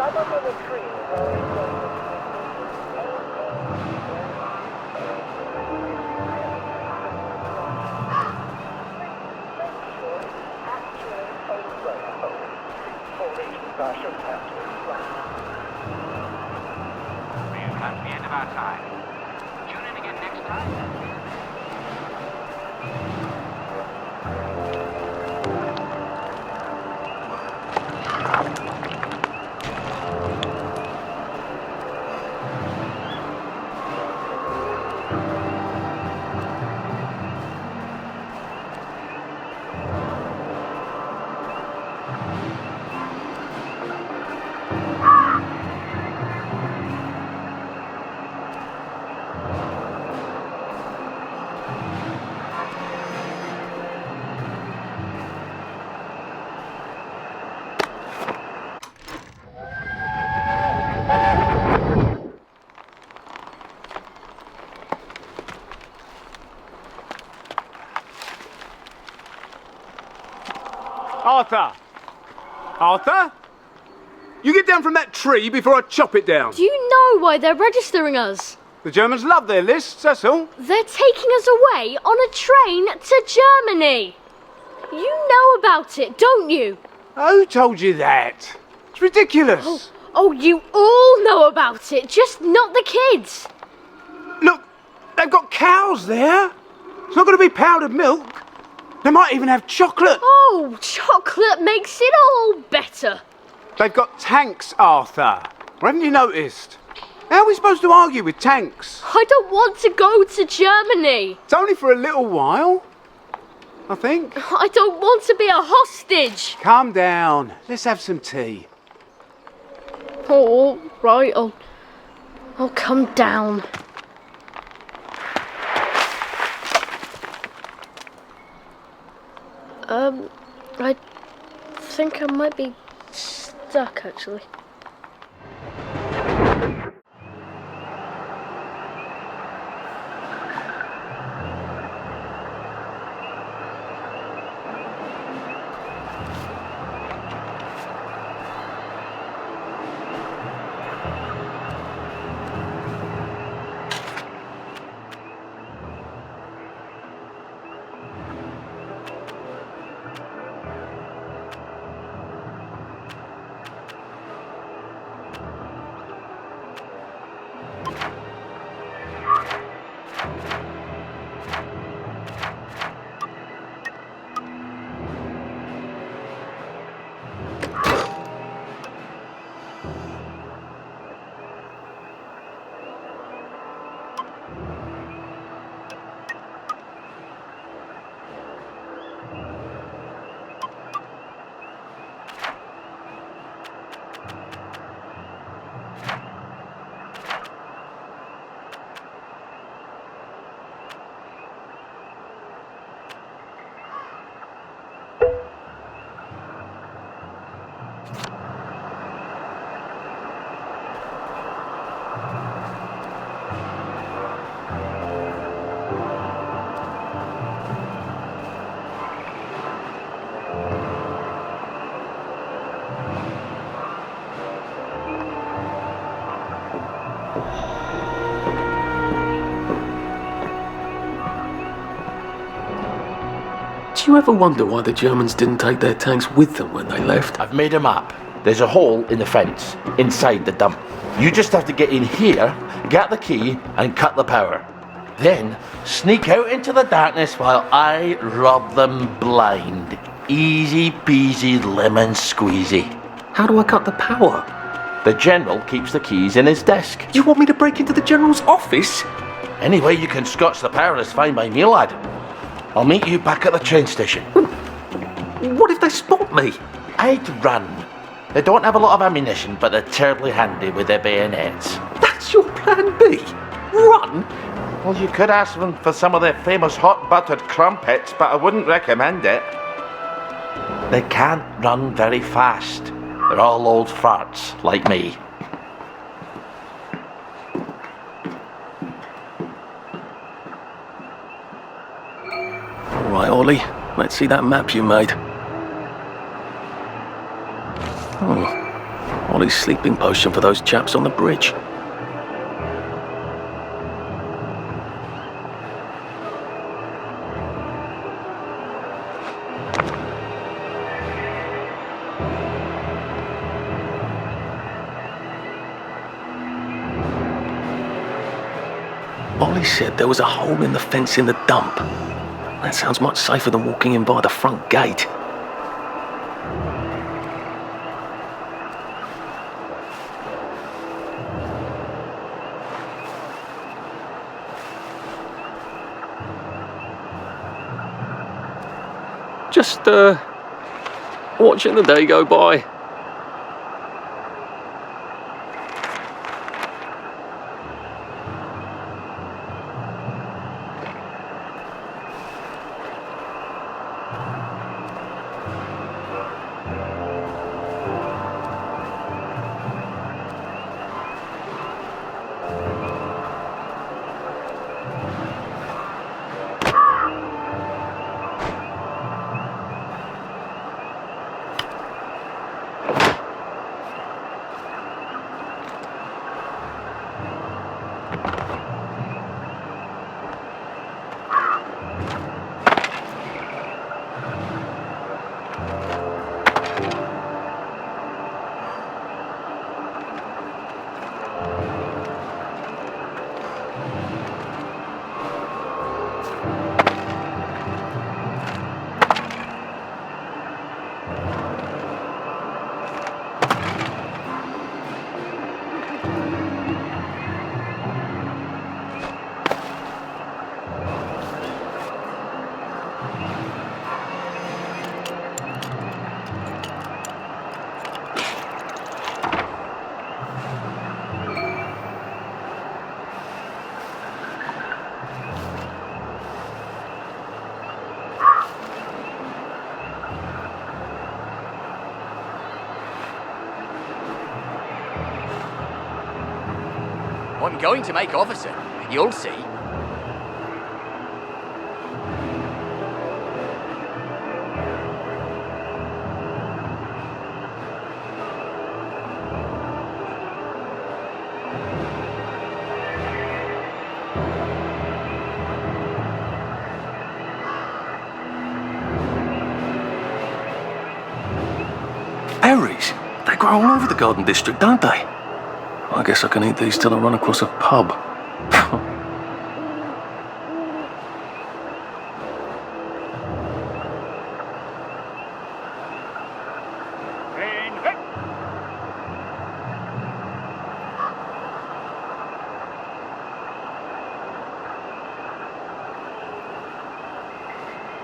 We've come to the end of our time. Tune in again next time. Arthur! Arthur? You get down from that tree before I chop it down. Do you know why they're registering us? The Germans love their lists, that's all. They're taking us away on a train to Germany. You know about it, don't you? Who told you that? It's ridiculous. Oh, you all know about it, just not the kids. Look, they've got cows there. It's not going to be powdered milk. They might even have chocolate. Oh, chocolate makes it all better. They've got tanks, Arthur. Haven't you noticed? How are we supposed to argue with tanks? I don't want to go to Germany. It's only for a little while, I think. I don't want to be a hostage. Calm down. Let's have some tea. Oh, right, I'll come down. I think I might be stuck, actually. Do you ever wonder why the Germans didn't take their tanks with them when they left? I've made a map. There's a hole in the fence, inside the dump. You just have to get in here, get the key, and cut the power. Then, sneak out into the darkness while I rob them blind. Easy peasy lemon squeezy. How do I cut the power? The General keeps the keys in his desk. You want me to break into the General's office? Any way you can scotch the power is fine by me, lad. I'll meet you back at the train station. What if they spot me? I'd run. They don't have a lot of ammunition, but they're terribly handy with their bayonets. That's your plan B? Run? Well, you could ask them for some of their famous hot buttered crumpets, but I wouldn't recommend it. They can't run very fast. They're all old farts, like me. All right, Ollie. Let's see that map you made. Oh, Ollie's sleeping potion for those chaps on the bridge. Ollie said there was a hole in the fence in the dump. That sounds much safer than walking in by the front gate. Just, watching the day go by. I'm going to make officer. You'll see. Berries? They grow all over the Garden District, don't they? I guess I can eat these till I run across a pub.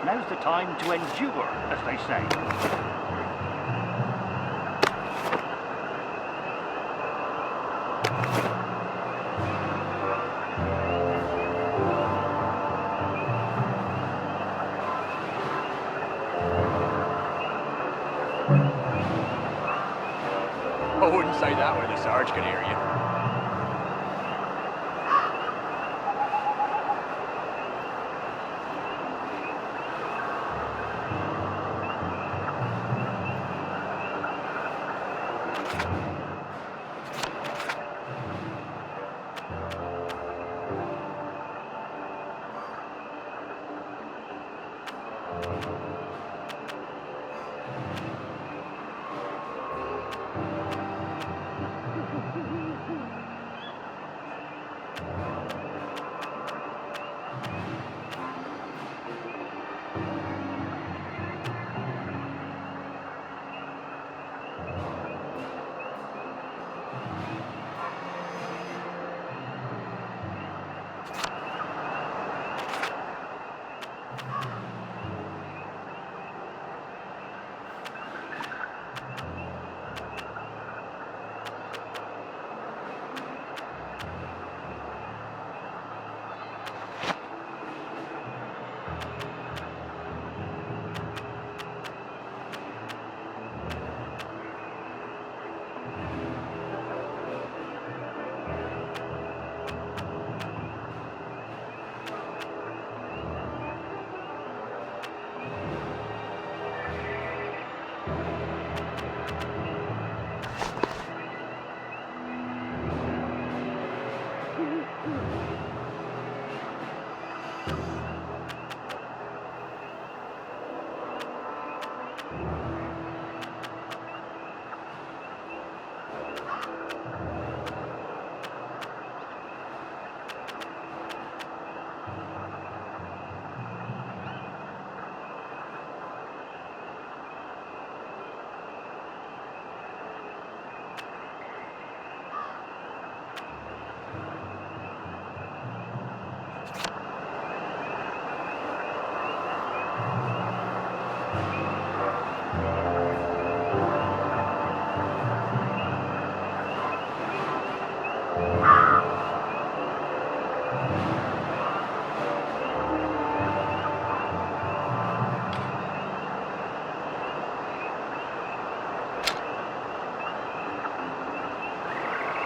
Now's the time to endure, as they say. I wouldn't say that where the Sarge can hear you.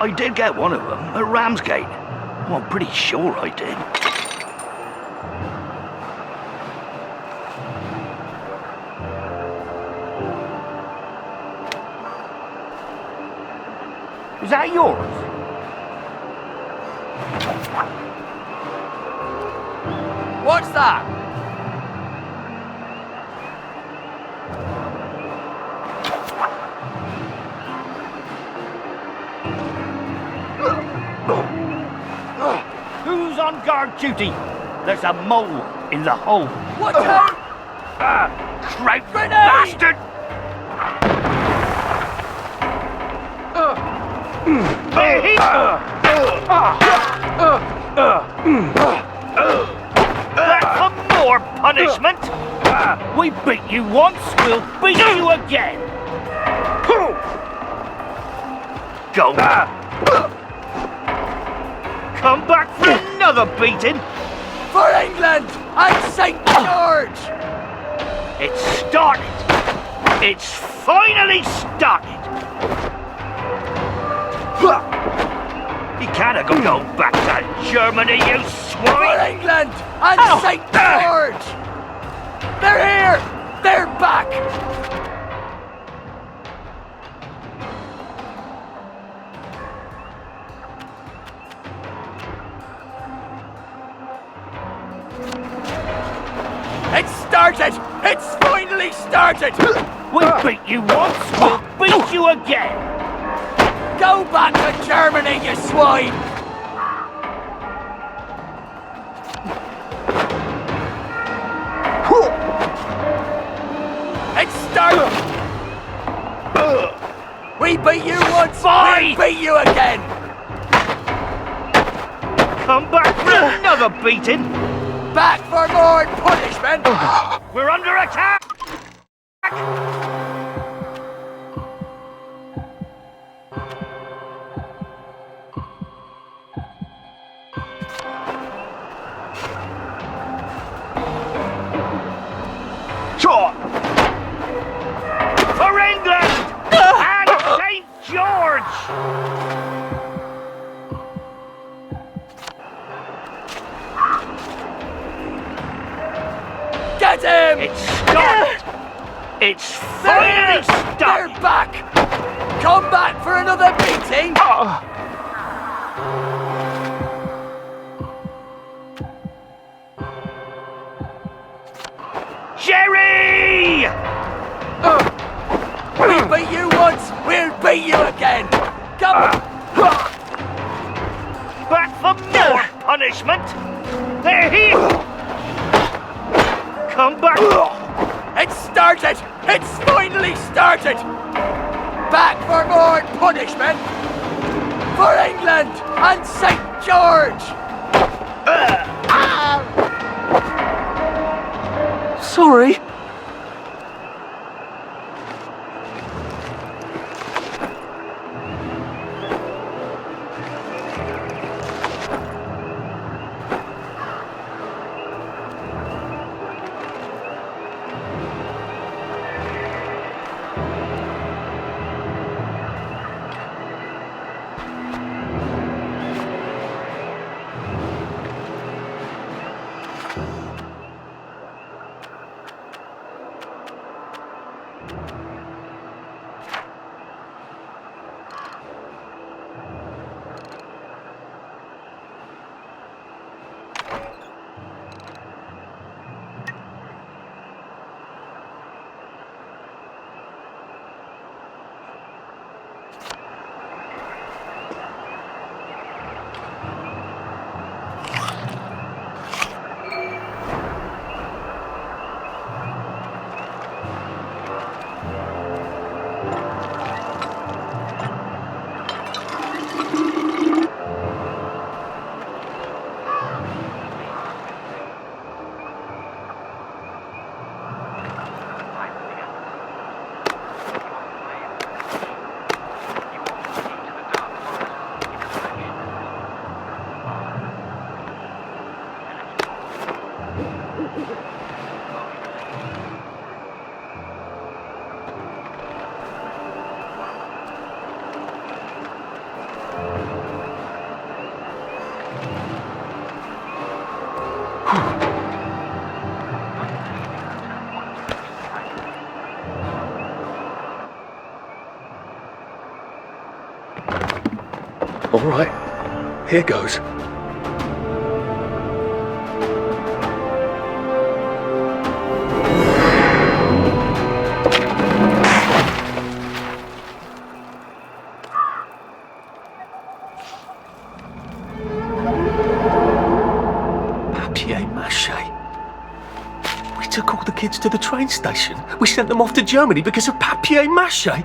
I did get one of them at Ramsgate. Well, I'm pretty sure I did. Is that yours? What's that? Who's on guard duty? There's a mole in the hole. Watch out! Trout Grenade! bastard! Back for more punishment! We beat you once, we'll beat you again! Go! Come back for another beating! For England and St. George! It's started! It's finally started! You can't go back to Germany, you For swine! England and St. George! They're here! They're back! It's started! It's finally started! We beat you once, we'll beat you again! Go back to Germany, you swine! It's started! We beat you once, Fine. we'll beat you again! Come back for another beating! Back for more punishment! We're under attack! Sure. For England! And St. George! Get him! It's started! It's finally They're started! back! Come back for another beating! Jerry! We beat you once, we'll beat you again! Come Back for more punishment! They're here! Come back! It's started! It's finally started! Back for more punishment! For England and St. George! Sorry. All right, here goes. Papier-mâché. We took all the kids to the train station. We sent them off to Germany because of papier-mâché.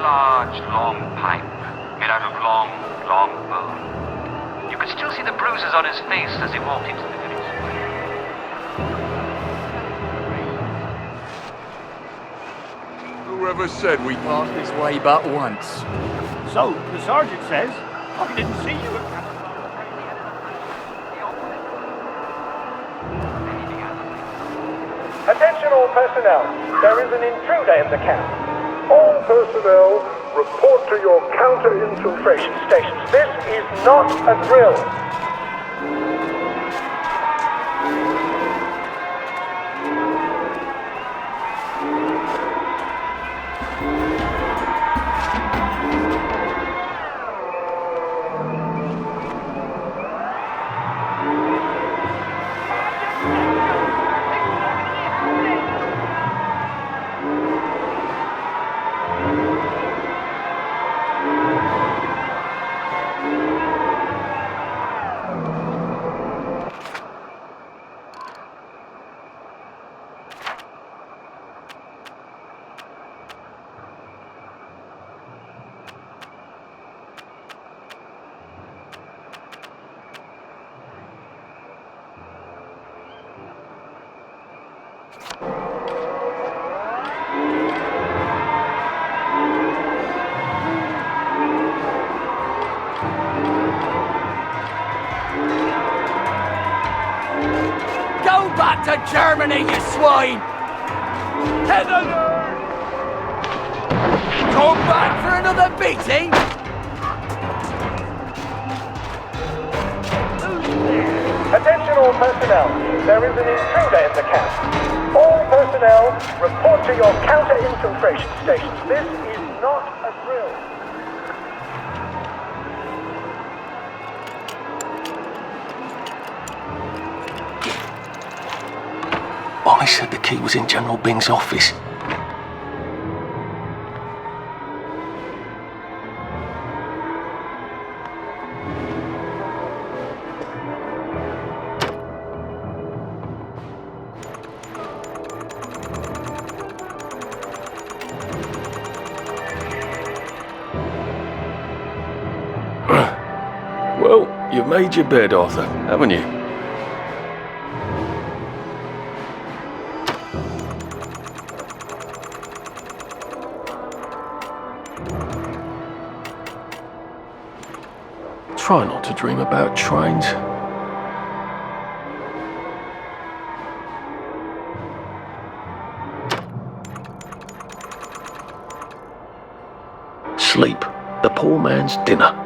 large, long pipe made out of long, long bone. You could still see the bruises on his face as he walked into the village square. Whoever said we passed this way but once? So, the sergeant says. I didn't see you at Attention all personnel, there is an intruder in the camp. All personnel, report to your counter-infiltration stations. This is not a drill. Go back to Germany, you swine! Heather! Come back for another beating? Attention all personnel, there is an intruder in the camp. All personnel, report to your counter-infiltration stations. This is not a drill. I said the key was in General Bing's office. Well, you've made your bed, Arthur, haven't you? Try not to dream about trains. Sleep, the poor man's dinner.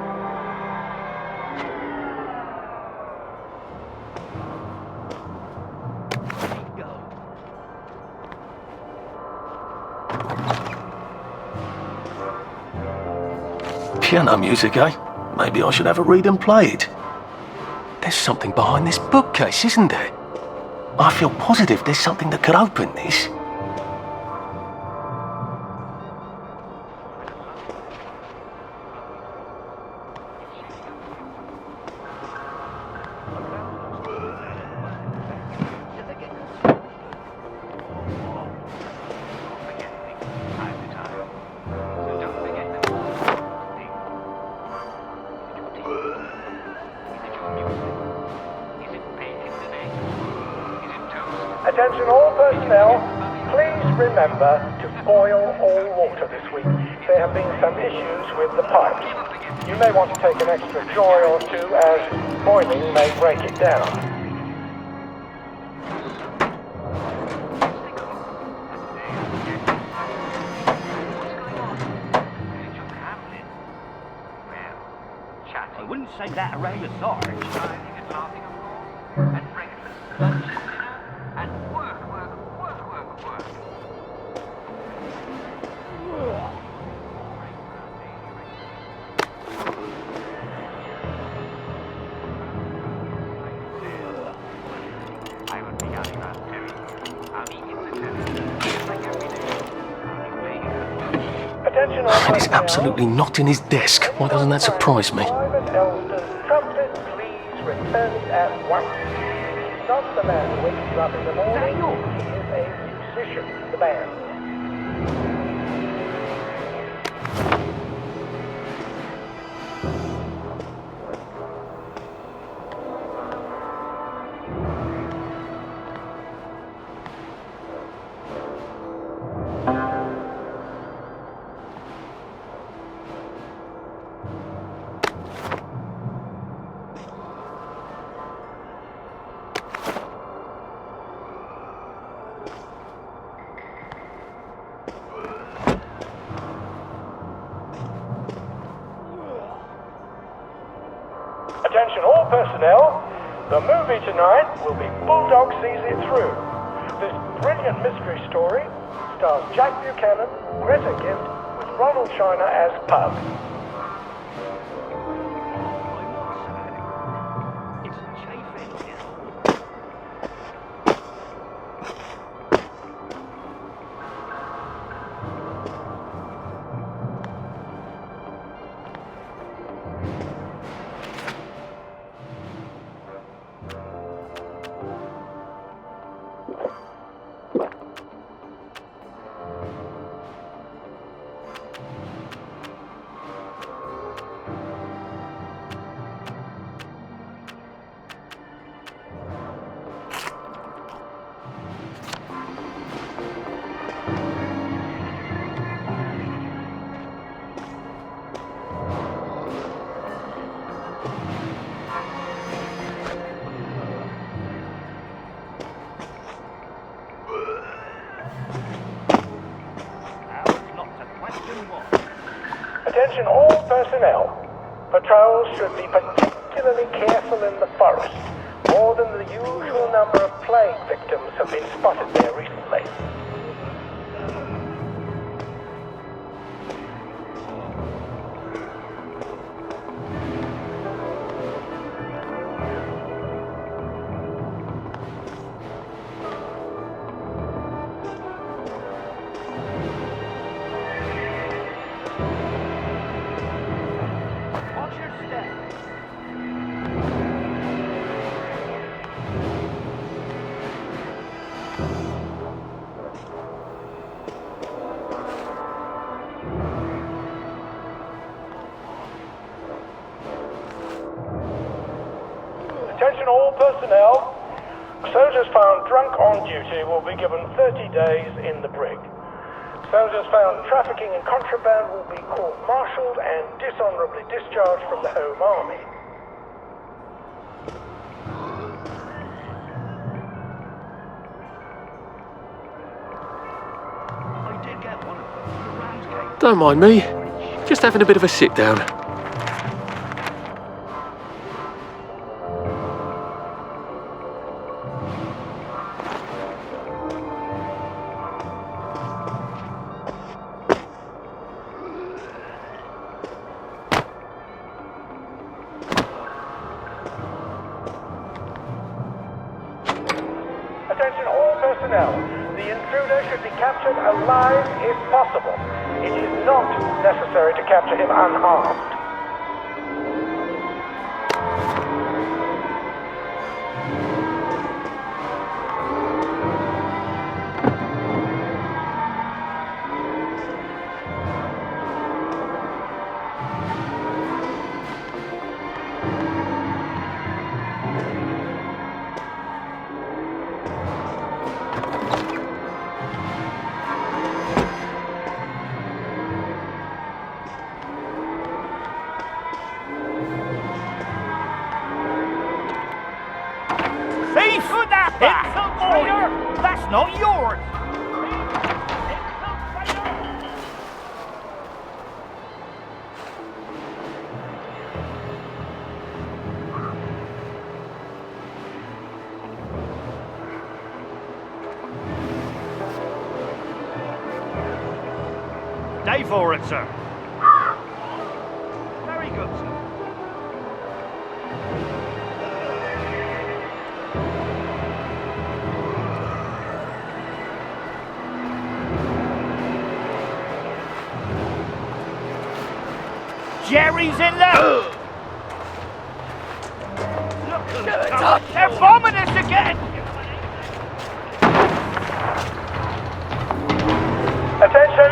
Piano music, eh? Maybe I should have a read and play it. There's something behind this bookcase, isn't there? I feel positive there's something that could open this. Attention all personnel, please remember to boil all water this week. There have been some issues with the pipes. You may want to take an extra joy or two as boiling may break it down. I wouldn't say that around the Sarge. And breakfast, lunch, and dinner, and work. I will be out around Terry. I'll be in the Terry. Like every day. Attention all And he's personnel. absolutely not in his desk. Why doesn't that surprise me? Private Elston, trumpet, please return at once. He's not the man who wakes you up in the morning. He is a musician, the band. personnel, the movie tonight will be Bulldog Sees It Through. This brilliant mystery story stars Jack Buchanan, Greta Gift, with Ronald China as Pug. Attention all personnel. Patrols should be particularly careful in the forest. More than the usual number of plague victims have been spotted there recently. Attention all personnel. Soldiers found drunk on duty will be given 30 days in the brig. Soldiers found trafficking in contraband will be court-martialed and dishonorably discharged from the Home Army. Don't mind me. Just having a bit of a sit down. Attention all personnel. The intruder should be captured alive if possible. It is not necessary to capture him unharmed. Thief! Infiltrator! That's not yours! Day for it, sir. Very good, sir. Jerry's in there! Look who's come. They're bombing us again! Attention!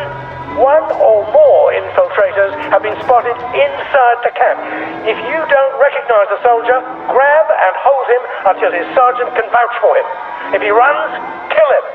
One or more infiltrators have been spotted inside the camp. If you don't recognize a soldier, grab and hold him until his sergeant can vouch for him. If he runs, kill him.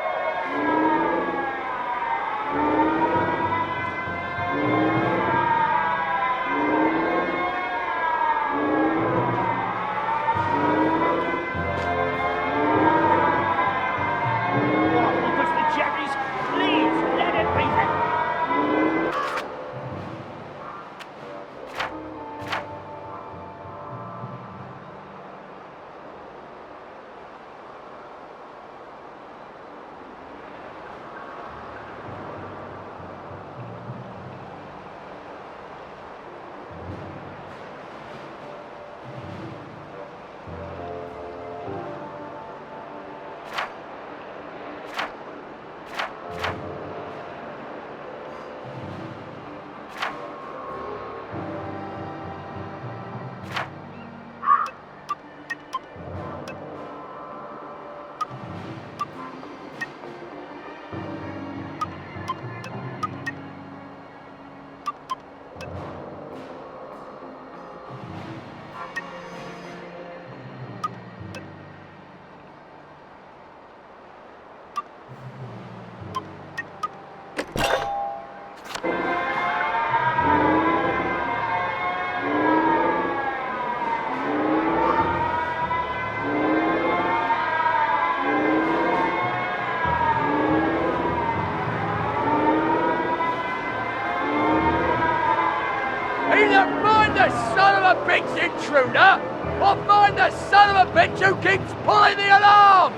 Riggs intruder, or find the son of a bitch who keeps pulling the alarm!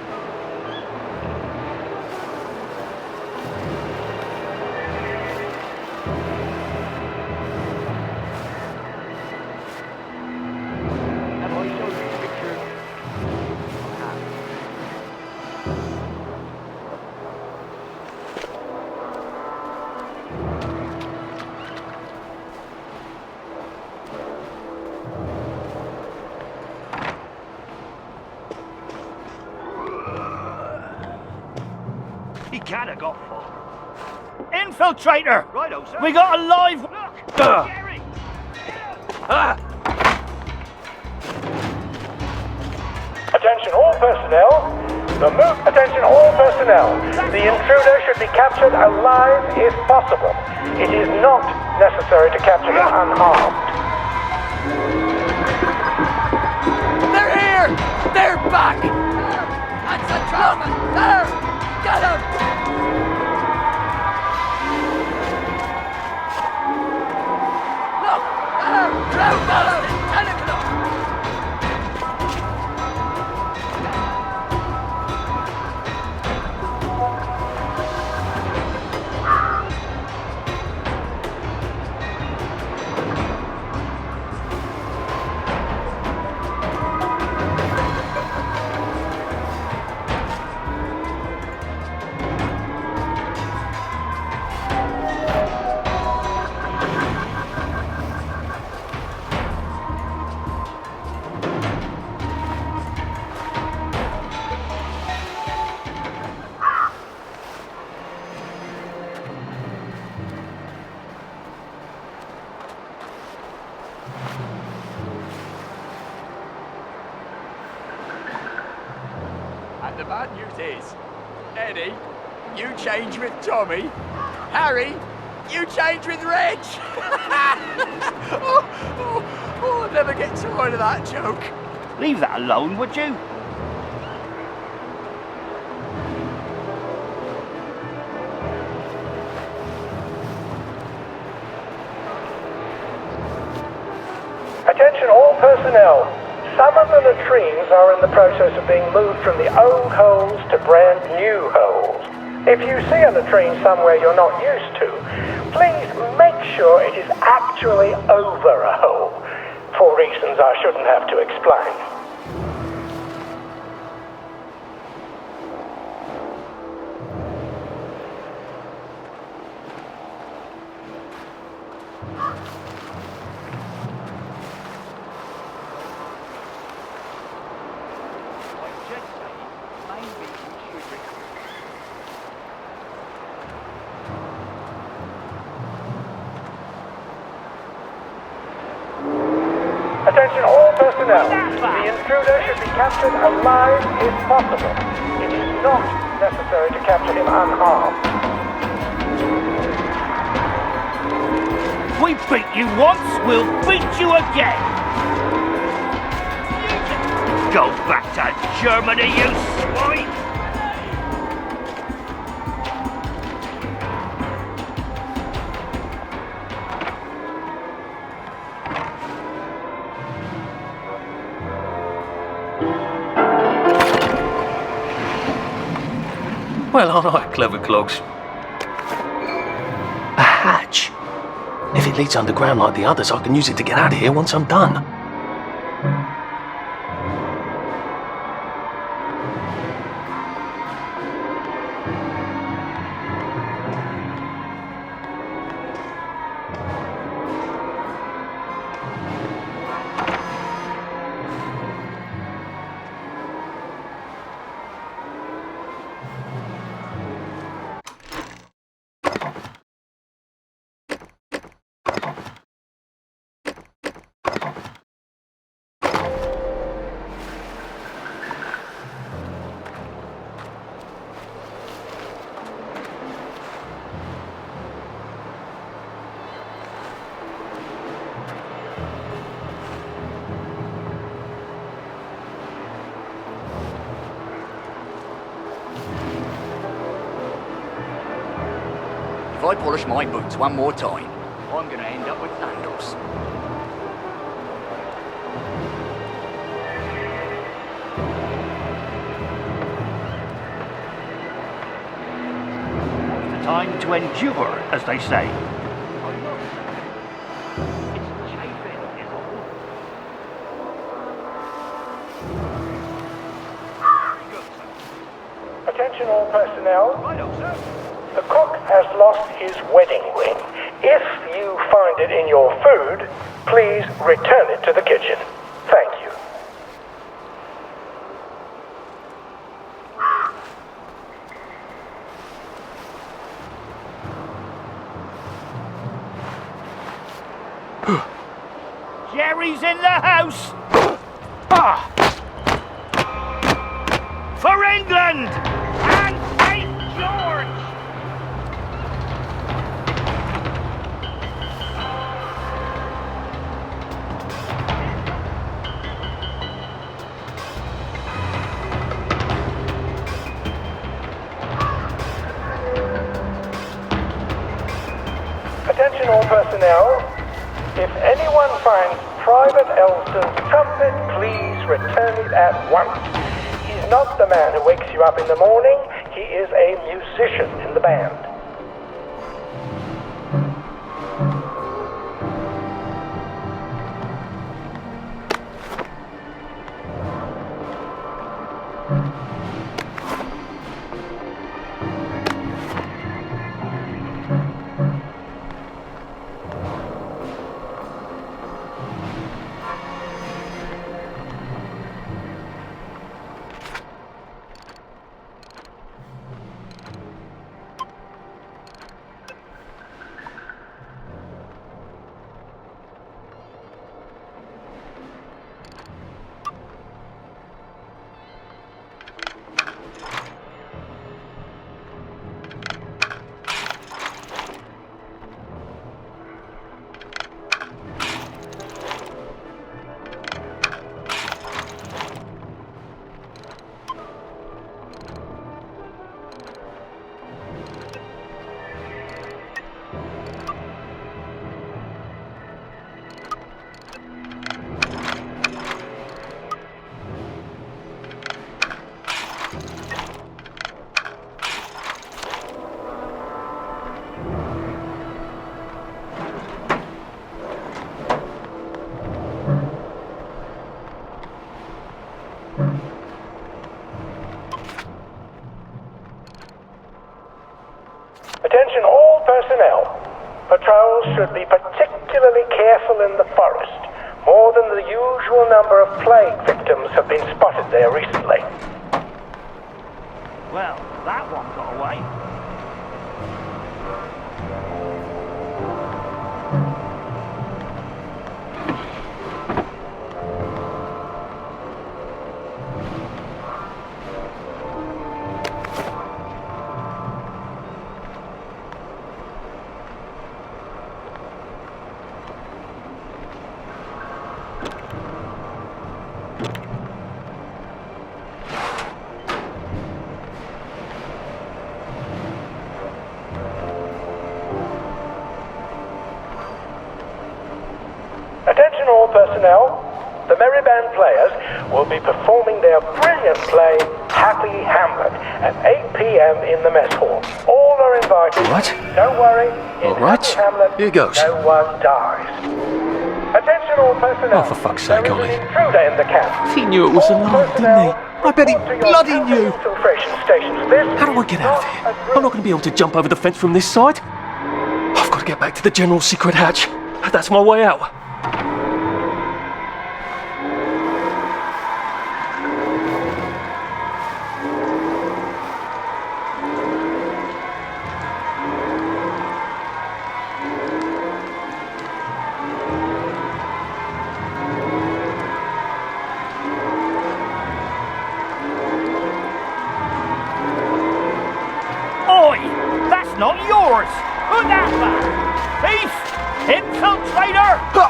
He can't have got far. Infiltrator! Righto, sir. We got a live... Look! Jerry! Attention all personnel. Attention all personnel. The intruder should be captured alive if possible. It is not necessary to capture him unharmed. They're here! They're back! That's a trauma! There! Get him! Look! There! Round dollars! 10 o'clock! And the bad news is, Eddie, you change with Tommy. Harry, you change with Reg. I'll never get tired of that joke. Leave that alone, would you? Attention all personnel. Some of the latrines are in the process of being moved from the old holes to brand new holes. If you see a latrine somewhere you're not used to, please make sure it is actually over a hole, for reasons I shouldn't have to explain. Attention all personnel. The intruder should be captured alive if possible. It is not necessary to capture him unharmed. We beat you once, we'll beat you again! Go back to Germany, you swine! Well, all right, clever clogs. A hatch. If it leads underground like the others, I can use it to get out of here once I'm done. If I polish my boots one more time, I'm gonna end up with sandals. Time to endure, as they say. Attention all personnel. The cook has lost his wedding ring. If you find it in your food, please return it to the kitchen. Thank you. Jerry's in the house! Ah! For England! And St. George! Attention all personnel. If anyone finds Private Elston's trumpet, please return it at once. He's not the man who wakes you up in the morning. He is a musician in the band. Attention all personnel. Patrols should be particularly careful in the forest. More than the usual number of plague victims have been spotted there recently. Well, that one got away. Attention all personnel. The Merry Band players will be performing their brilliant play, Happy Hamlet, at 8 p.m. in the mess hall. All are invited. All right. Don't worry. In All right. Happy Hamlet, Here goes. no one dies. Attention all personnel. Oh, for fuck's sake, There is Ollie. an intruder in the camp. He knew it was a All lie, didn't personnel, he? I bet he report to your bloody counter knew. Infiltration stations. This How do I is get out of not here? a drill. I'm not going to be able to jump over the fence from this side. I've got to get back to the general secret hatch. That's my way out. Oi! That's not yours! Put that back! Thief! Infiltrator!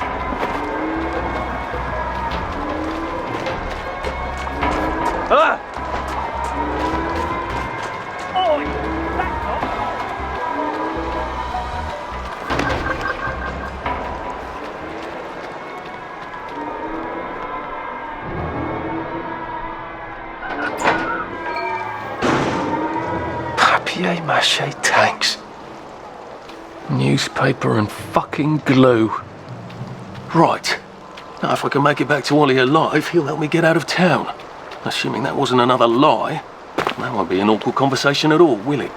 Ah! Oi! That's not... Papier-mâché tanks. Newspaper and fucking glue. Right. Now, if I can make it back to Ollie alive, he'll help me get out of town. Assuming that wasn't another lie, that won't be an awkward conversation at all, will it?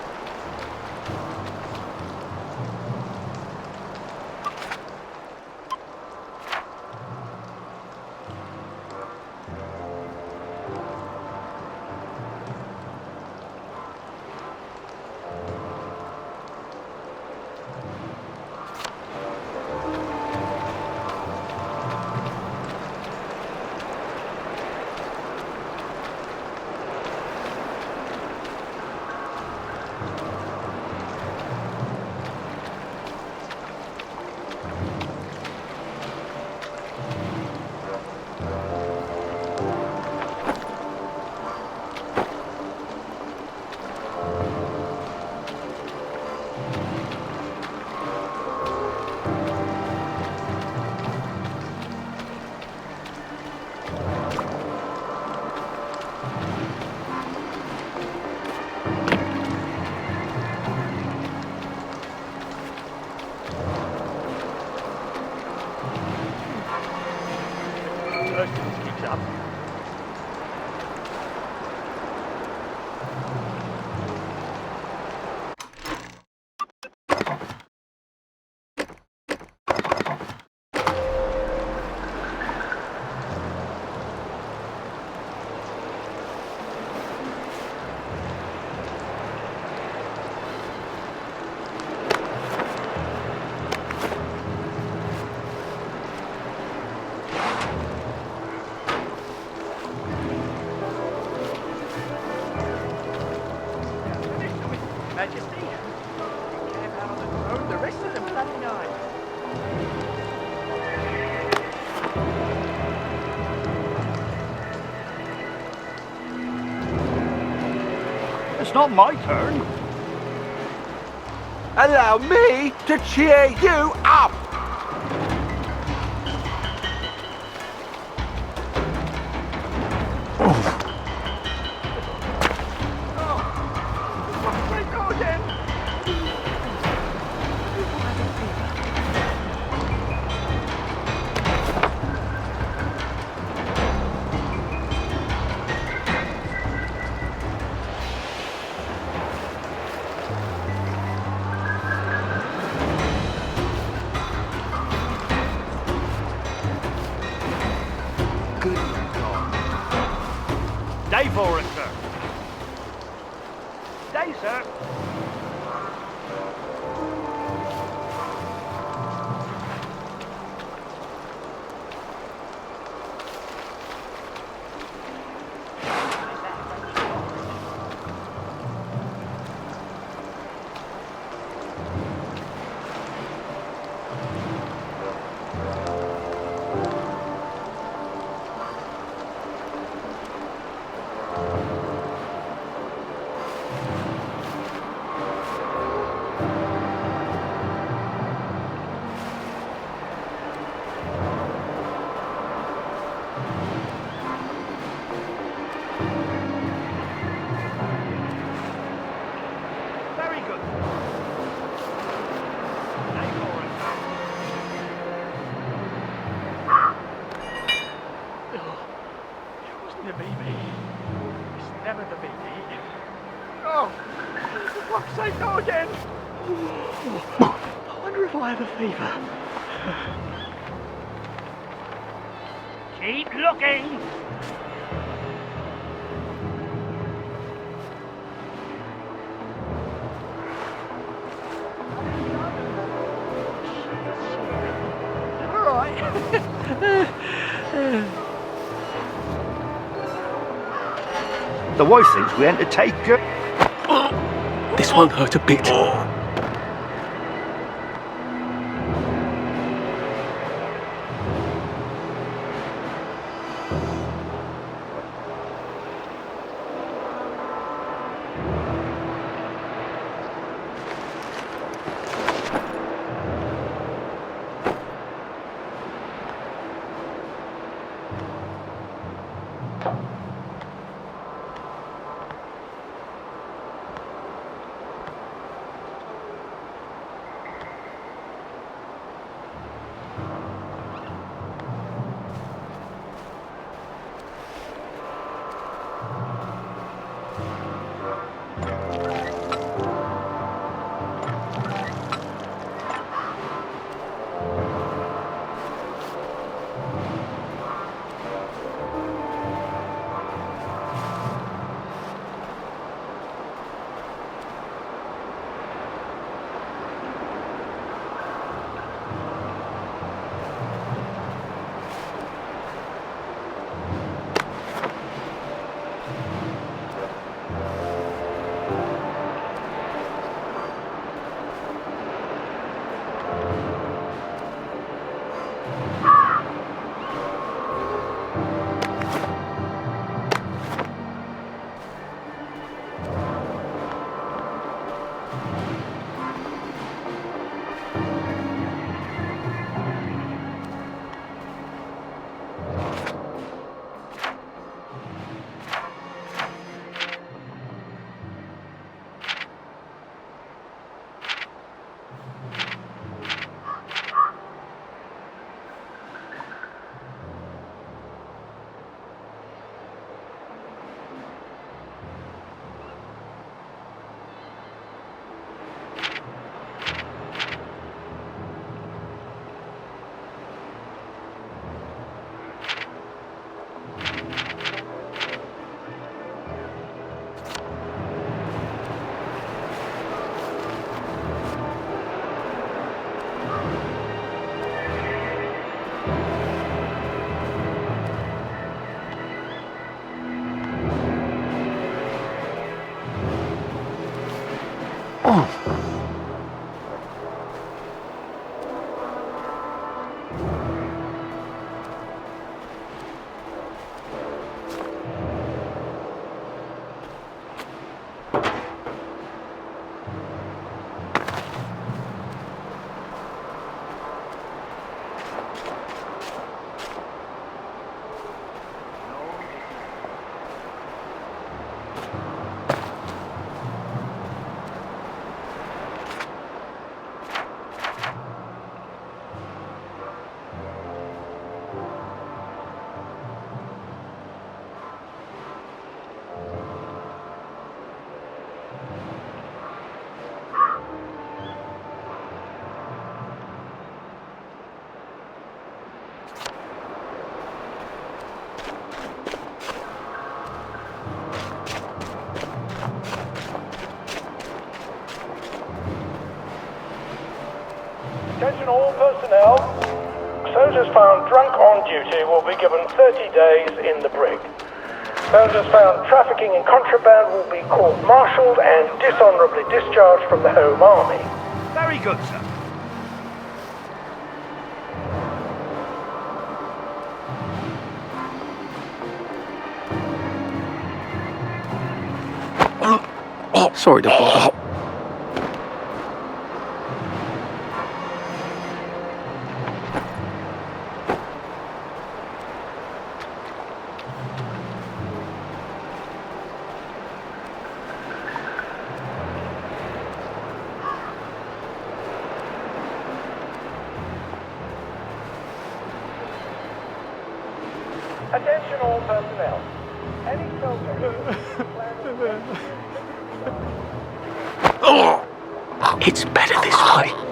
Majesty, you came out on the road the rest of the bloody night. It's not my turn. Allow me to cheer you up. Day for it, sir. Day, sir. Very good. Day for it, sir. It wasn't the BB. It's never the BB. Oh, for fuck's sake, go again. I wonder if I have a fever. Keep looking. All right. The wife thinks we ain't to take her. This won't hurt a bit. Attention all personnel. Soldiers found drunk on duty will be given 30 days in the brig. Soldiers found trafficking in contraband will be court-martialed and dishonorably discharged from the Home Army. Very good, sir. Sorry to bother. Attention all personnel. Any soldier It's better this way.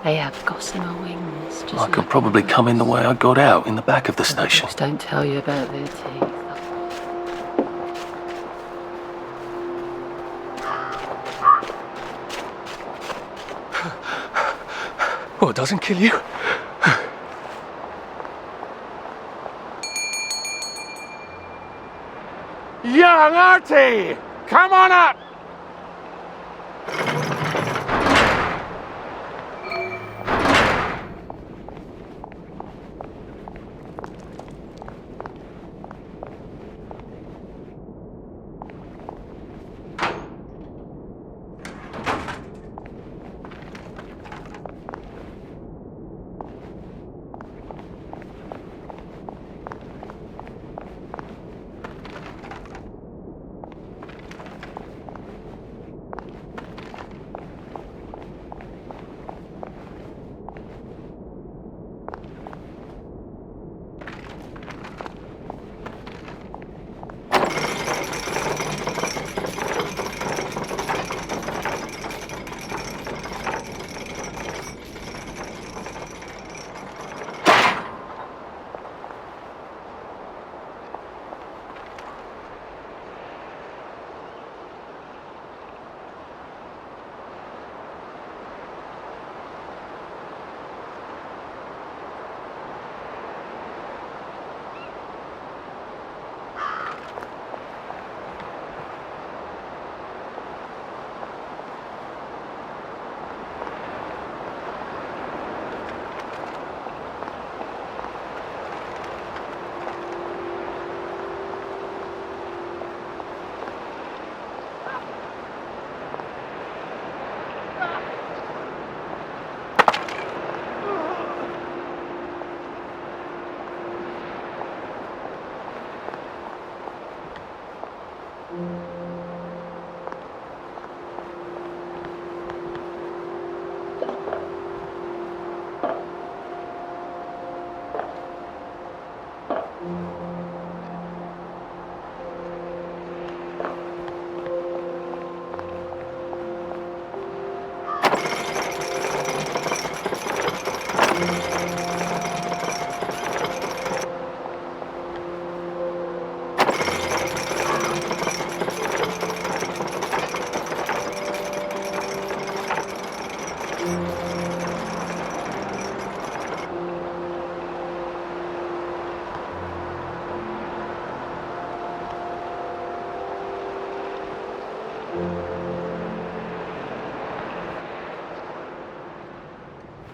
They have gossamer wings. Just I could probably come in the way I got out, in the back of the station. Just don't tell you about their teeth. Well, it doesn't kill you. Young Artie! Come on up!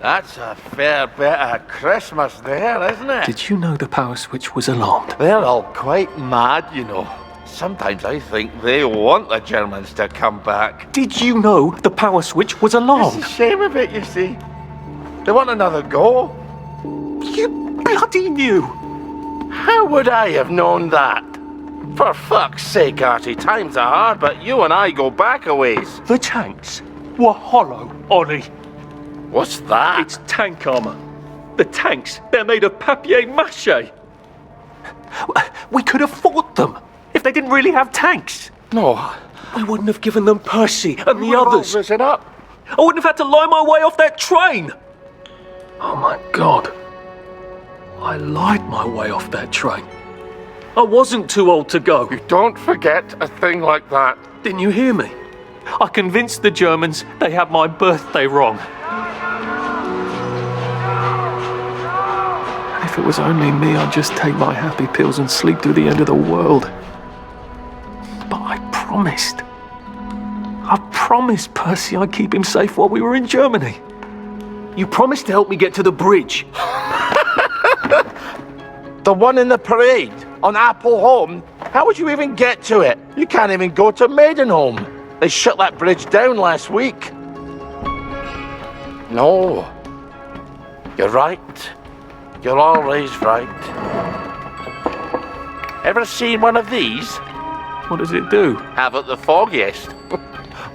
That's a fair bit of Christmas there, isn't it? Did you know the power switch was alarmed? They're all quite mad, you know. Sometimes I think they want the Germans to come back. Did you know the power switch was alarmed? It's a shame of it, you see. They want another go. You bloody knew! How would I have known that? For fuck's sake, Artie, times are hard, but you and I go back a ways. The tanks were hollow, Ollie. What's that? It's tank armor. The tanks, they're made of papier-mâché. We could have fought them if they didn't really have tanks. No. We wouldn't have given them Percy and the We're all others. risen up. I wouldn't have had to lie my way off that train. Oh my God. I lied my way off that train. I wasn't too old to go. You don't forget a thing like that. Didn't you hear me? I convinced the Germans they had my birthday wrong. And if it was only me, I'd just take my happy pills and sleep through the end of the world. But I promised. I promised Percy I'd keep him safe while we were in Germany. You promised to help me get to the bridge. The one in the parade on Appleholme? How would you even get to it? You can't even go to Maidenholm. They shut that bridge down last week. No. You're right. You're always right. Ever seen one of these? What does it do? Haven't the foggiest.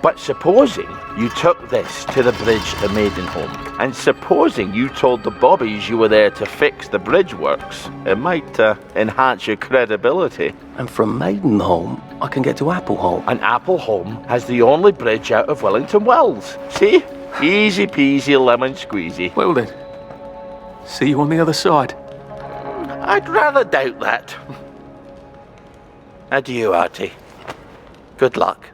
But supposing you took this to the bridge to Maidenholm, and supposing you told the bobbies you were there to fix the bridge works, it might enhance your credibility. And from Maidenholm, I can get to Appleholme. And Appleholme has the only bridge out of Wellington Wells. See? Easy peasy lemon squeezy. Well then, see you on the other side. I'd rather doubt that. Adieu, Artie. Good luck.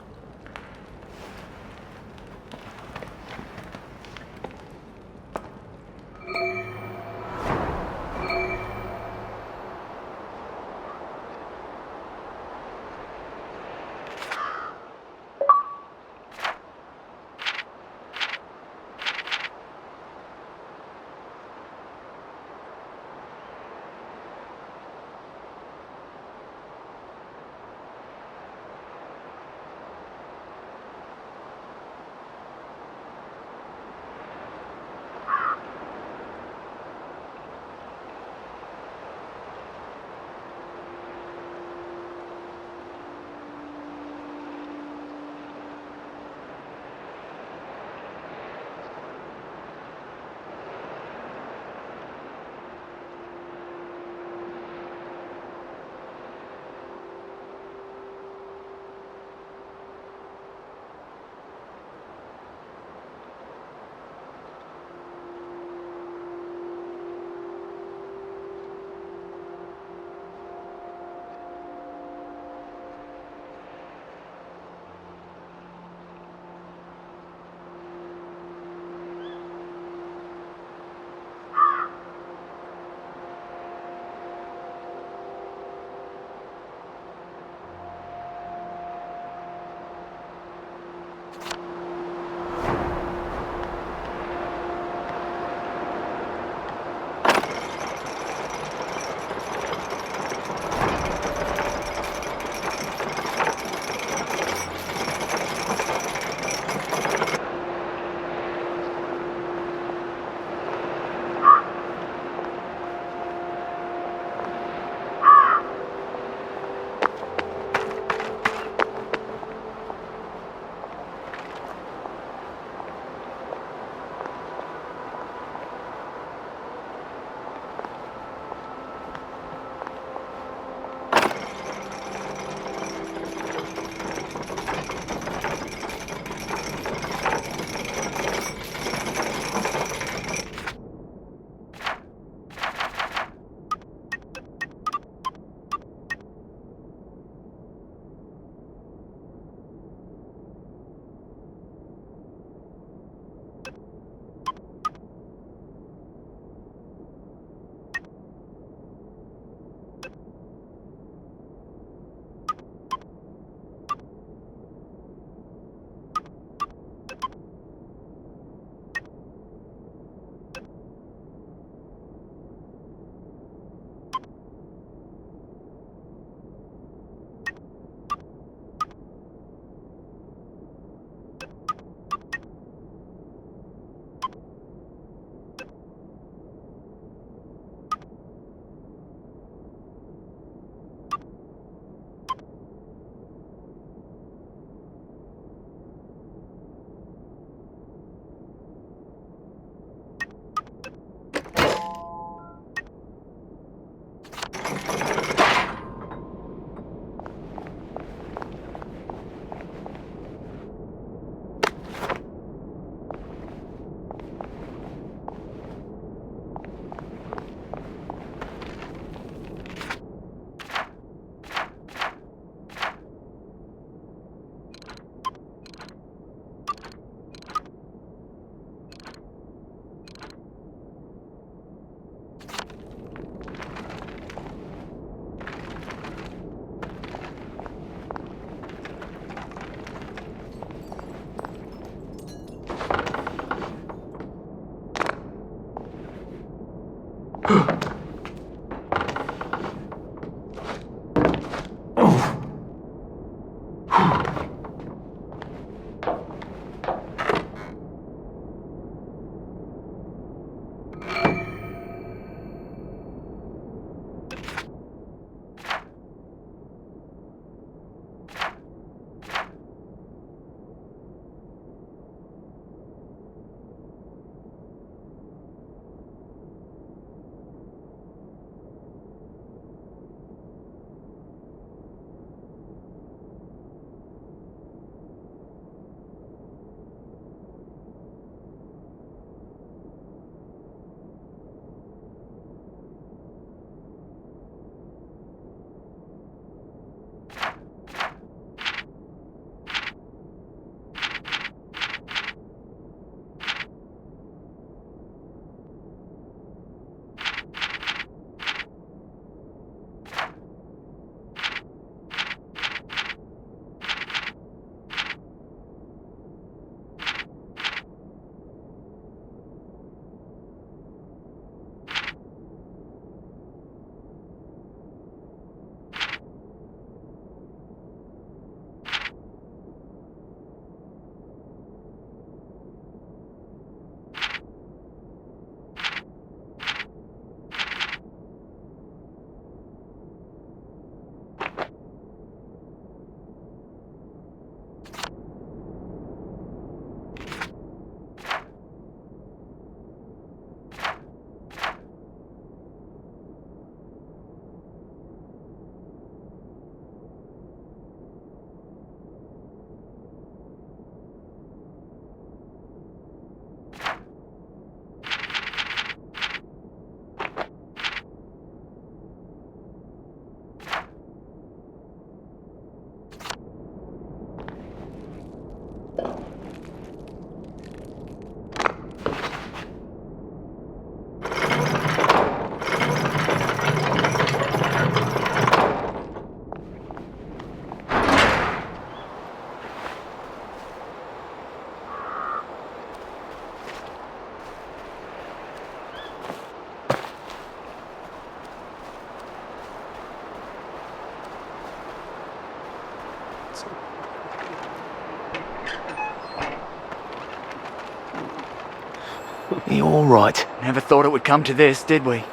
Are you all right? Never thought it would come to this, did we?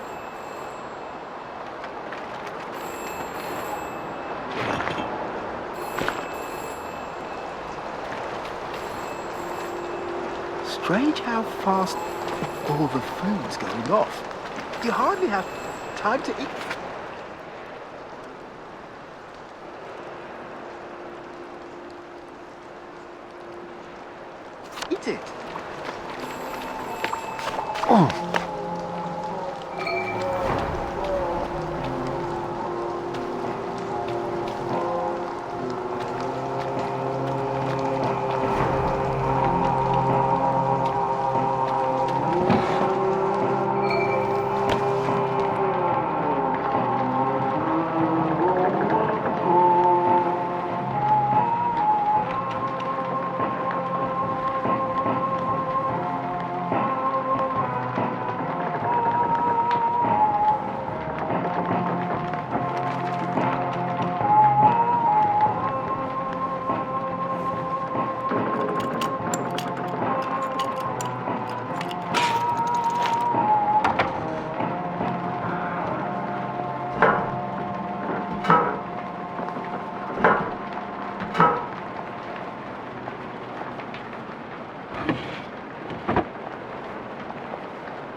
Strange how fast all the food's going off. You hardly have time to eat. Eat it.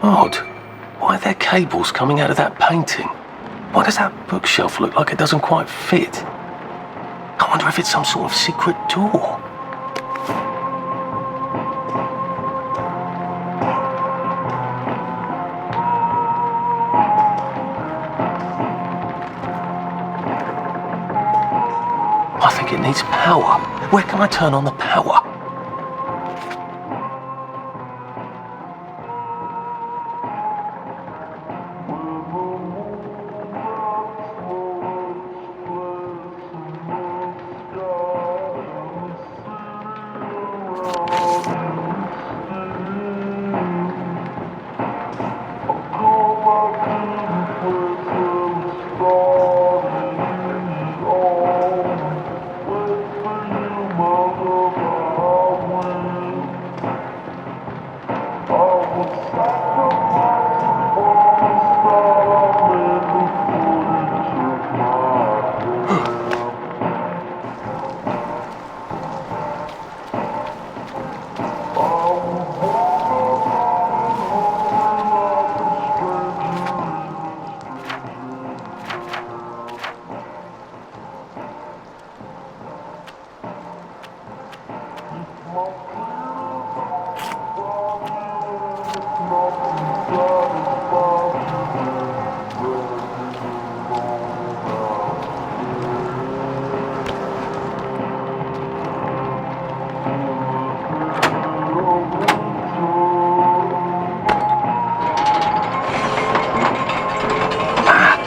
Odd. Why are there cables coming out of that painting? Why does that bookshelf look like it doesn't quite fit? I wonder if it's some sort of secret door. I think it needs power. Where can I turn on the power?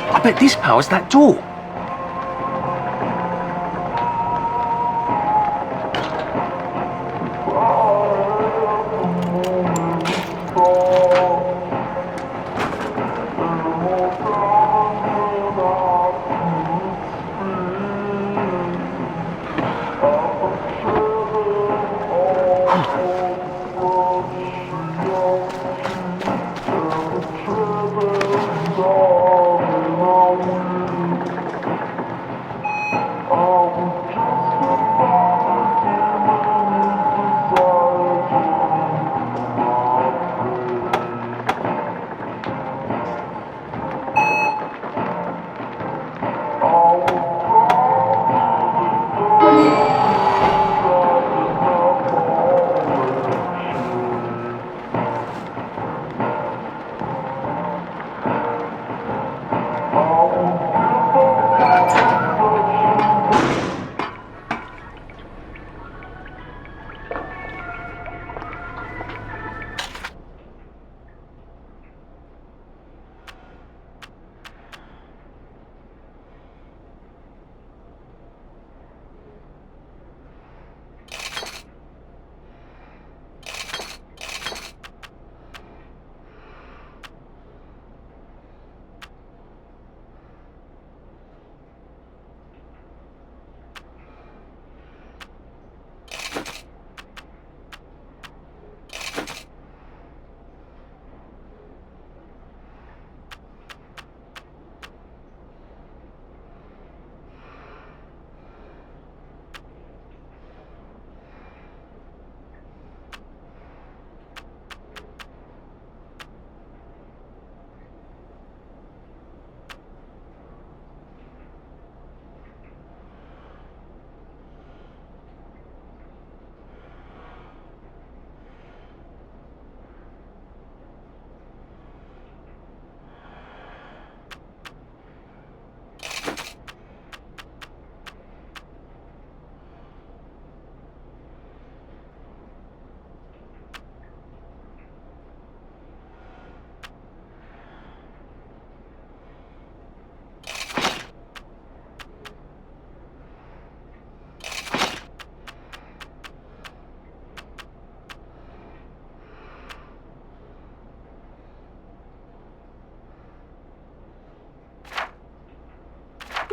I bet this powers that door.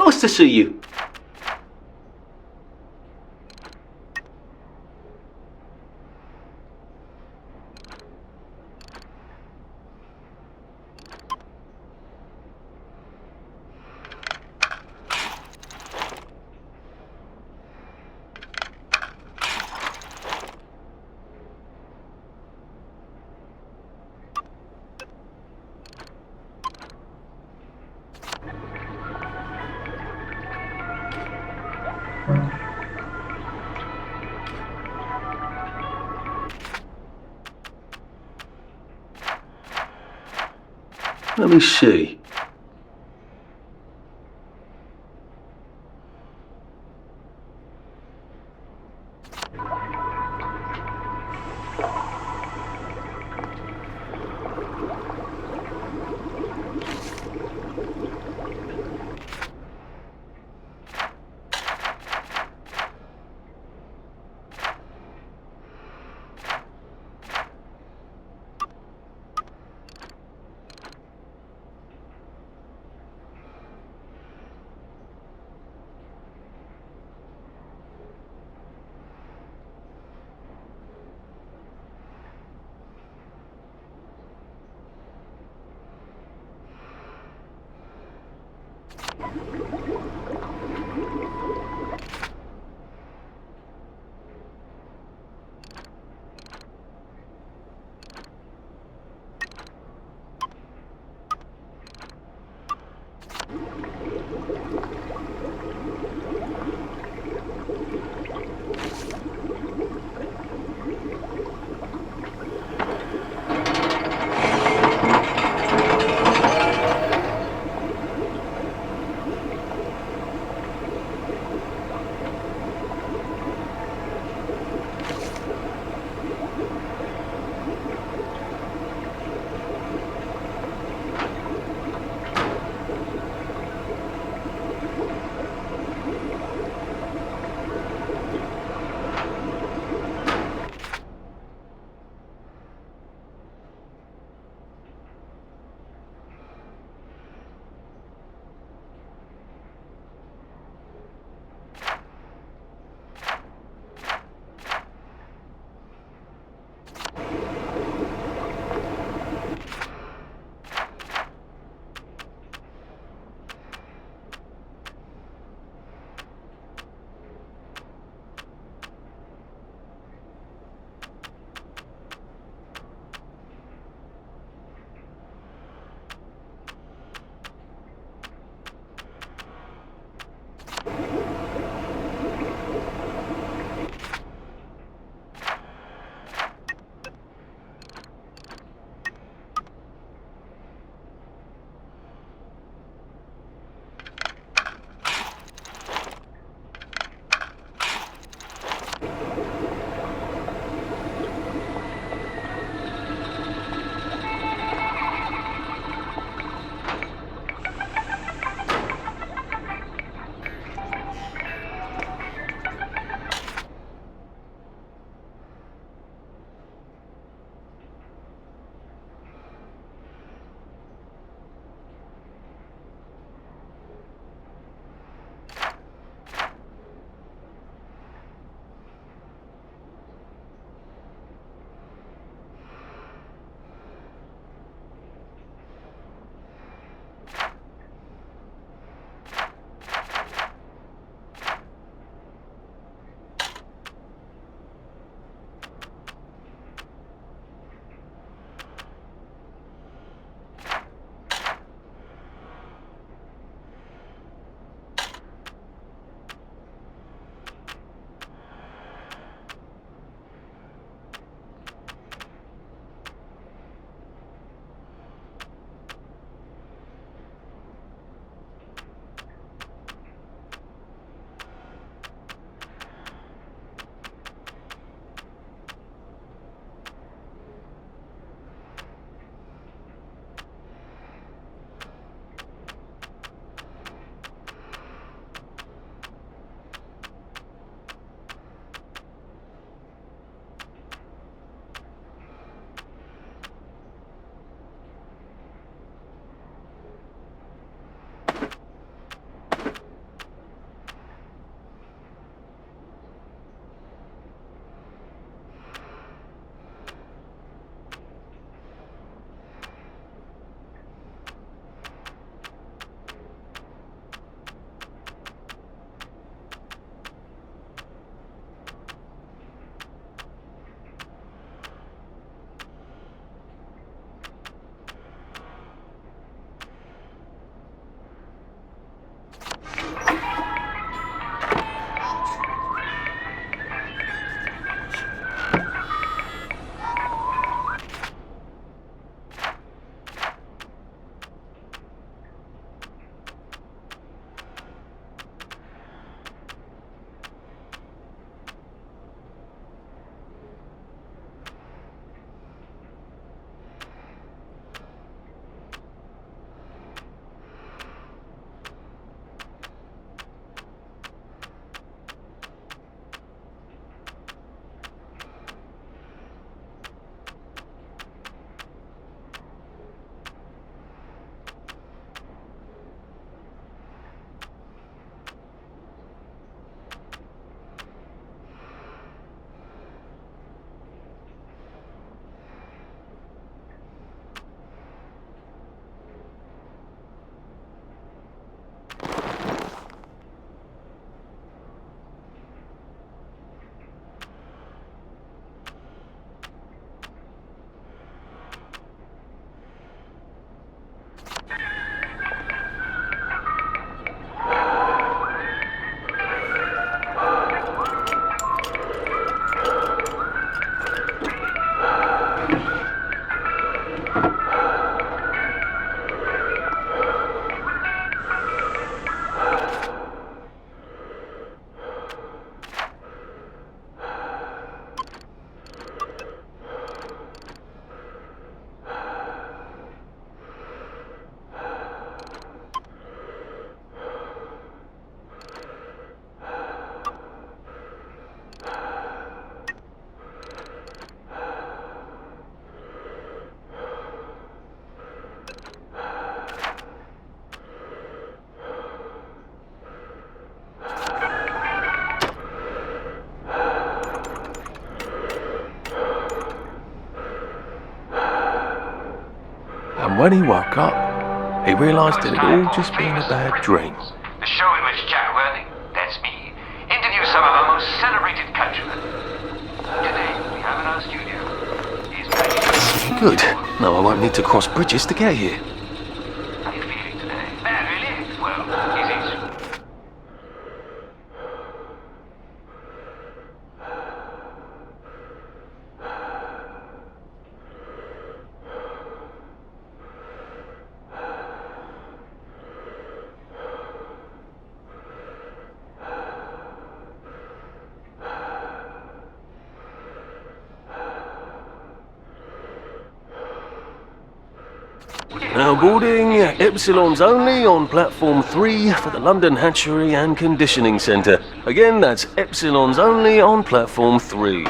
Nice to see you. Let me see. And when he woke up, he realised it had all just been a bad dream. The show in which Jack Worthing, that's me, interviews some of our most celebrated countrymen. Today, we have in our studio, he's Maggie. Good. Now I won't need to cross bridges to get here. How are you feeling today? Bad, really? Well, easy. Now boarding Epsilons only on platform 3 for the London Hatchery and Conditioning Centre. Again, that's Epsilons only on platform 3.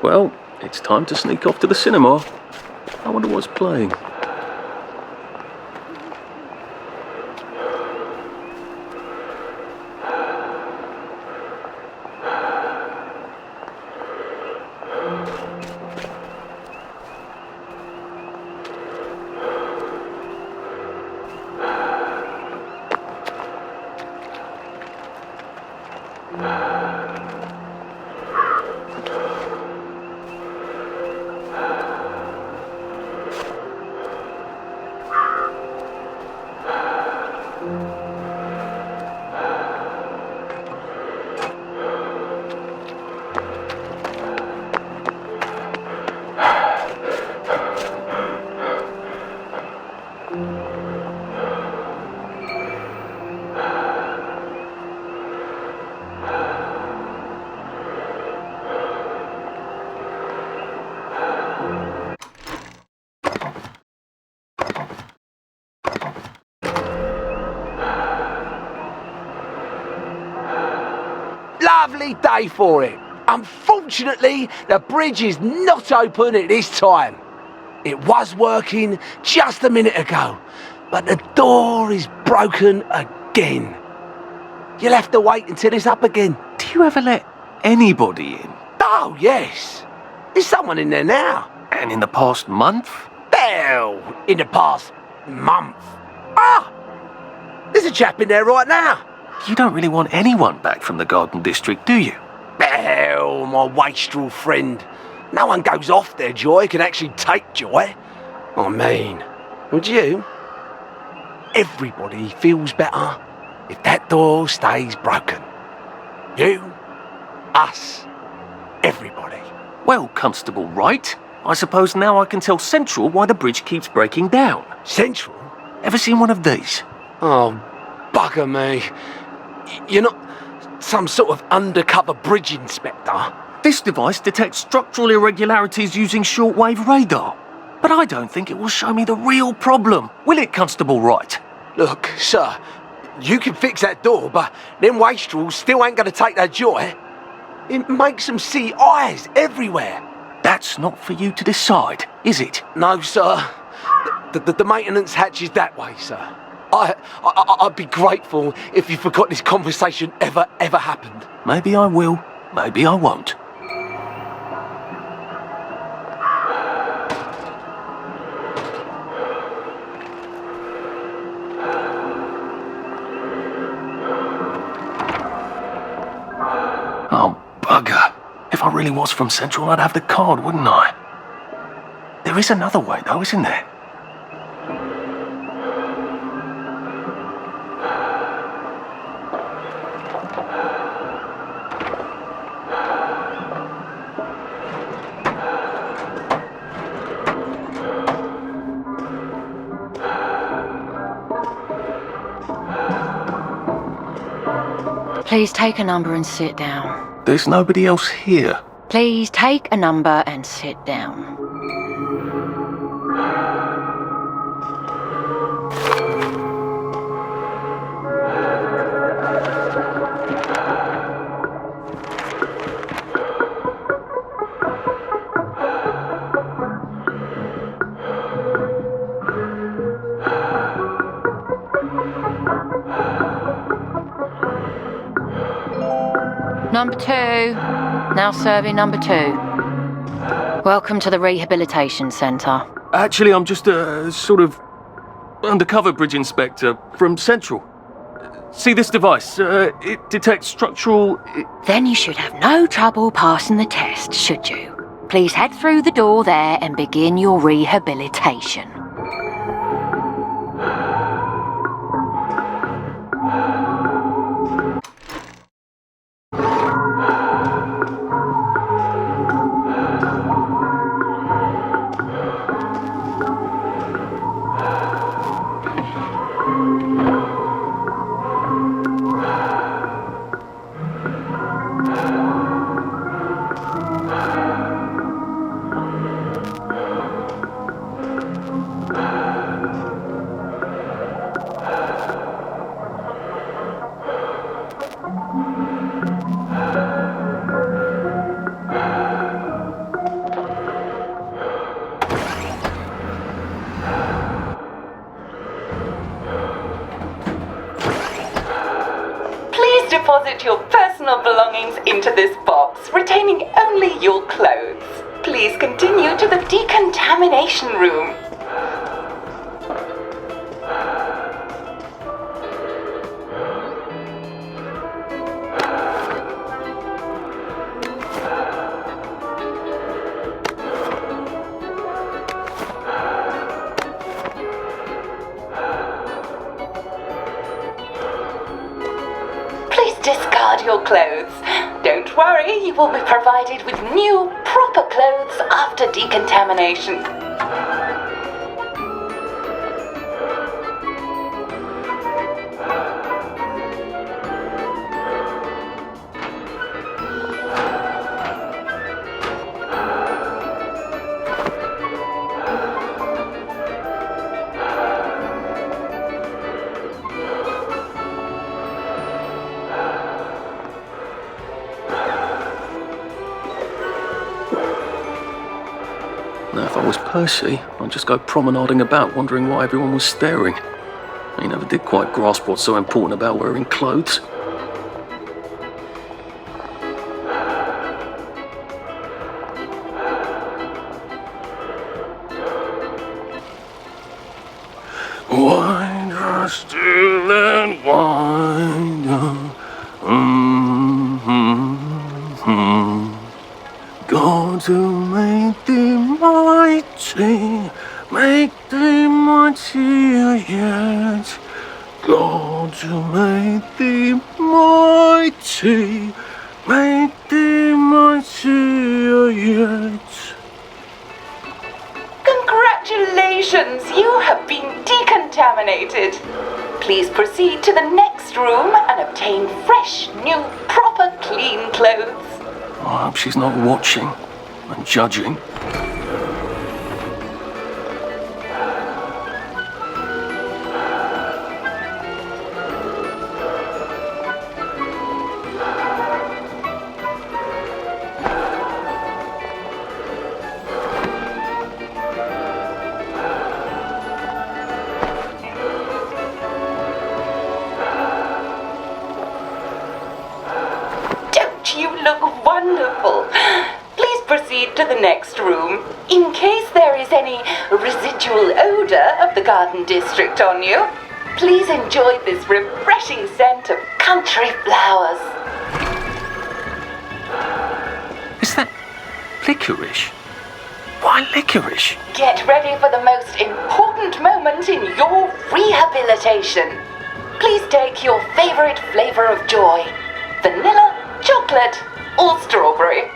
Well, it's time to sneak off to the cinema. I wonder what's playing. Lovely day for it. Unfortunately, the bridge is not open at this time. It was working just a minute ago, but the door is broken again. You'll have to wait until it's up again. Do you ever let anybody in? Oh, yes. There's someone in there now. And in the past month? Well, in the past month. Ah! There's a chap in there right now. You don't really want anyone back from the Garden District, do you? Well, my wastrel friend. No one goes off their joy, can actually take joy. I mean, would you? Everybody feels better if that door stays broken. You, us, everybody. Well, Constable Wright, I suppose now I can tell Central why the bridge keeps breaking down. Central? Ever seen one of these? Oh, bugger me. You're not some sort of undercover bridge inspector? This device detects structural irregularities using shortwave radar. But I don't think it will show me the real problem. Will it, Constable Wright? Look, sir, you can fix that door, but them wastrels still ain't gonna take their joy. It makes them see eyes everywhere. That's not for you to decide, is it? No, sir. The maintenance hatch is that way, sir. I'd be grateful if you forgot this conversation ever happened. Maybe I will, maybe I won't. Oh, bugger. If I really was from Central, I'd have the card, wouldn't I? There is another way, though, isn't there? Please take a number and sit down. There's nobody else here. Please take a number and sit down. Number 2. Now serving number 2. Welcome to the Rehabilitation Centre. Actually, I'm just a sort of undercover bridge inspector from Central. See this device? It detects structural... Then you should have no trouble passing the test, should you? Please head through the door there and begin your rehabilitation. Deposit your personal belongings into this box, retaining only your clothes. Please continue to the decontamination room. Discard your clothes. Don't worry, you will be provided with new, proper clothes after decontamination. Now, if I was Percy, I'd just go promenading about, wondering why everyone was staring. He never did quite grasp what's so important about wearing clothes. Wind still and wind. God to make thee mighty, make thee mightier yet. God to make thee mighty, make thee mightier yet. Congratulations, you have been decontaminated. Please proceed to the next room and obtain fresh, new, proper, clean clothes. I hope she's not watching and judging. Don't you look wonderful? Please proceed to the next room. In case there is any residual odor of the Garden District on you, please enjoy this refreshing scent of country flowers. Is that Licorice? Why licorice? Get ready for the most important moment in your rehabilitation. Please take your favorite flavor of joy. Vanilla, chocolate, or strawberry.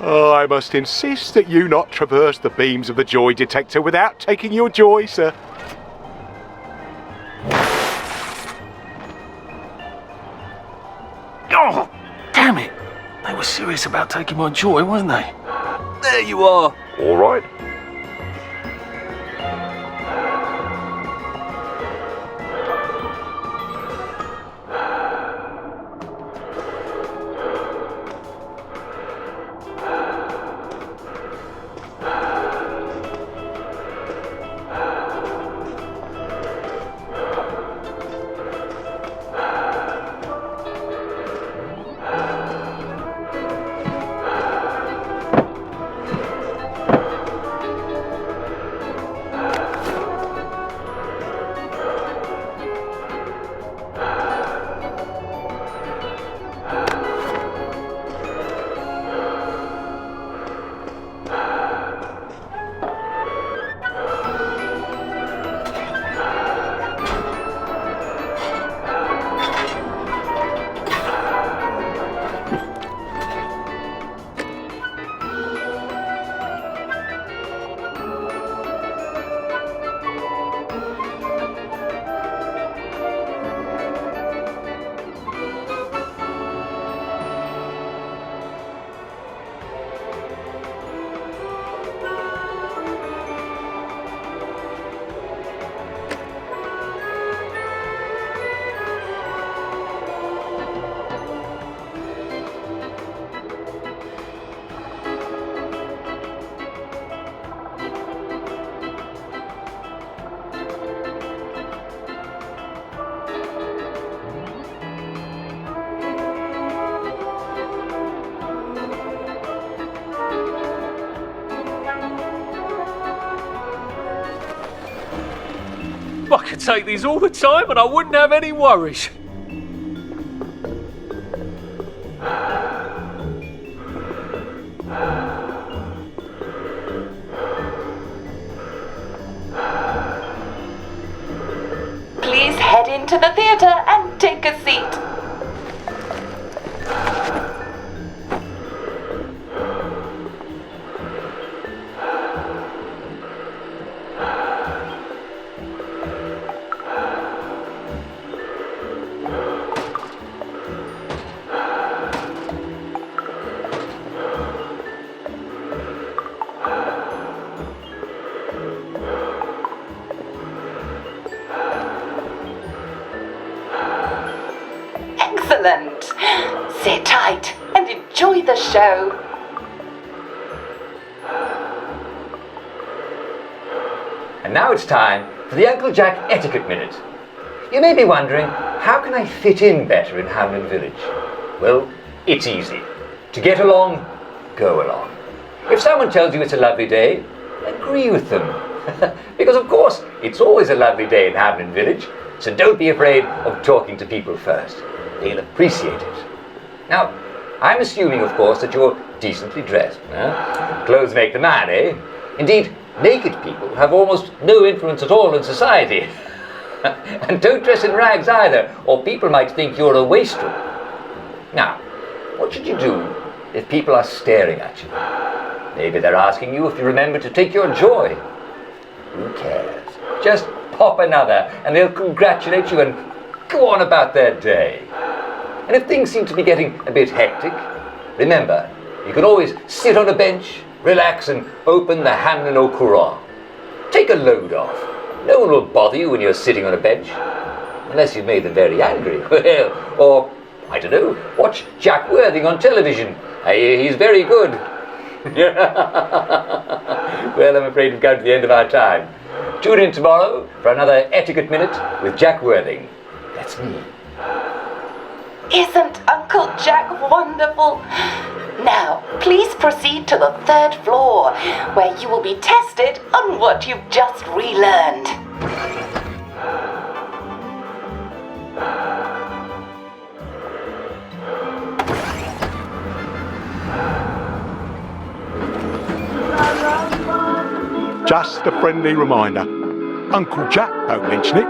Oh, I must insist that you not traverse the beams of the joy detector without taking your joy, sir. Oh, damn it. They were serious about taking my joy, weren't they? There you are. All right. I could take these all the time and I wouldn't have any worries. Please head into the theater and take a seat. Excellent. Sit tight and enjoy the show. And now it's time for the Uncle Jack Etiquette Minute. You may be wondering, how can I fit in better in Hamlin Village? Well, it's easy. To get along, go along. If someone tells you it's a lovely day, agree with them. Because of course, it's always a lovely day in Hamlin Village, so don't be afraid of talking to people first. They'll appreciate it. Now, I'm assuming, of course, that you're decently dressed. Clothes make the man, eh? Indeed, naked people have almost no influence at all in society. And don't dress in rags either, or people might think you're a wastrel. Now, what should you do if people are staring at you? Maybe they're asking you if you remember to take your joy. Who cares? Just pop another, and they'll congratulate you and go on about their day. And if things seem to be getting a bit hectic, remember, you can always sit on a bench, relax, and open the Hamlin au Courant. Take a load off. No one will bother you when you're sitting on a bench. Unless you've made them very angry. Well, or I don't know, watch Jack Worthing on television. I hear he's very good. Well, I'm afraid we've come to the end of our time. Tune in tomorrow for another Etiquette Minute with Jack Worthing. That's me. Isn't Uncle Jack wonderful? Now, please proceed to the 3rd floor, where you will be tested on what you've just relearned. Just a friendly reminder. Uncle Jack don't mention it,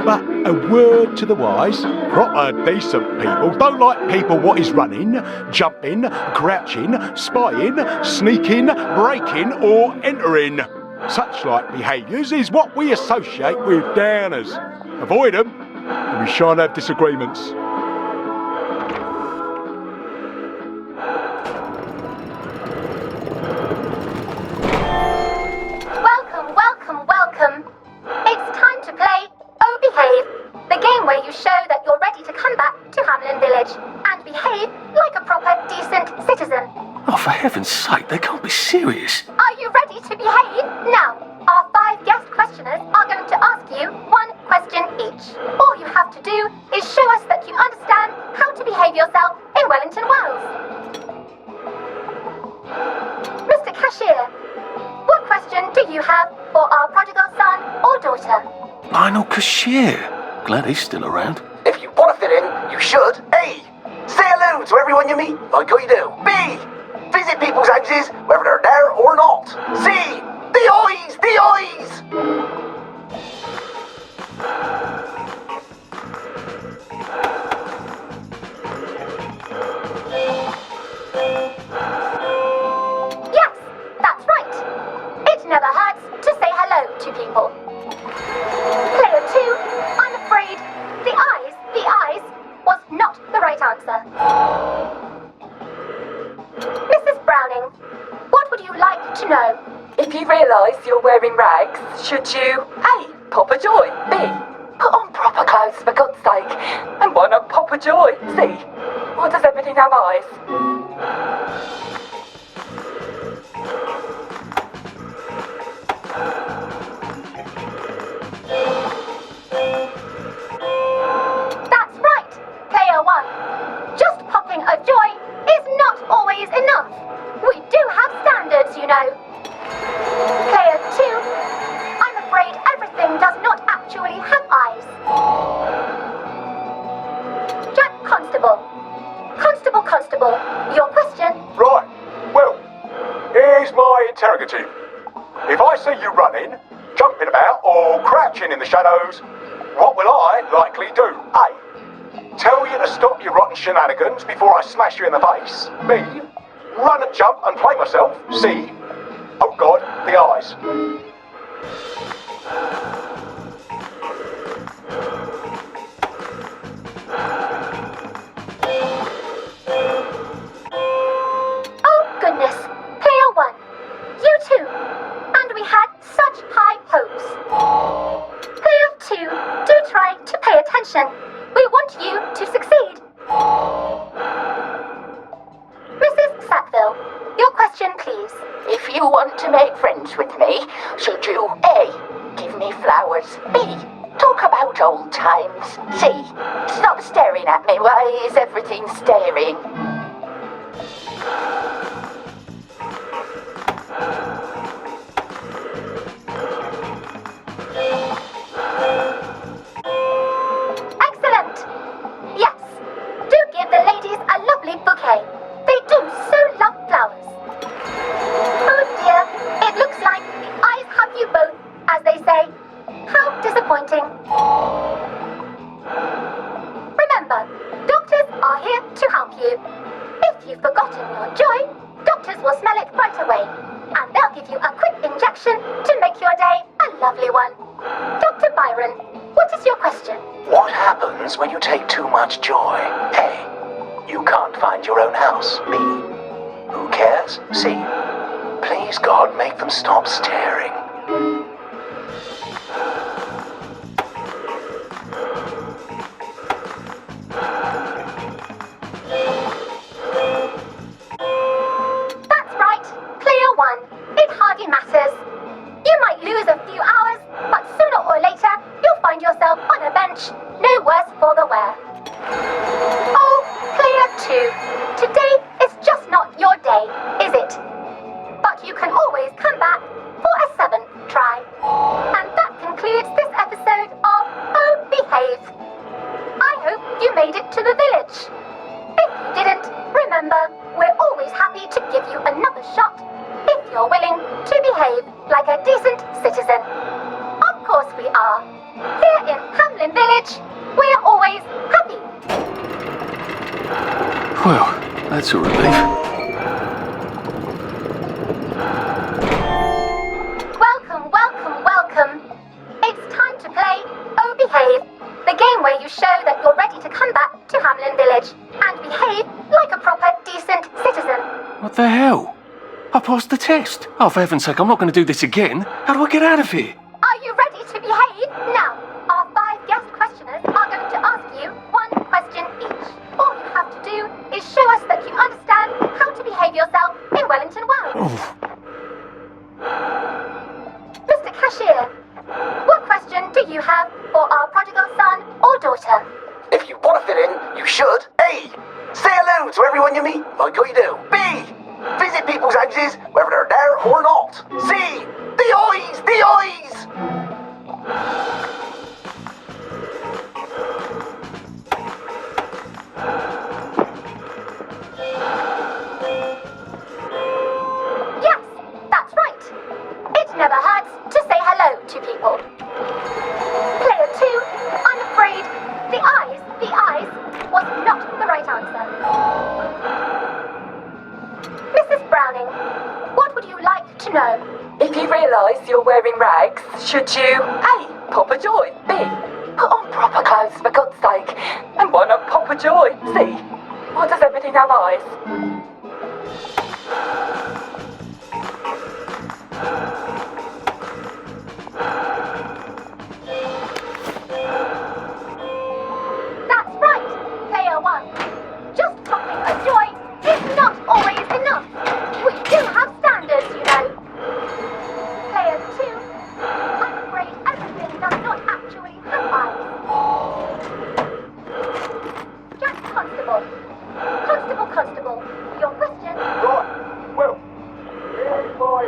but a word to the wise, proper decent people don't like people what is running, jumping, crouching, spying, sneaking, breaking or entering. Such like behaviours is what we associate with downers. Avoid them and we shan't have disagreements. Welcome. It's time to play Oh Behave, the game where you show that you're ready to come back to Hamlin Village and behave like a proper, decent citizen. Oh, for heaven's sake, they can't be serious. Are you ready to behave? Now, our 5 guest questioners are going to ask you 1 question each. All you have to do is show us that you understand how to behave yourself in Wellington, Wales. Mr. Cashier, what question do you have for our prodigal son or daughter? Lionel Cashier. Glad he's still around. If you want to fit in, you should. A. Say hello to everyone you meet, like how you do. B. Visit people's houses, whether they're there or not. C. The eyes! The eyes! Yes, that's right. It never hurts to say hello to people. Player 2, I'm afraid the eyes was not the right answer. Mrs. Browning, what would you like to know? If you realise you're wearing rags, should you A. Pop a joy, B. Put on proper clothes for God's sake, and why not pop a joy, C. Why does everything have eyes? That's right, Player 1. Just popping a joy is not always enough. We do have standards, you know. Player 2, I'm afraid everything does not actually have eyes. Jack Constable, your question? Right, well, here's my interrogative. If I see you running, jumping about, or crouching in the shadows, what will I likely do? A. Tell you to stop your rotten shenanigans before I smash you in the face. B. Run and jump and play myself. C. Oh God, the eyes. Oh goodness, Player 1, you too. And we had such high hopes. Player 2, do try to pay attention. We want you to succeed. Mrs. Sackville, your question please. If you want to make friends with me, should you A. Give me flowers, B. Talk about old times, C. Stop staring at me, why is everything staring? Excellent! Yes, do give the ladies a lovely bouquet. They do so love flowers. Oh dear, it looks like the eyes have you both, as they say. How disappointing. Remember, doctors are here to help you. If you've forgotten your joy, doctors will smell it right away. And they'll give you a quick injection to make your day a lovely one. Dr. Byron, what is your question? What happens when you take too much joy? A. You can't find your own house. B. Who cares? C. Please God, make them stop staring. Well, that's a relief. Welcome, welcome, welcome. It's time to play Oh Behave, the game where you show that you're ready to come back to Hamlin Village and behave like a proper, decent citizen. What the hell? I passed the test. Oh, for heaven's sake, I'm not going to do this again. How do I get out of here? Are you ready to behave? Now, our 5 guest questioners are going to ask you 1 question each. All you have to do is show us that you understand how to behave yourself in Wellington Wells. Mr. Cashier, what question do you have for our prodigal son or daughter? If you want to fit in, you should. A. Say hello to everyone you meet, like you do. B. Visit people's houses, whether they're there or not. C. The eyes! The eyes! Yes, that's right. It never hurts to say hello to people. Player 2, I'm afraid the eyes was not the right answer. Mrs. Browning, what would you like to know? If you realise you're wearing rags, should you A. Pop a joy, B. Put on proper clothes for God's sake, and why not pop a joy, C. Why does everything have eyes? That's right, Player 1. Just popping a joy is not always enough. We do have standards, you know. Player 2, I'm afraid everything does not actually have eyes. Jack Constable. Constable, your question. Right, well, here's my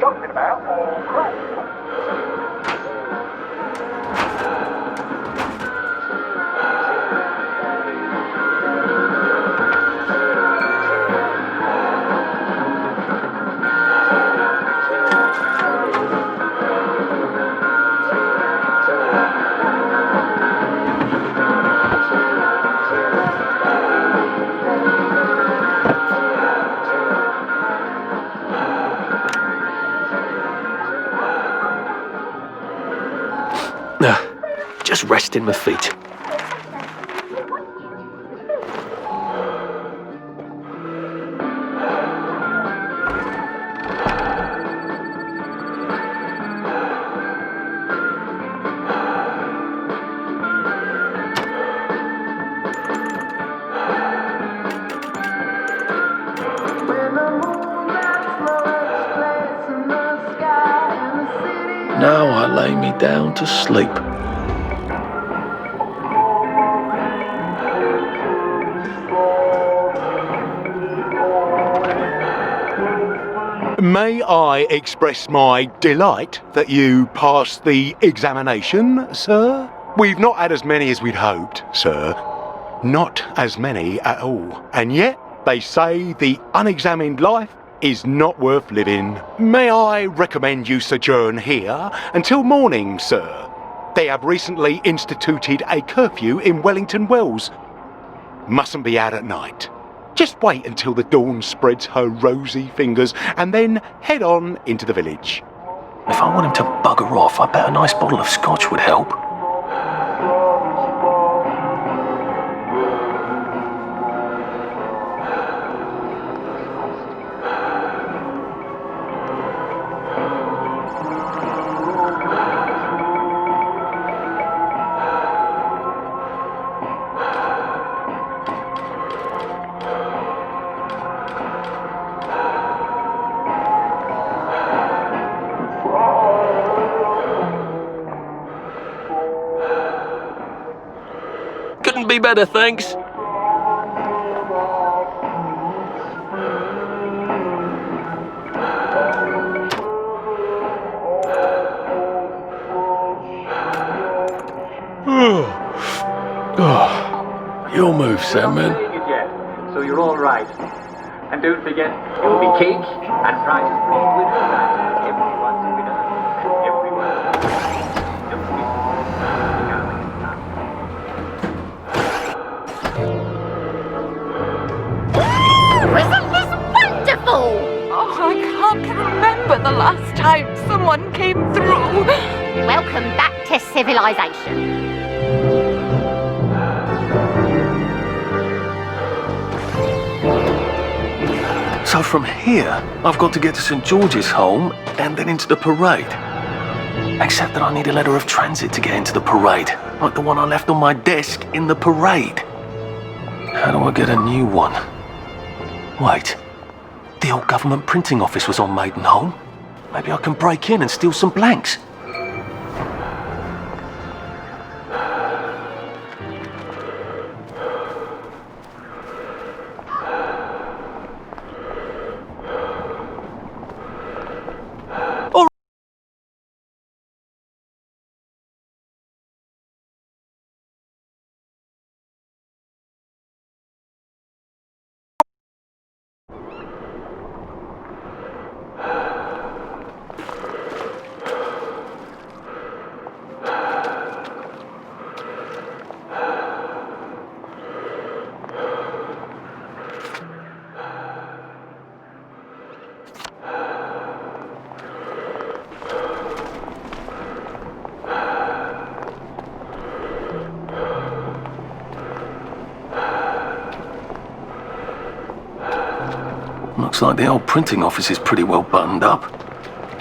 jumping about or crap. Just resting my feet. Now I lay me down to sleep. May I express my delight that you passed the examination, sir? We've not had as many as we'd hoped, sir. Not as many at all. And yet, they say the unexamined life is not worth living. May I recommend you sojourn here until morning, sir? They have recently instituted a curfew in Wellington Wells. Mustn't be out at night. Just wait until the dawn spreads her rosy fingers and then head on into the village. If I want him to bugger off, I bet a nice bottle of scotch would help. Couldn't be better, thanks. Your move, Sandman. So you're all right. And don't forget, there will be cake and prizes for all winners tonight. Everyone's a winner. And everyone. someone came through. Welcome back to civilization. So from here, I've got to get to St. George's home and then into the parade. Except that I need a letter of transit to get into the parade, like the one I left on my desk in the parade. How do I get a new one? Wait, the old government printing office was on Maidenholm. Maybe I can break in and steal some blanks. Looks like the old printing office is pretty well buttoned up.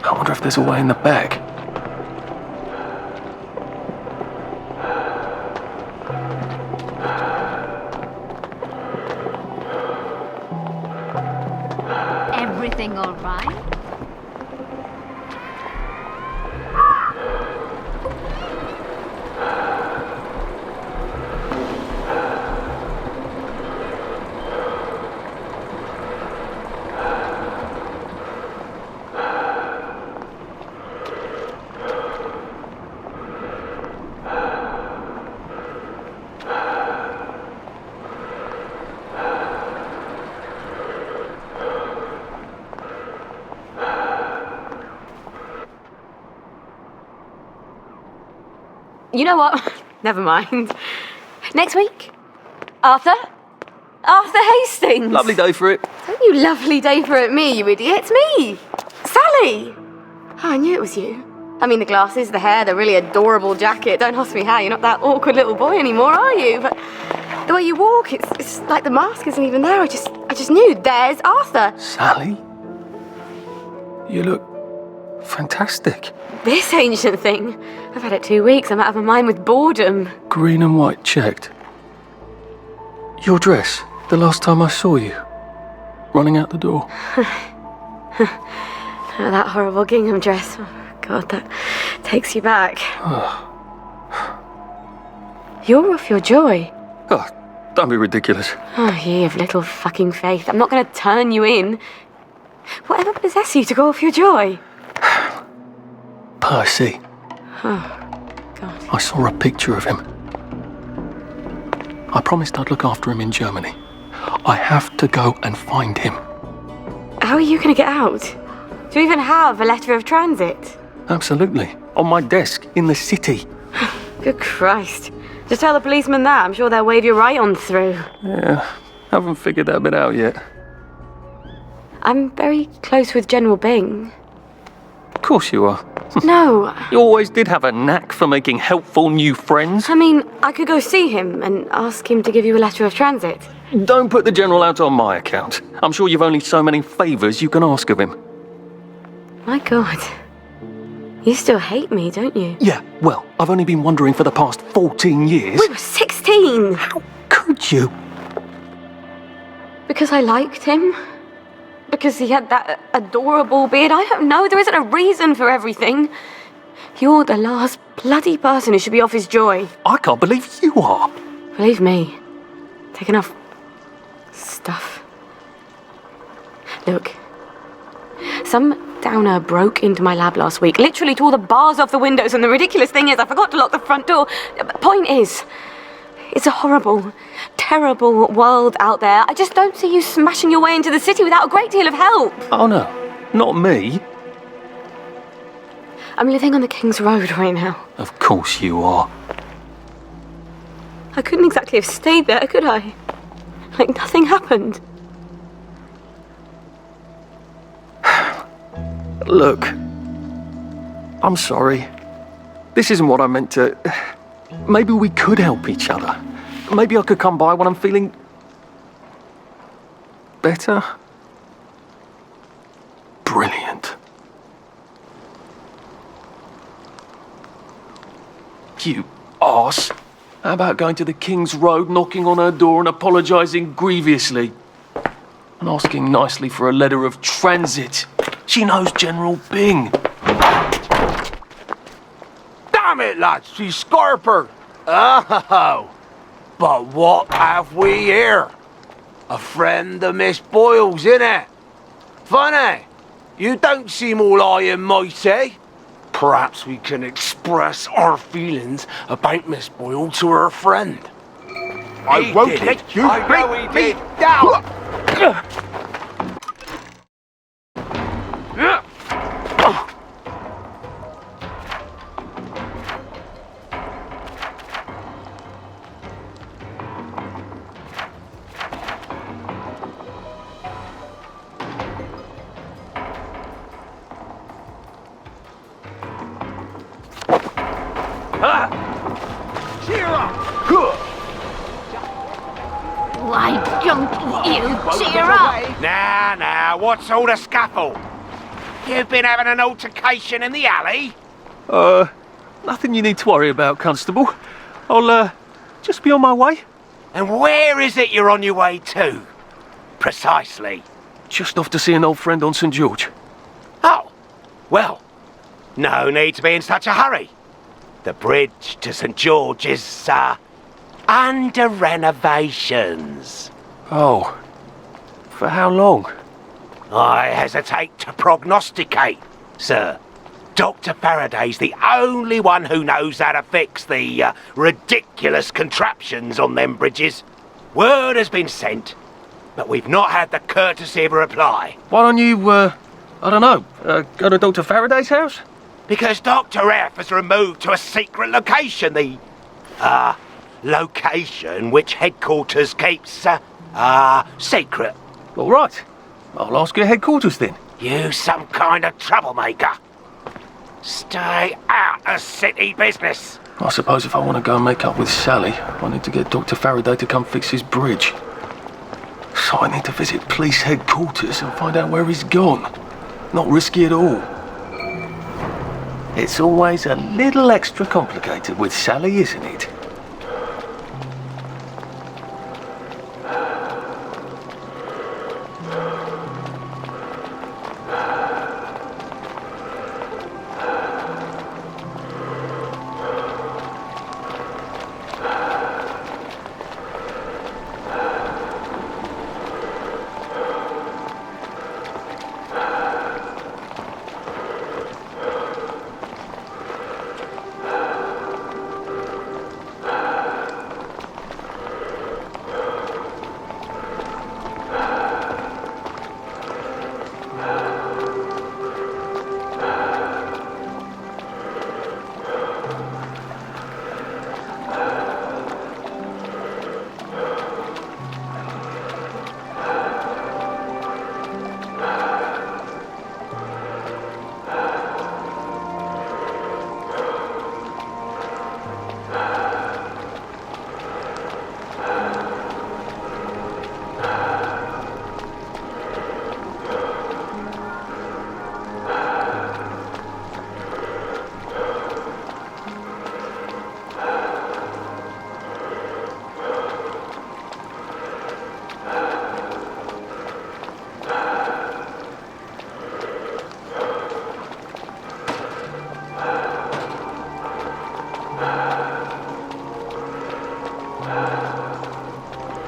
I wonder if there's a way in the back. Everything all right? You know what? Never mind. Next week? Arthur? Arthur Hastings! Lovely day for it. Don't you lovely day for it me, you idiot. It's me! Sally! Oh, I knew it was you. I mean, the glasses, the hair, the really adorable jacket. Don't ask me how. You're not that awkward little boy anymore, are you? But the way you walk, it's like the mask isn't even there. I just knew. There's Arthur. Sally? You look fantastic. This ancient thing. I've had it 2 weeks. I'm out of my mind with boredom. Green and white checked. Your dress, the last time I saw you. Running out the door. That horrible gingham dress. Oh, God, that takes you back. You're off your joy. Oh, don't be ridiculous. Oh, ye of little fucking faith. I'm not going to turn you in. Whatever possessed you to go off your joy? Percy. Oh, God. I saw a picture of him. I promised I'd look after him in Germany. I have to go and find him. How are you going to get out? Do you even have a letter of transit? Absolutely. On my desk, in the city. Good Christ. Just tell the policeman that. I'm sure they'll wave you right on through. Yeah, haven't figured that bit out yet. I'm very close with General Bing. Of course you are. No. You always did have a knack for making helpful new friends. I mean, I could go see him and ask him to give you a letter of transit. Don't put the General out on my account. I'm sure you've only so many favours you can ask of him. My God. You still hate me, don't you? Yeah, well, I've only been wondering for the past 14 years. We were 16! How could you? Because I liked him? Because he had that adorable beard? I don't know, there isn't a reason for everything. You're the last bloody person who should be off his joy. I can't believe you are. Believe me. Take enough stuff. Look. Some downer broke into my lab last week, literally tore the bars off the windows, and the ridiculous thing is I forgot to lock the front door. Point is, it's a horrible, terrible world out there. I just don't see you smashing your way into the city without a great deal of help. Oh no, not me. I'm living on the King's Road right now. Of course you are. I couldn't exactly have stayed there, could I? Like nothing happened. Look, I'm sorry. This isn't what I meant to... Maybe we could help each other. Maybe I could come by when I'm feeling... better? Brilliant. You arse. How about going to the King's Road, knocking on her door and apologising grievously? And asking nicely for a letter of transit. She knows General Byng. Damn it, lads, she's scarpered. Oh, but what have we here? A friend of Miss Boyle's, innit? Funny, you don't seem all high and mighty. Perhaps we can express our feelings about Miss Boyle to her friend. I won't let you bring me down! Cheer up! Why don't you cheer up? Now, what's all the scuffle? You've been having an altercation in the alley? Nothing you need to worry about, Constable. I'll, just be on my way. And where is it you're on your way to? Precisely. Just off to see an old friend on St. George. Oh, well, no need to be in such a hurry. The bridge to St. George is, under renovations. Oh. For how long? I hesitate to prognosticate, sir. Dr. Faraday's the only one who knows how to fix the ridiculous contraptions on them bridges. Word has been sent, but we've not had the courtesy of a reply. Why don't you, I don't know, go to Dr. Faraday's house? Because Dr. F has removed to a secret location, the, location which headquarters keeps, secret. All right. I'll ask your headquarters then. You some kind of troublemaker. Stay out of city business. I suppose if I want to go and make up with Sally, I need to get Dr. Faraday to come fix his bridge. So I need to visit police headquarters and find out where he's gone. Not risky at all. It's always a little extra complicated with Sally, isn't it?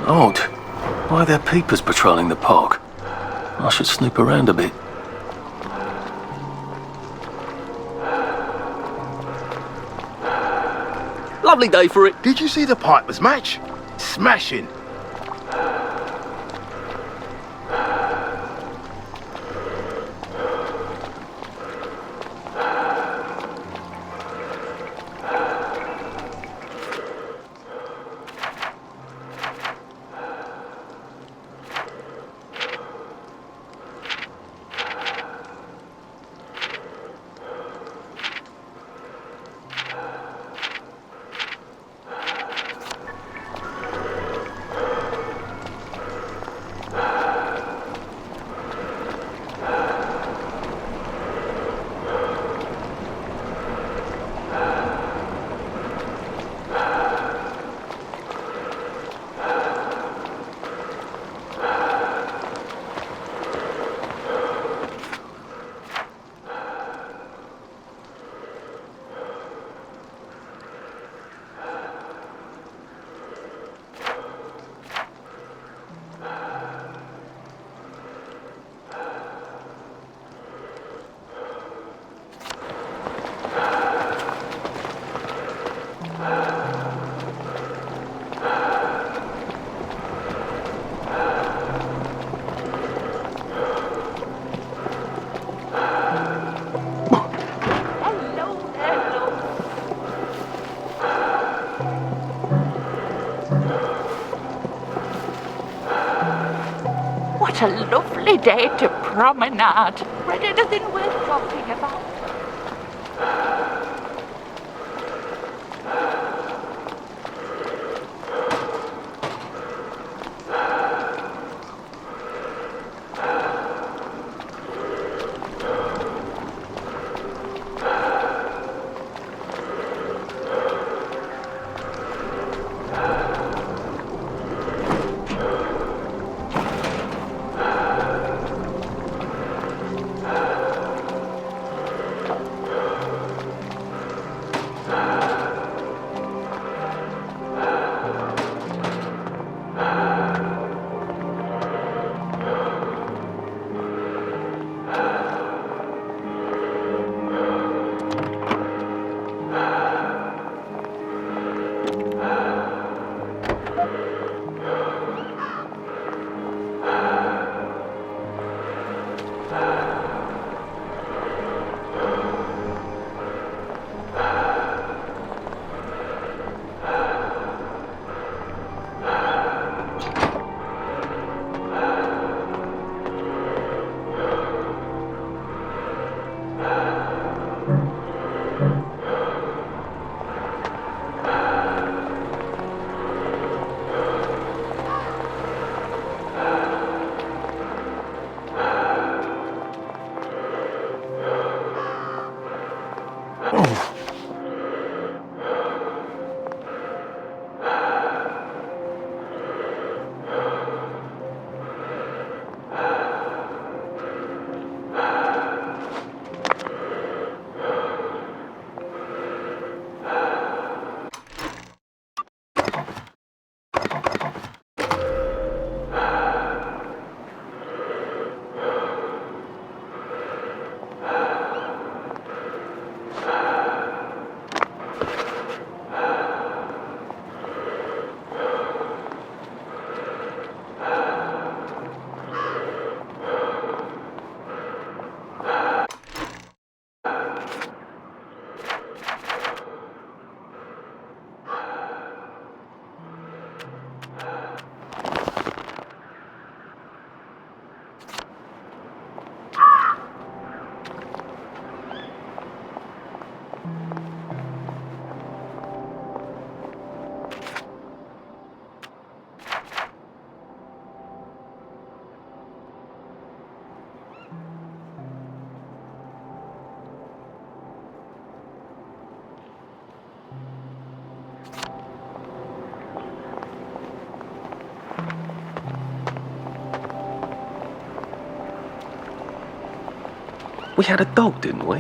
Odd. Why are there peepers patrolling the park? I should snoop around a bit. Lovely day for it. Did you see the Pipers match? Smashing. What a lovely day to promenade. Read anything worth talking about? We had a dog, didn't we?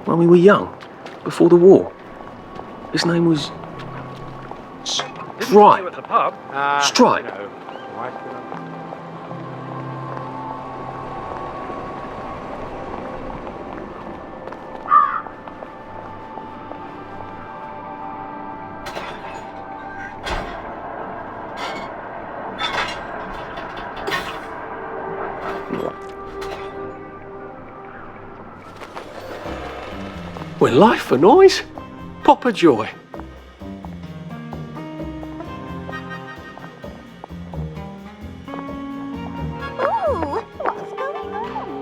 When we were young, before the war. His name was... Stripe. At the pub? Stripe. You know, We're life for noise. Papa Joy. Ooh, what's going on?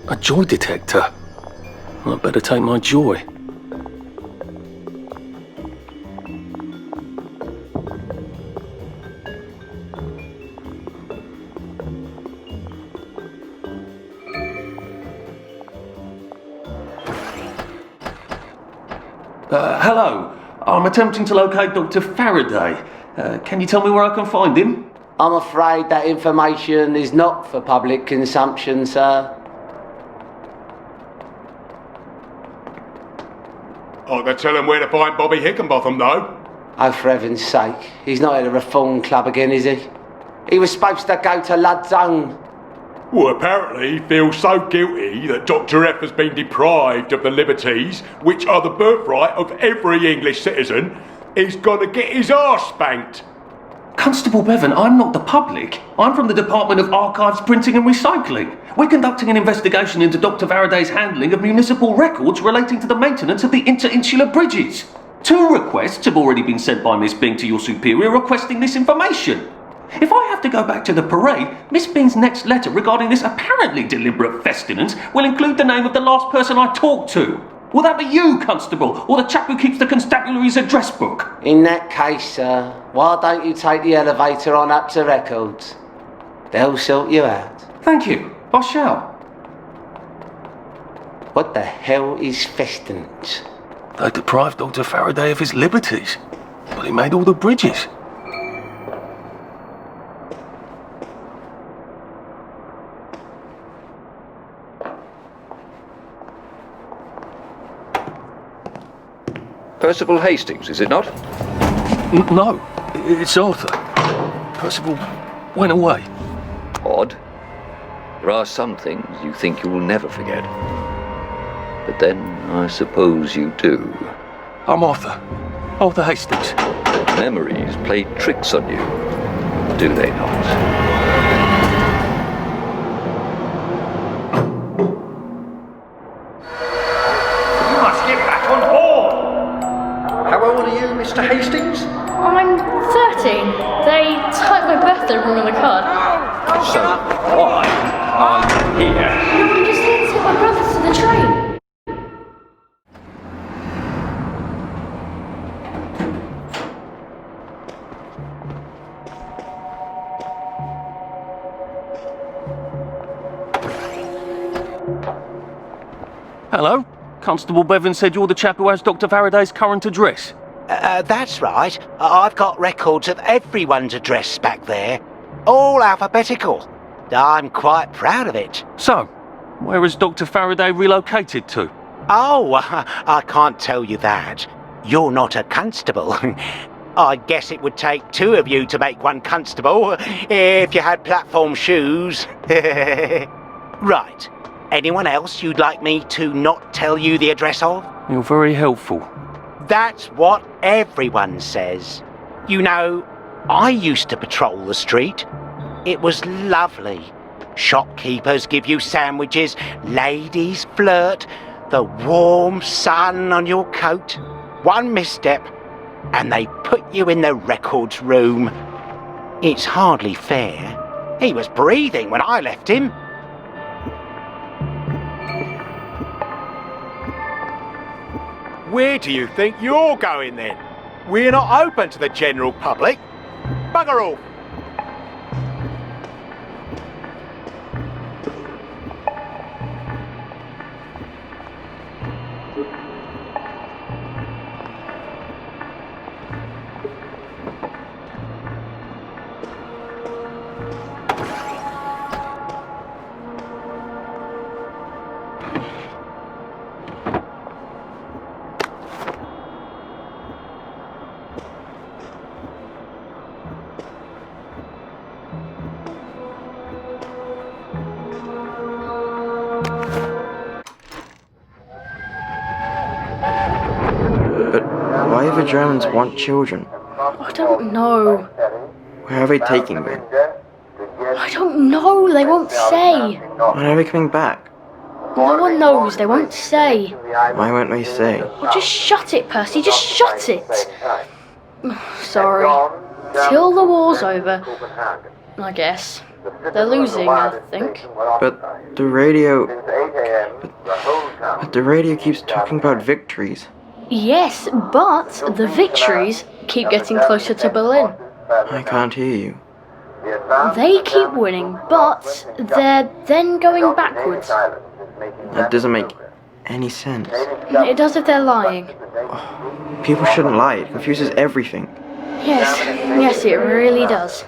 A joy detector. I'd better take my joy. Hello. I'm attempting to locate Dr. Faraday. Can you tell me where I can find him? I'm afraid that information is not for public consumption, sir. I can tell him where to find Bobby Hickenbotham, though. Oh, for heaven's sake. He's not at the Reform Club again, is he? He was supposed to go to Lud's Own. Well, apparently he feels so guilty that Dr. F has been deprived of the liberties which are the birthright of every English citizen, he's got to get his arse spanked. Constable Bevan, I'm not the public. I'm from the Department of Archives, Printing and Recycling. We're conducting an investigation into Dr. Faraday's handling of municipal records relating to the maintenance of the interinsular bridges. 2 requests have already been sent by Miss Bing to your superior requesting this information. If I have to go back to the parade, Miss Bing's next letter regarding this apparently deliberate festinance will include the name of the last person I talked to. Will that be you, Constable, or the chap who keeps the constabulary's address book? In that case, sir, why don't you take the elevator on up to records? They'll sort you out. Thank you. I shall. What the hell is festinance? They deprived Dr. Faraday of his liberties, but he made all the bridges. Percival Hastings, is it not? No, it's Arthur. Percival went away. Odd. There are some things you think you will never forget. But then, I suppose you do. I'm Arthur. Arthur Hastings. Memories play tricks on you, do they not? You must get back on board! How old are you, Mr. Hastings? I'm 13. They typed my birthday wrong on the card. So, why are you here? No, I'm just here to take my brother to the train. Hello? Constable Bevan said you're the chap who has Dr. Faraday's current address. That's right. I've got records of everyone's address back there. All alphabetical. I'm quite proud of it. So, where has Dr. Faraday relocated to? Oh, I can't tell you that. You're not a constable. I guess it would take 2 of you to make one constable, if you had platform shoes. Right. Anyone else you'd like me to not tell you the address of? You're very helpful. That's what everyone says. You know, I used to patrol the street. It was lovely. Shopkeepers give you sandwiches, ladies flirt, the warm sun on your coat. One misstep, and they put you in the records room. It's hardly fair. He was breathing when I left him. Where do you think you're going then? We're not open to the general public. Bugger off. Why do the Germans want children? I don't know. Where are they taking them? I don't know. They won't say. When are they coming back? No one knows. They won't say. Why won't they say? Oh, just shut it, Percy. Just shut it. Sorry. Till the war's over. I guess. They're losing, I think. But the radio... But the radio keeps talking about victories. Yes, but the victories keep getting closer to Berlin. I can't hear you. They keep winning, but they're then going backwards. That doesn't make any sense. It does if they're lying. People shouldn't lie. It confuses everything. Yes, it really does.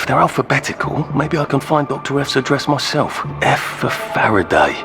If they're alphabetical, maybe I can find Dr. F's address myself. F for Faraday.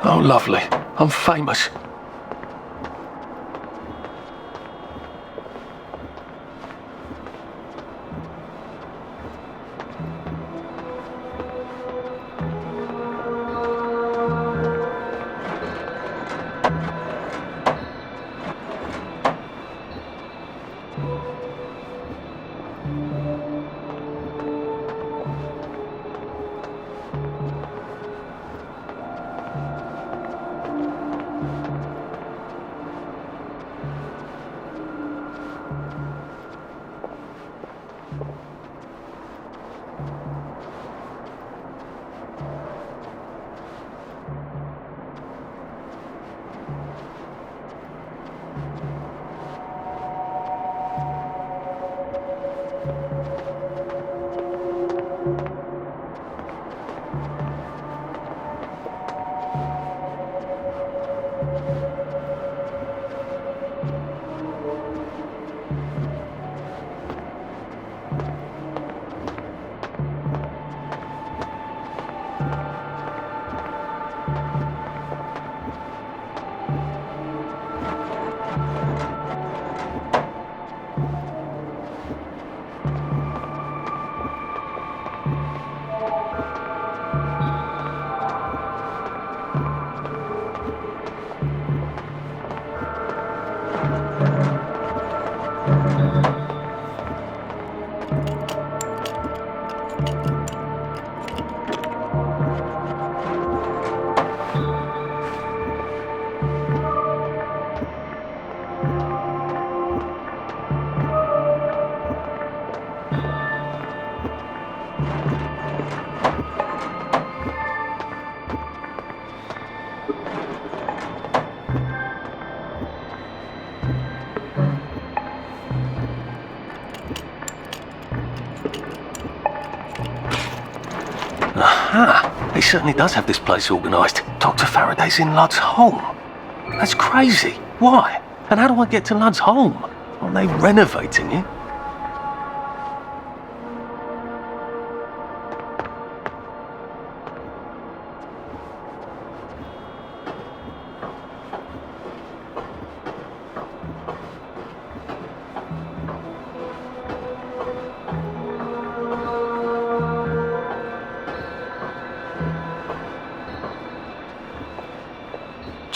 Oh, lovely. I'm famous. Aha! He certainly does have this place organised. Dr. Faraday's in Lud's home. That's crazy. Why? And how do I get to Lud's home? Aren't they renovating it?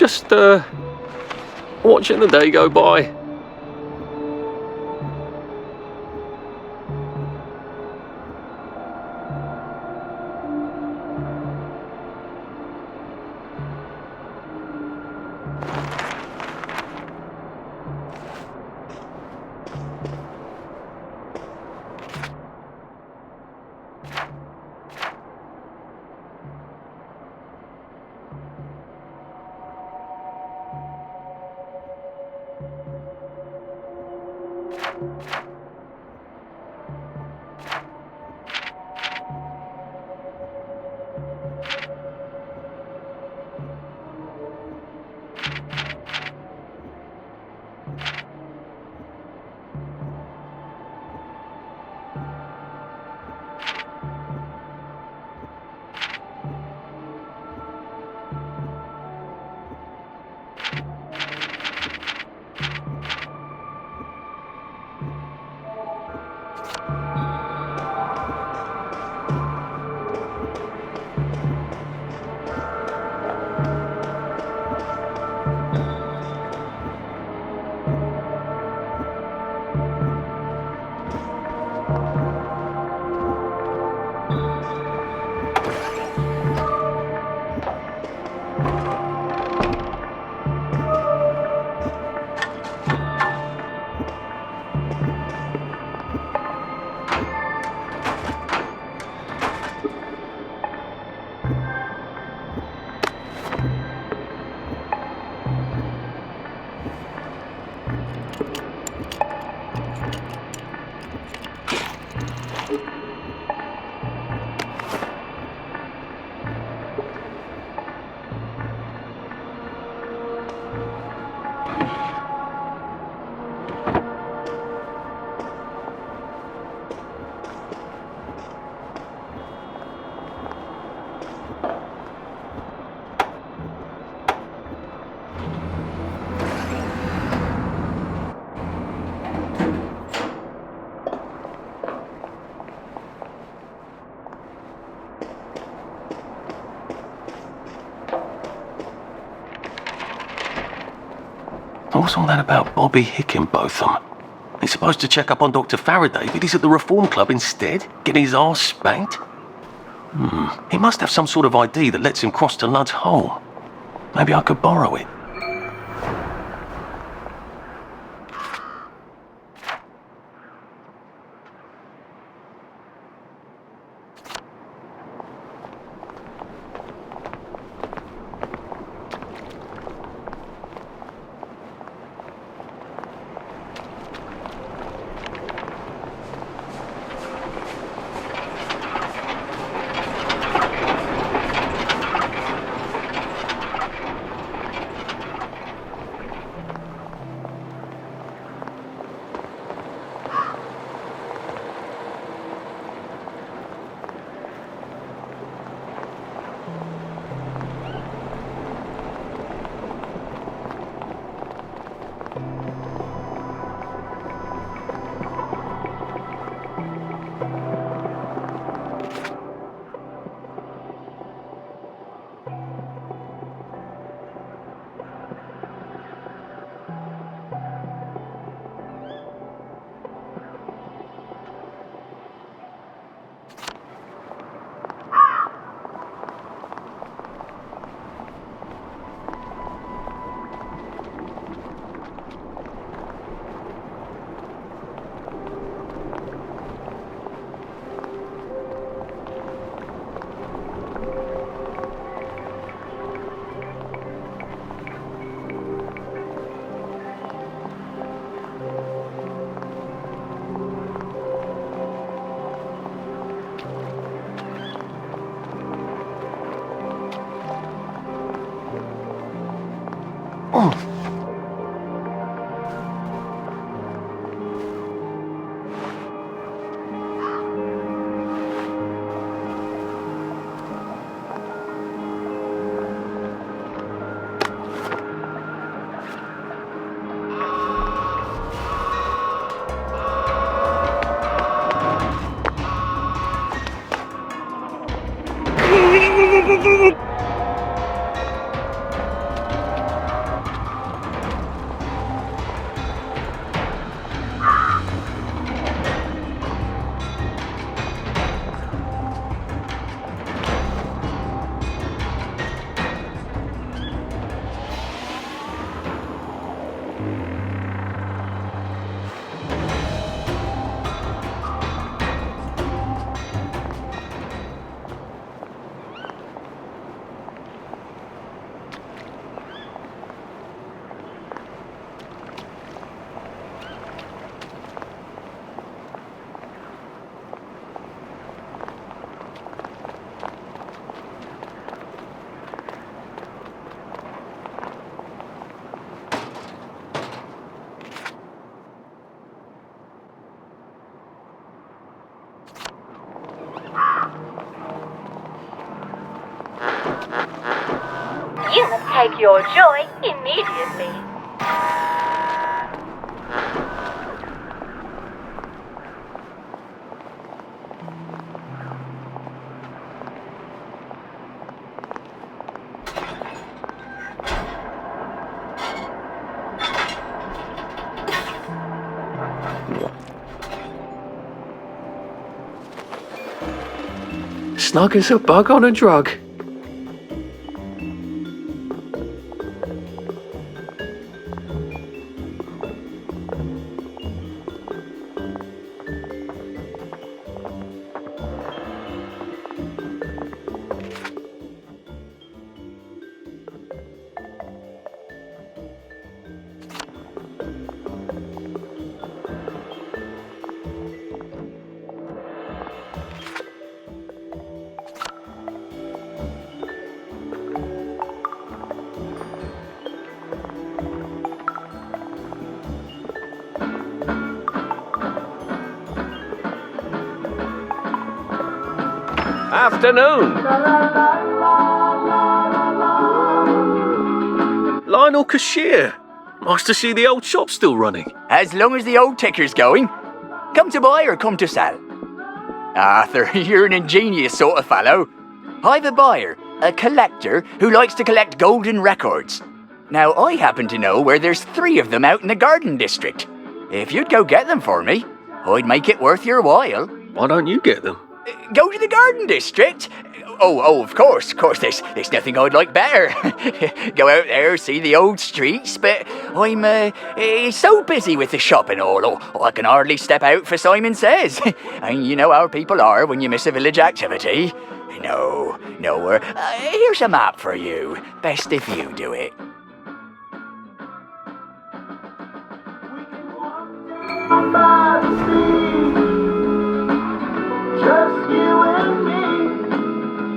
Just, watching the day go by. What's all that about Bobby Hickenbotham? He's supposed to check up on Dr. Faraday, but he's at the Reform Club instead, getting his arse spanked? He must have some sort of ID that lets him cross to Ludd's Hole. Maybe I could borrow it. You must take your joy immediately. Snug as a bug on a drug. Afternoon. Lionel Cashier. Nice to see the old shop still running. As long as the old ticker's going. Come to buy or come to sell? Arthur, you're an ingenious sort of fellow. I've a buyer, a collector, who likes to collect golden records. Now, I happen to know where there's 3 of them out in the Garden District. If you'd go get them for me, I'd make it worth your while. Why don't you get them? Go to the Garden District? Oh, of course, there's nothing I'd like better. Go out there, see the old streets, but I'm so busy with the shop and all, I can hardly step out for Simon Says. And you know how people are when you miss a village activity. No, here's a map for you. Best if you do it. Just you and me,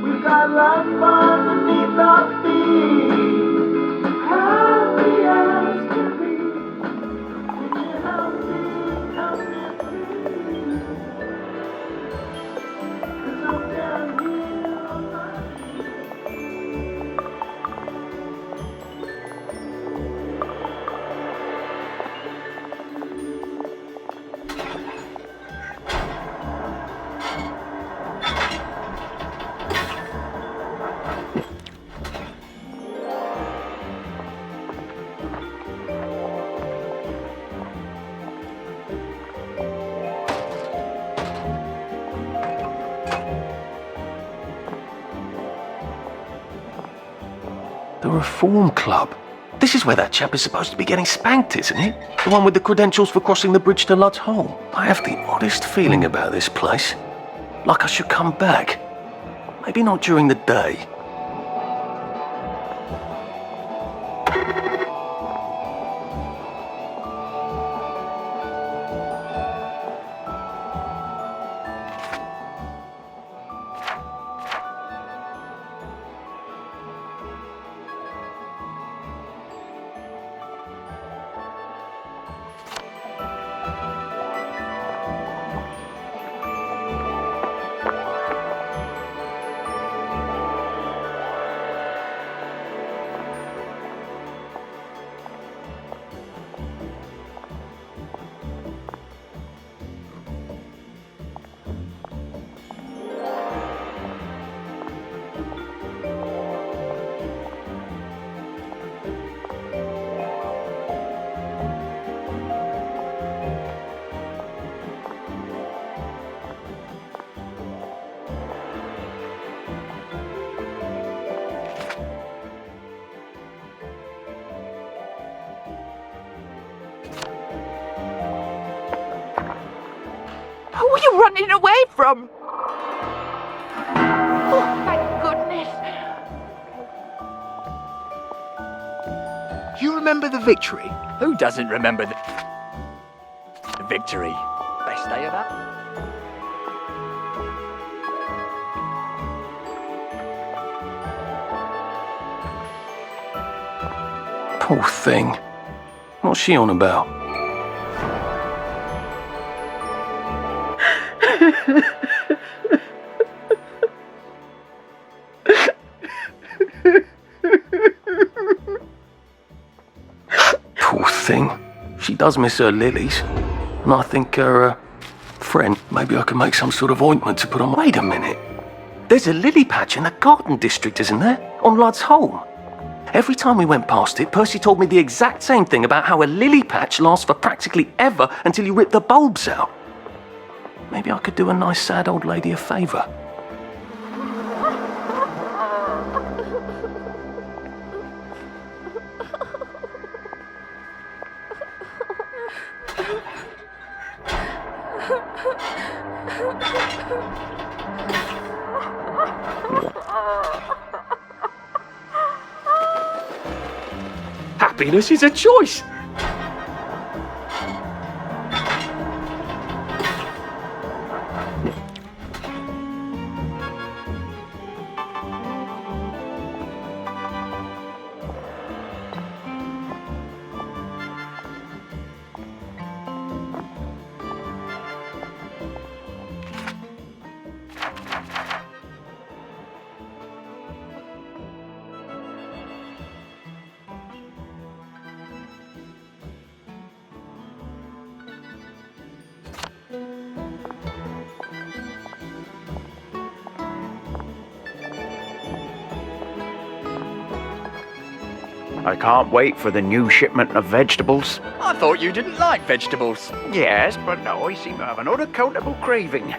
we got life underneath our feet. Happy as can be, when you're healthy, free. 'Cause I'm down here on my The Reform Club. This is where that chap is supposed to be getting spanked, isn't it? The one with the credentials for crossing the bridge to Lud's Hole. I have the oddest feeling about this place. Like I should come back. Maybe not during the day. Who are you running away from? Oh, thank goodness. Do you remember the victory? Who doesn't remember the victory? Best day of that? Poor thing. What's she on about? Poor thing. She does miss her lilies. And I think her friend, maybe I can make some sort of ointment to put on. Wait a minute. There's a lily patch in the garden district, isn't there? On Lud's Holm. Every time we went past it, Percy told me the exact same thing about how a lily patch lasts for practically ever until you rip the bulbs out. Maybe I could do a nice sad old lady a favour. Happiness is a choice. I can't wait for the new shipment of vegetables. I thought you didn't like vegetables. Yes, but now I seem to have an unaccountable craving.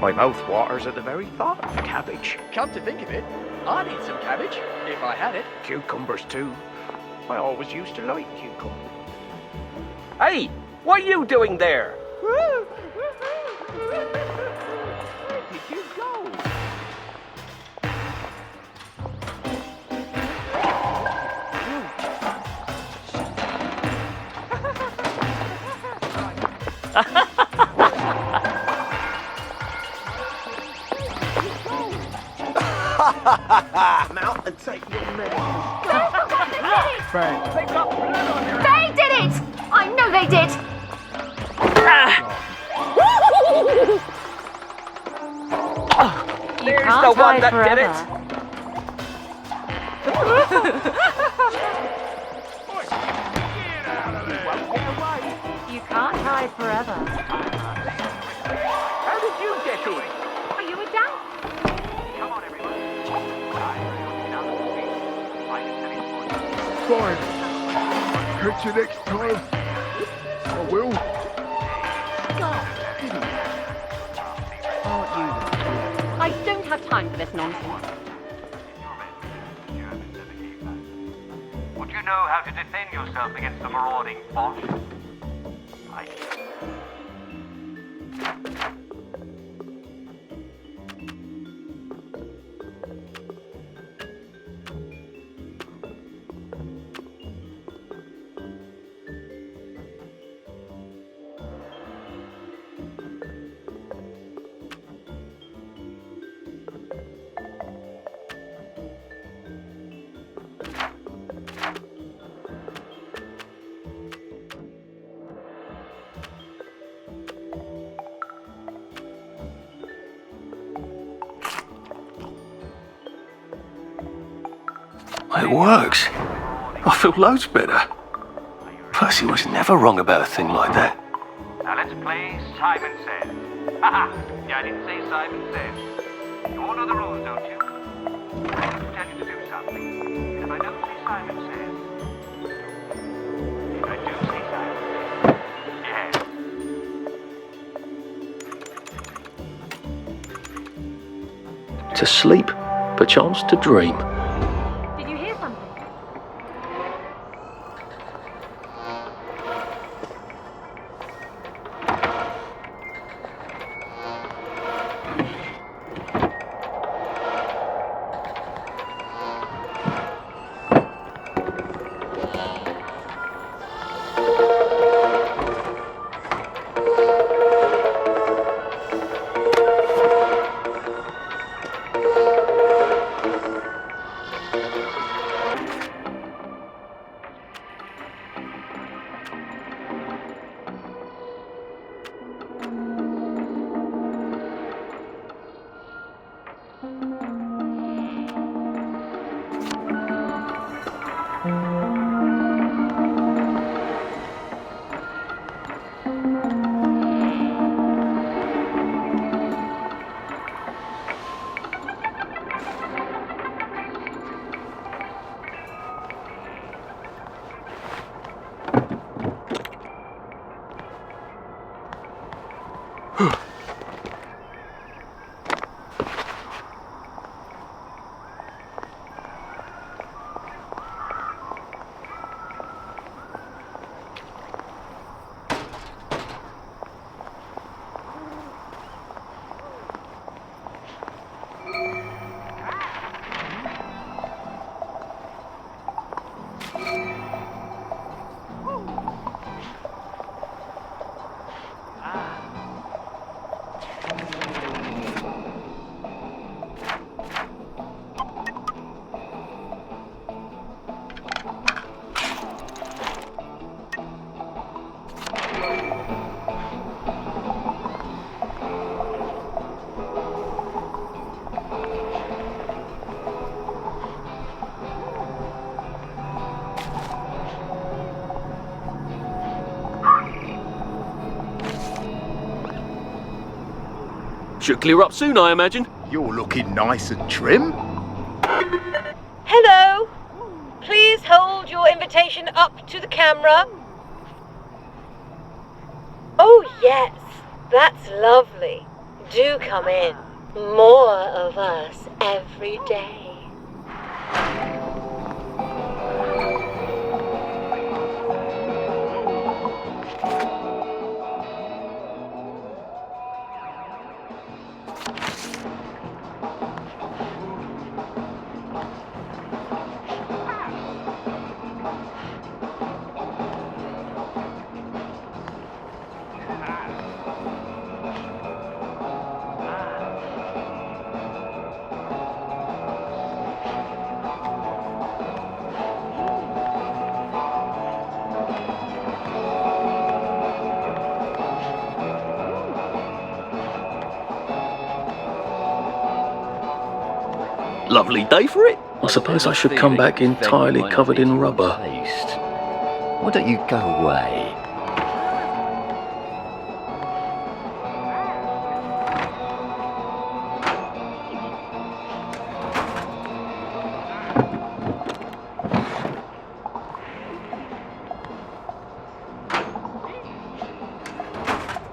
My mouth waters at the very thought of cabbage. Come to think of it, I'd eat some cabbage if I had it. Cucumbers too. I always used to like cucumbers. Hey, what are you doing there? Where did you go? Mount and take your medicine. They did it! I know they did! There's the one that did it. You can't hide forever. How did you get in? Are you a down? Fine. Catch you next time. I will. I don't have time for this nonsense. Would you know how to defend yourself against the marauding Bosch? It works. I feel loads better. Percy was never wrong about a thing like that. Now let's play Simon Says. Haha! Yeah, I didn't say Simon Says. You all know the rules, don't you? I have to tell you to do something. And if I don't say Simon Says, if I do say Simon Says, To sleep, perchance to dream. Did you hear something? Should clear up soon, I imagine. You're looking nice and trim. Hello. Please hold your invitation up to the camera. Oh, yes. That's lovely. Do come in. More of us every day. Lovely day for it. I suppose I should come back entirely covered in rubber. Why don't you go away?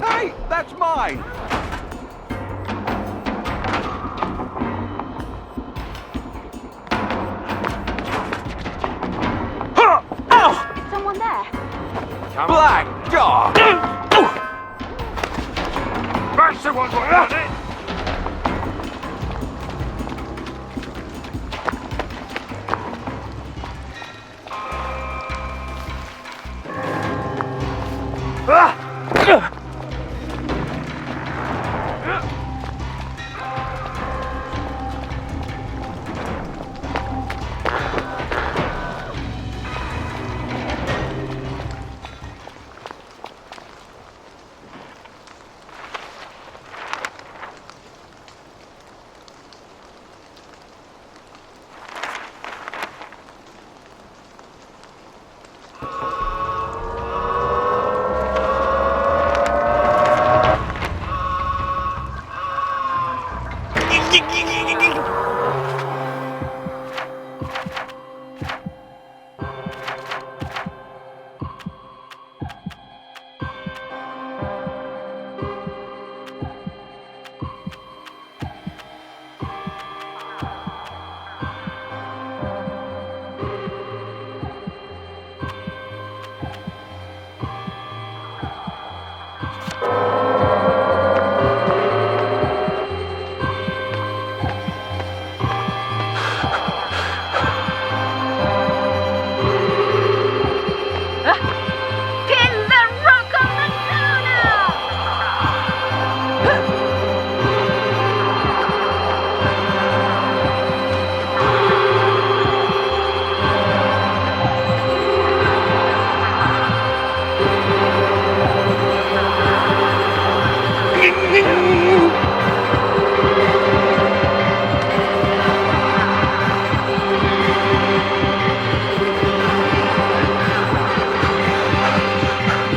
Hey, that's mine. Is someone there? Black dog. That's the one without it.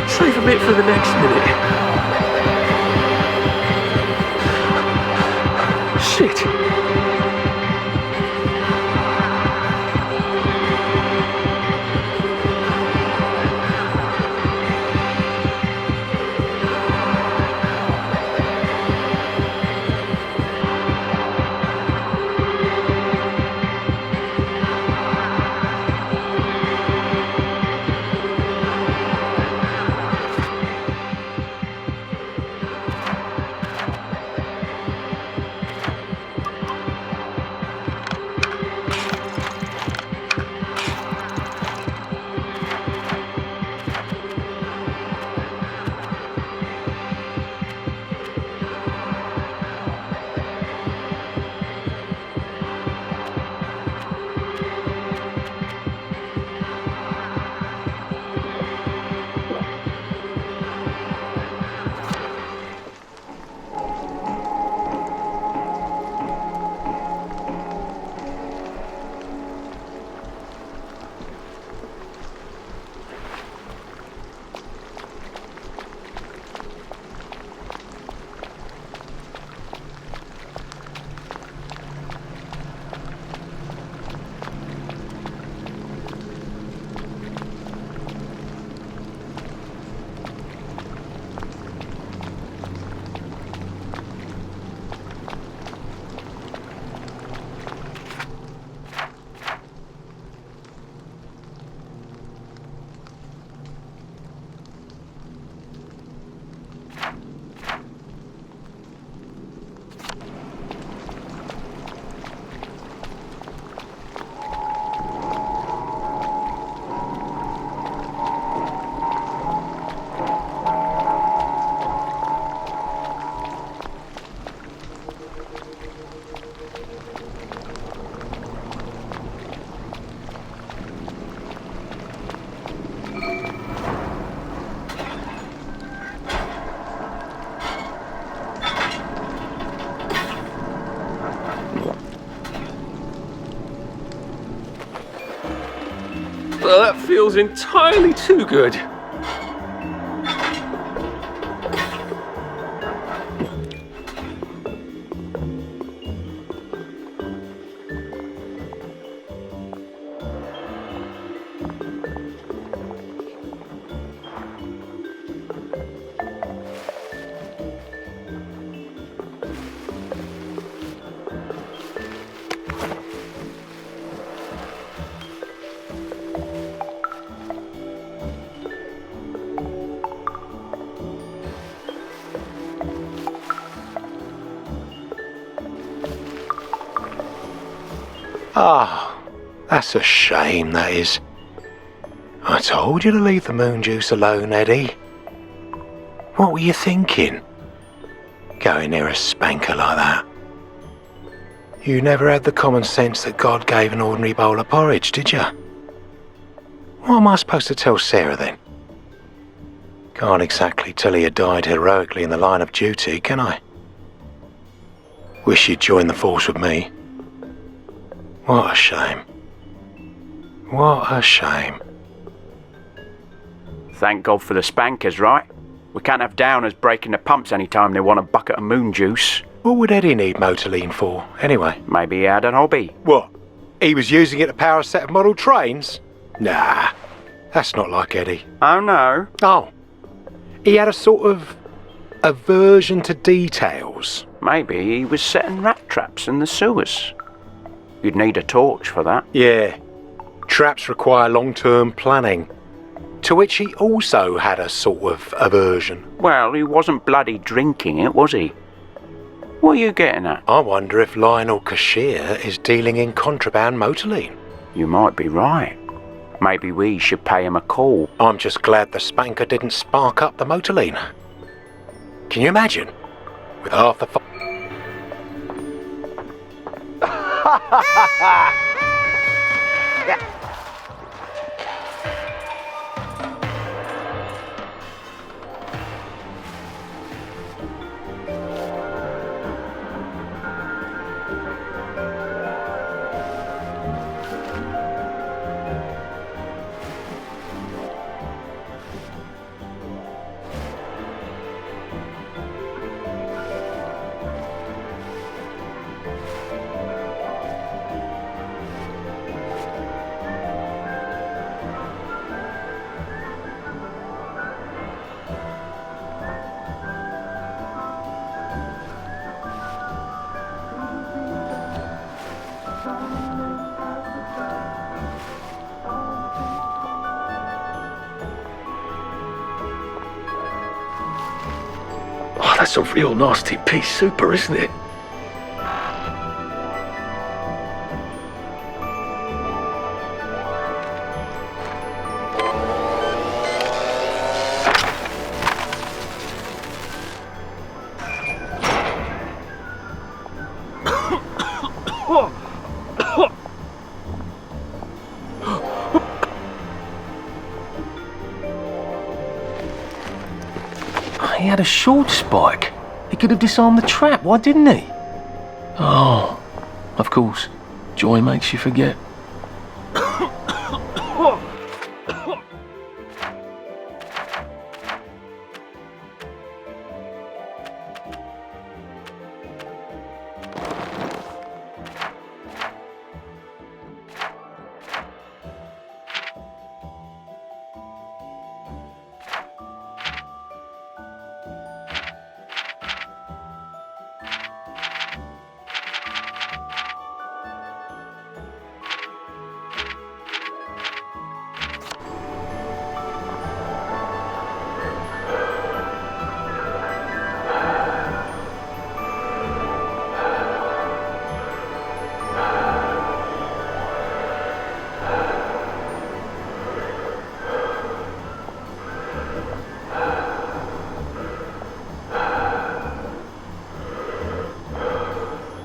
Save a bit for the next minute. Shit. feels entirely too good. Ah, that's a shame, that is. I told you to leave the moon juice alone, Eddie. What were you thinking? Going near a spanker like that? You never had the common sense that God gave an ordinary bowl of porridge, did you? What am I supposed to tell Sarah then? Can't exactly tell her you died heroically in the line of duty, can I? Wish you'd joined the force with me. What a shame. What a shame. Thank God for the spankers, right? We can't have downers breaking the pumps any time they want a bucket of moon juice. What would Eddie need Motorlean for, anyway? Maybe he had an hobby. What? He was using it to power a set of model trains? Nah, that's not like Eddie. Oh no? Oh. He had a sort of aversion to details. Maybe he was setting rat traps in the sewers. You'd need a torch for that. Yeah. Traps require long-term planning. To which he also had a sort of aversion. Well, he wasn't bloody drinking it, was he? What are you getting at? I wonder if Lionel Cashier is dealing in contraband Motorlean. You might be right. Maybe we should pay him a call. I'm just glad the spanker didn't spark up the Motorlean. Can you imagine? With half the That's a real nasty pea super, isn't it? He had a short spike. He could have disarmed the trap, why didn't he? Oh, of course. Joy makes you forget.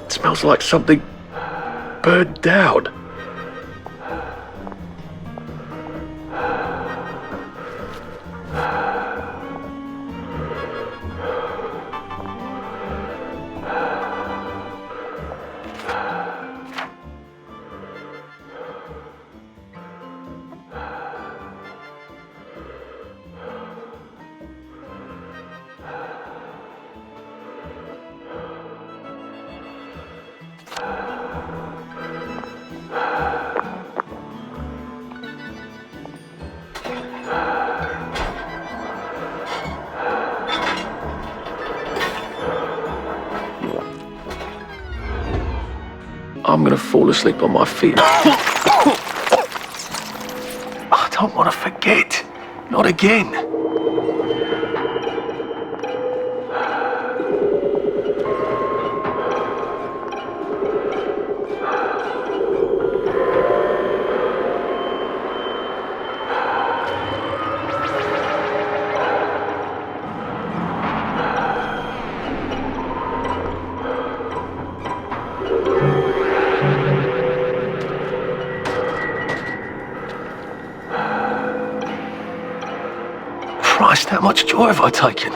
Smells like something burned down. I'm gonna fall asleep on my feet. I don't want to forget. Not again. Christ, how much joy have I taken?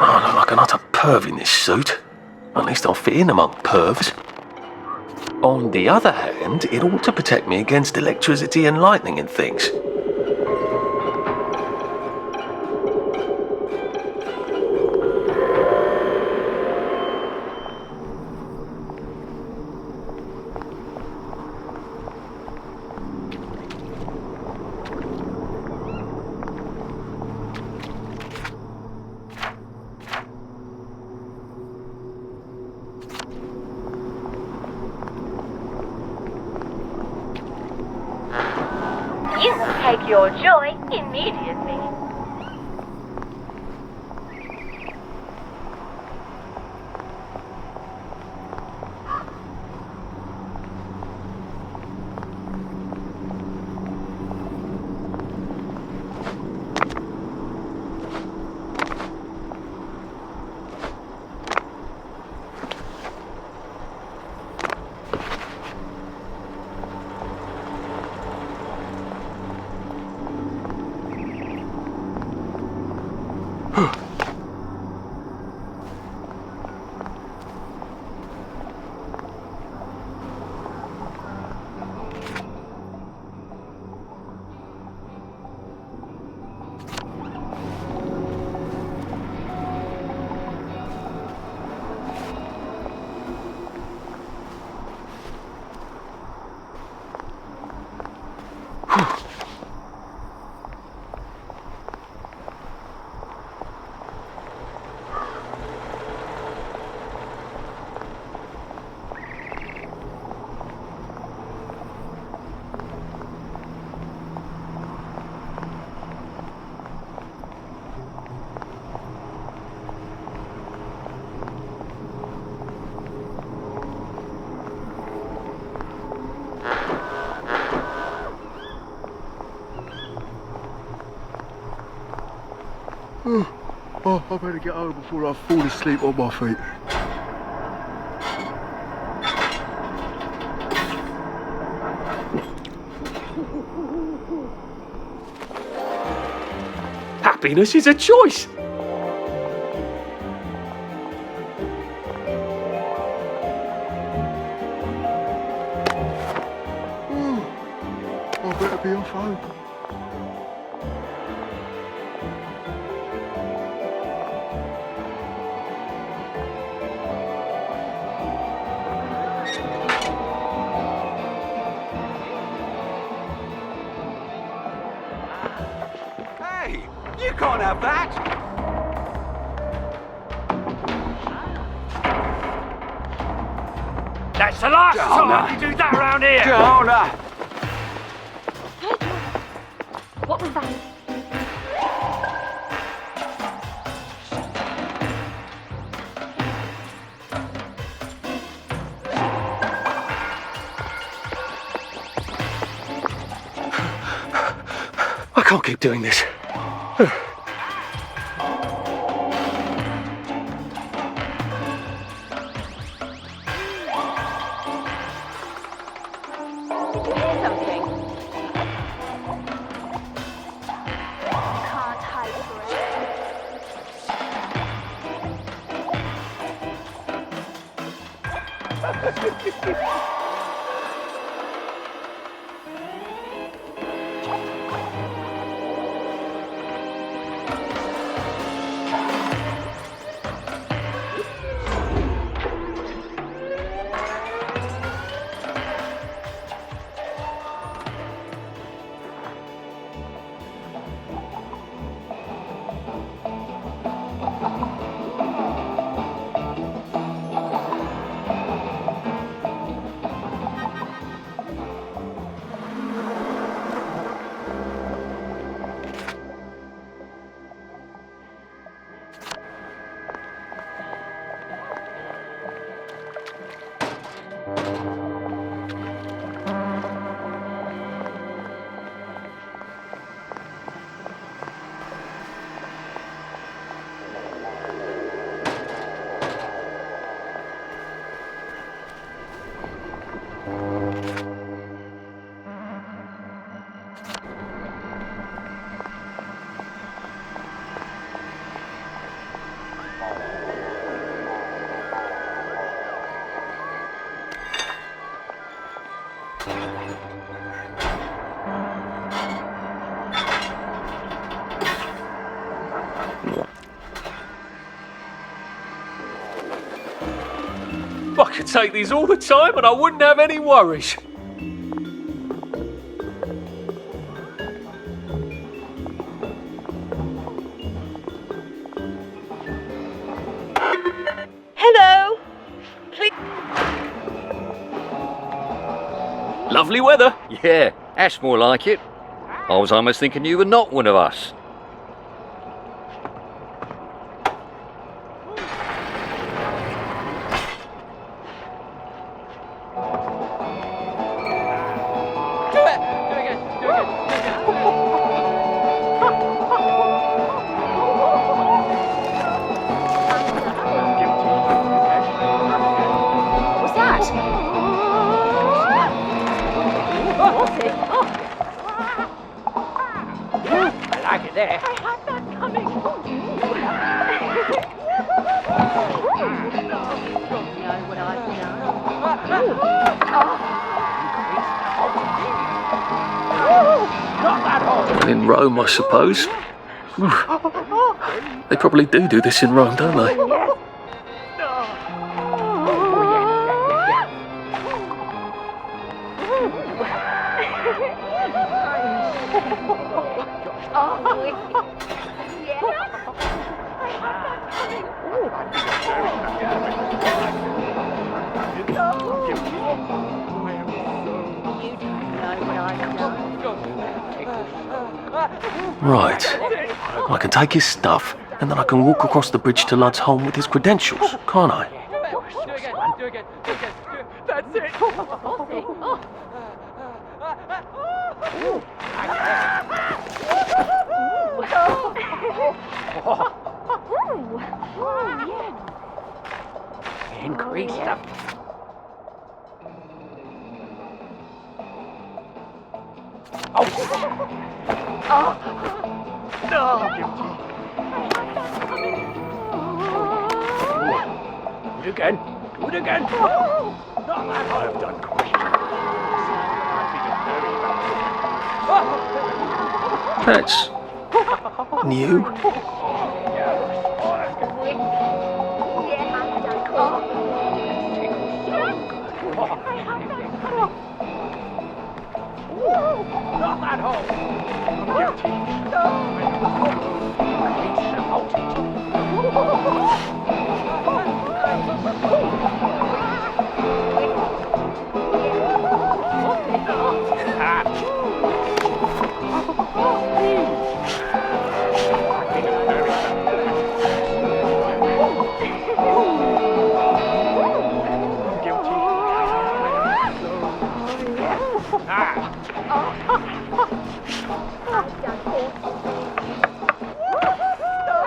I look like an utter perv in this suit. At least I'll fit in among pervs. On the other hand, it ought to protect me against electricity and lightning and things. You will take your joy immediately. Oh, I better get home before I fall asleep on my feet. Happiness is a choice. I better be off home. Hey, you can't have that. That's the last time you do that around here. Jonah! What was that? I can't keep doing this. Did you hear something? Can't hide forever. I could take these all the time and I wouldn't have any worries. Hello. Please. Lovely weather. Yeah, that's more like it. I was almost thinking you were not one of us. What's that? I like it there. I had that coming. In Rome, I suppose. They probably do this in Rome, don't they? Right. I can take his stuff, and then I can walk across the bridge to Lud's home with his credentials, can't I? Do again. That's it. Increase them. Do it again. Do it again. I've done That's new. Not that hole.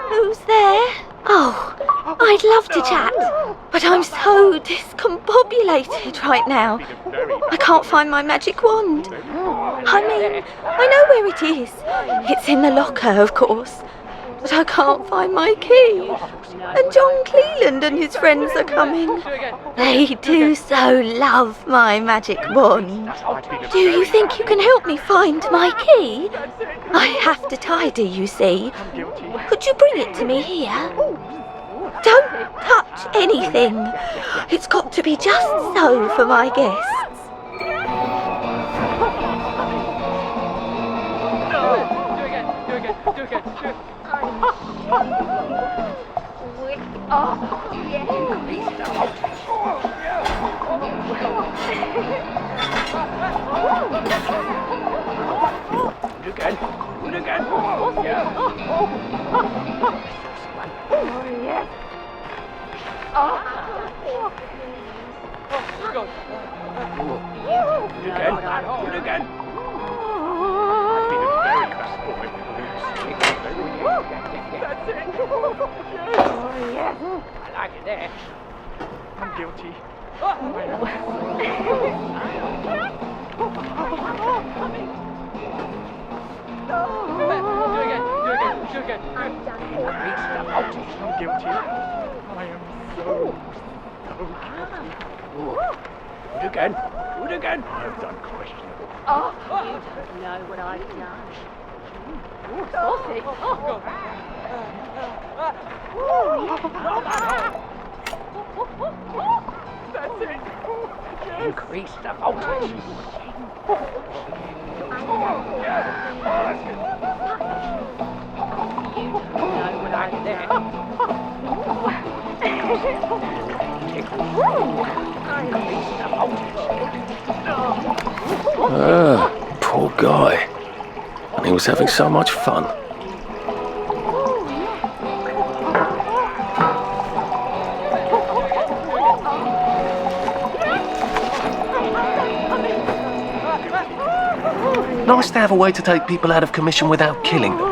Who's there? Oh, I'd love to chat, but I'm so discombobulated right now. I can't find my magic wand. I mean, I know where it is. It's in the locker, of course. But I can't find my key. And John Cleland and his friends are coming. They do so love my magic wand. Do you think you can help me find my key? I have to tidy, you see. Could you bring it to me here? Don't touch anything. It's got to be just so for my guests. I'm guilty. I'm guilty. I am so guilty. Do it again. Do it again. I've done questionable. You don't know what I've done. Saucy. That's it. Increase the voltage. Poor guy. And he was having so much fun. Nice to have a way to take people out of commission without killing them.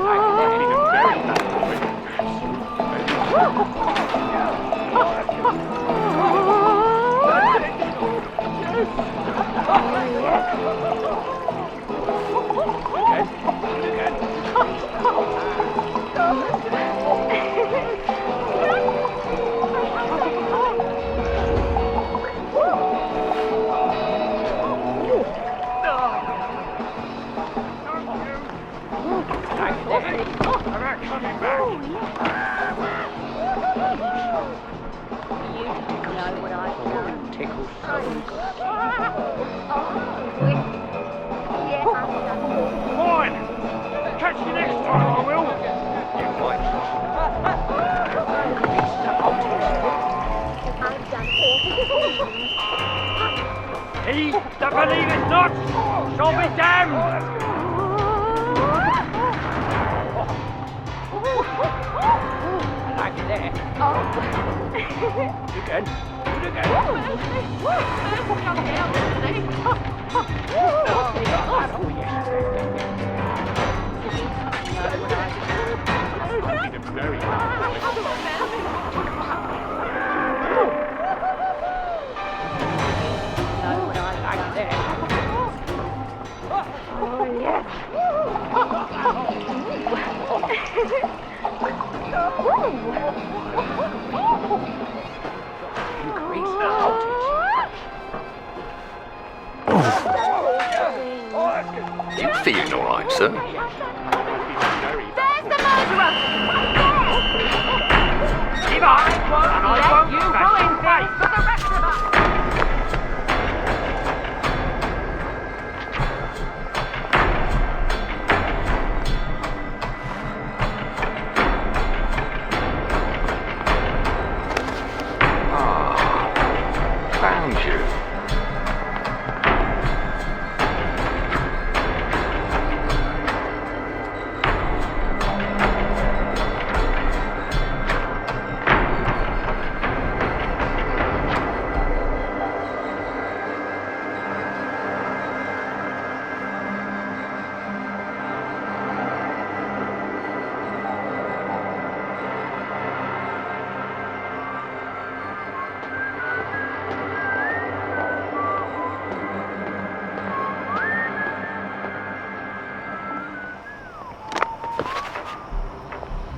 He that believeth not shall be damned. Like there. Do it again. Do it sir. Keep behind, and I won't you ruin things for the rest of us. Found you.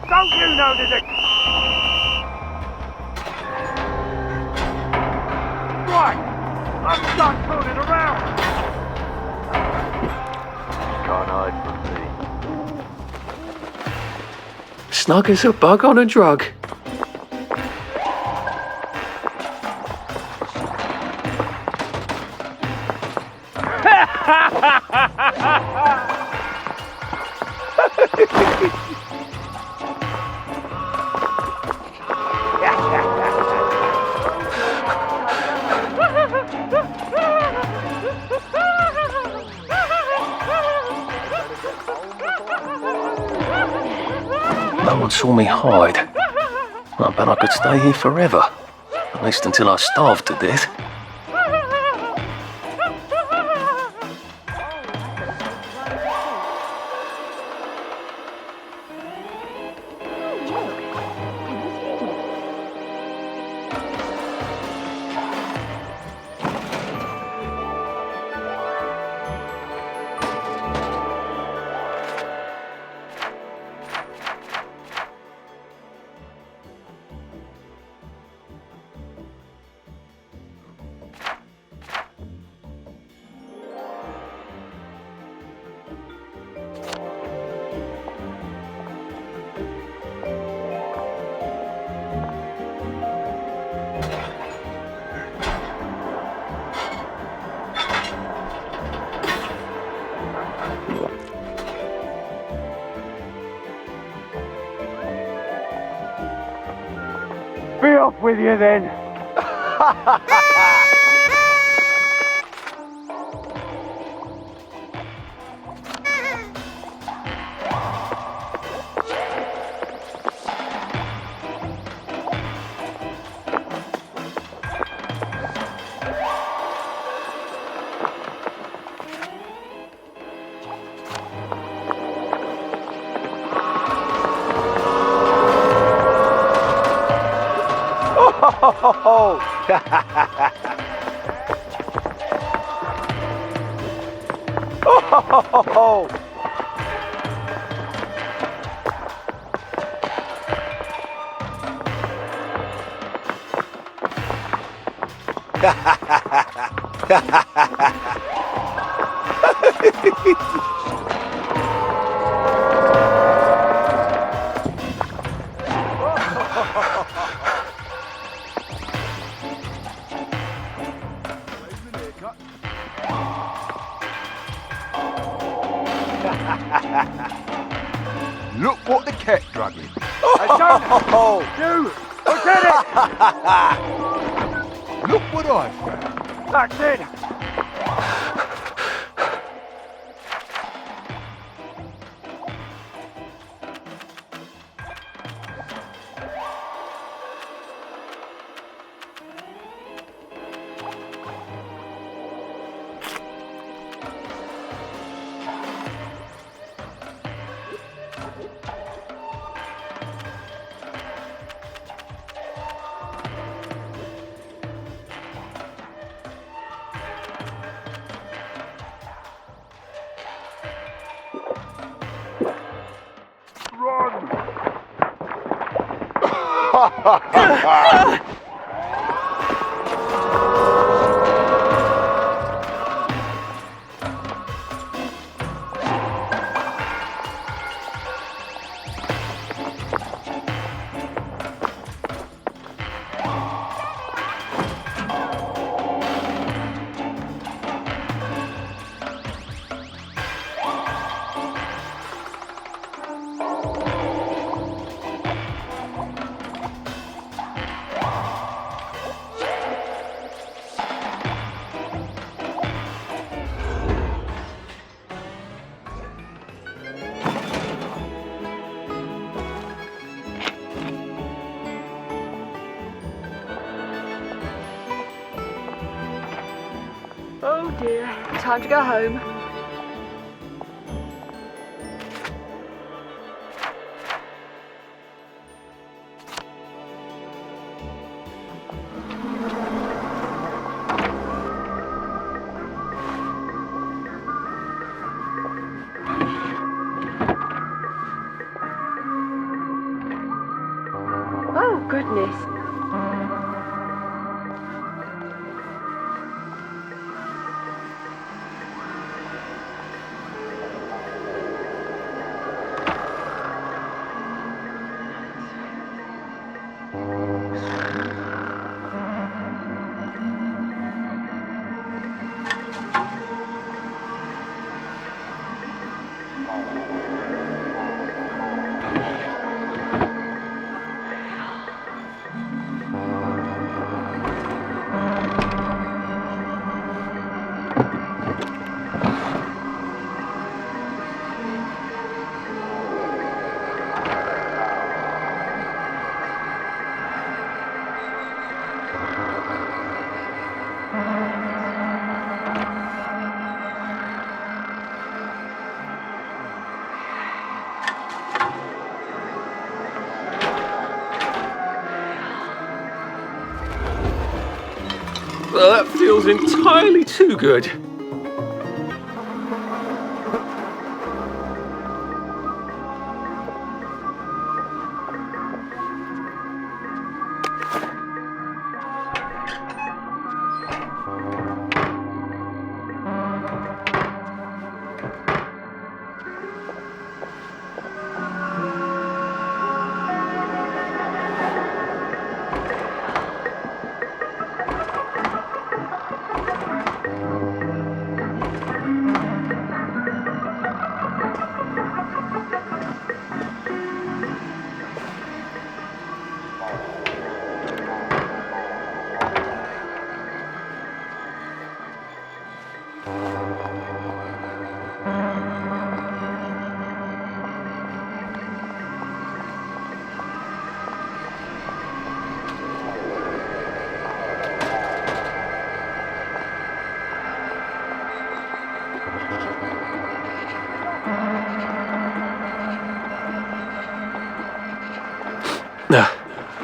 Don't you know there's a... Right, I'm done fooling around. Can't hide from me. Snug as a bug on a drug. No one saw me hide. I bet I could stay here forever. At least until I starved to death. Be off with you then. Look what the cat's struggling. You! Look at it! Look what I've found. That's it! Oh dear, time to go home. Oh goodness. Well, that feels entirely too good.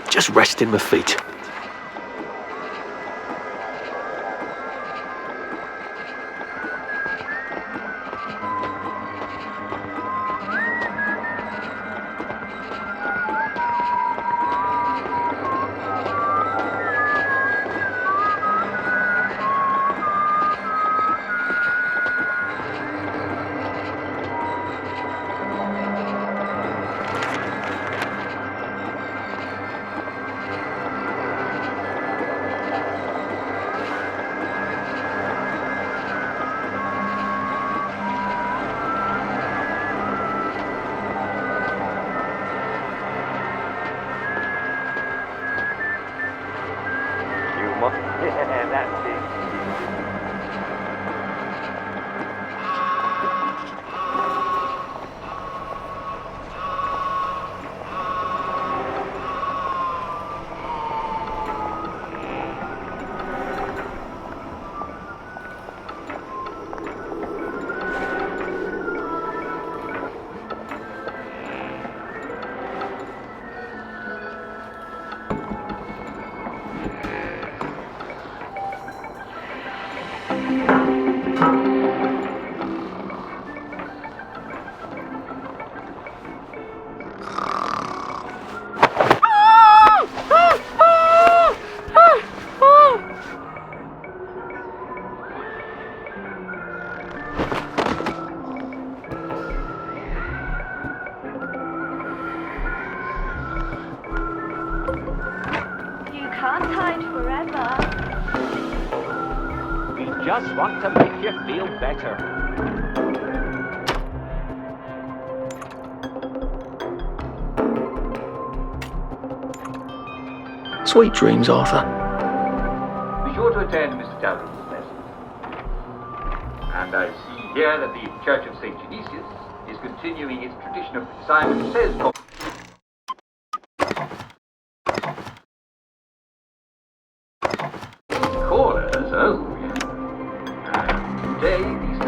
Just resting my feet. Yeah, that's it. Can't hide forever. We just want to make you feel better. Sweet dreams, Arthur. Be sure to attend Mr. Talbot's lesson. And I see here that the Church of St. Genesius is continuing its tradition of Simon Says. Callers, oh.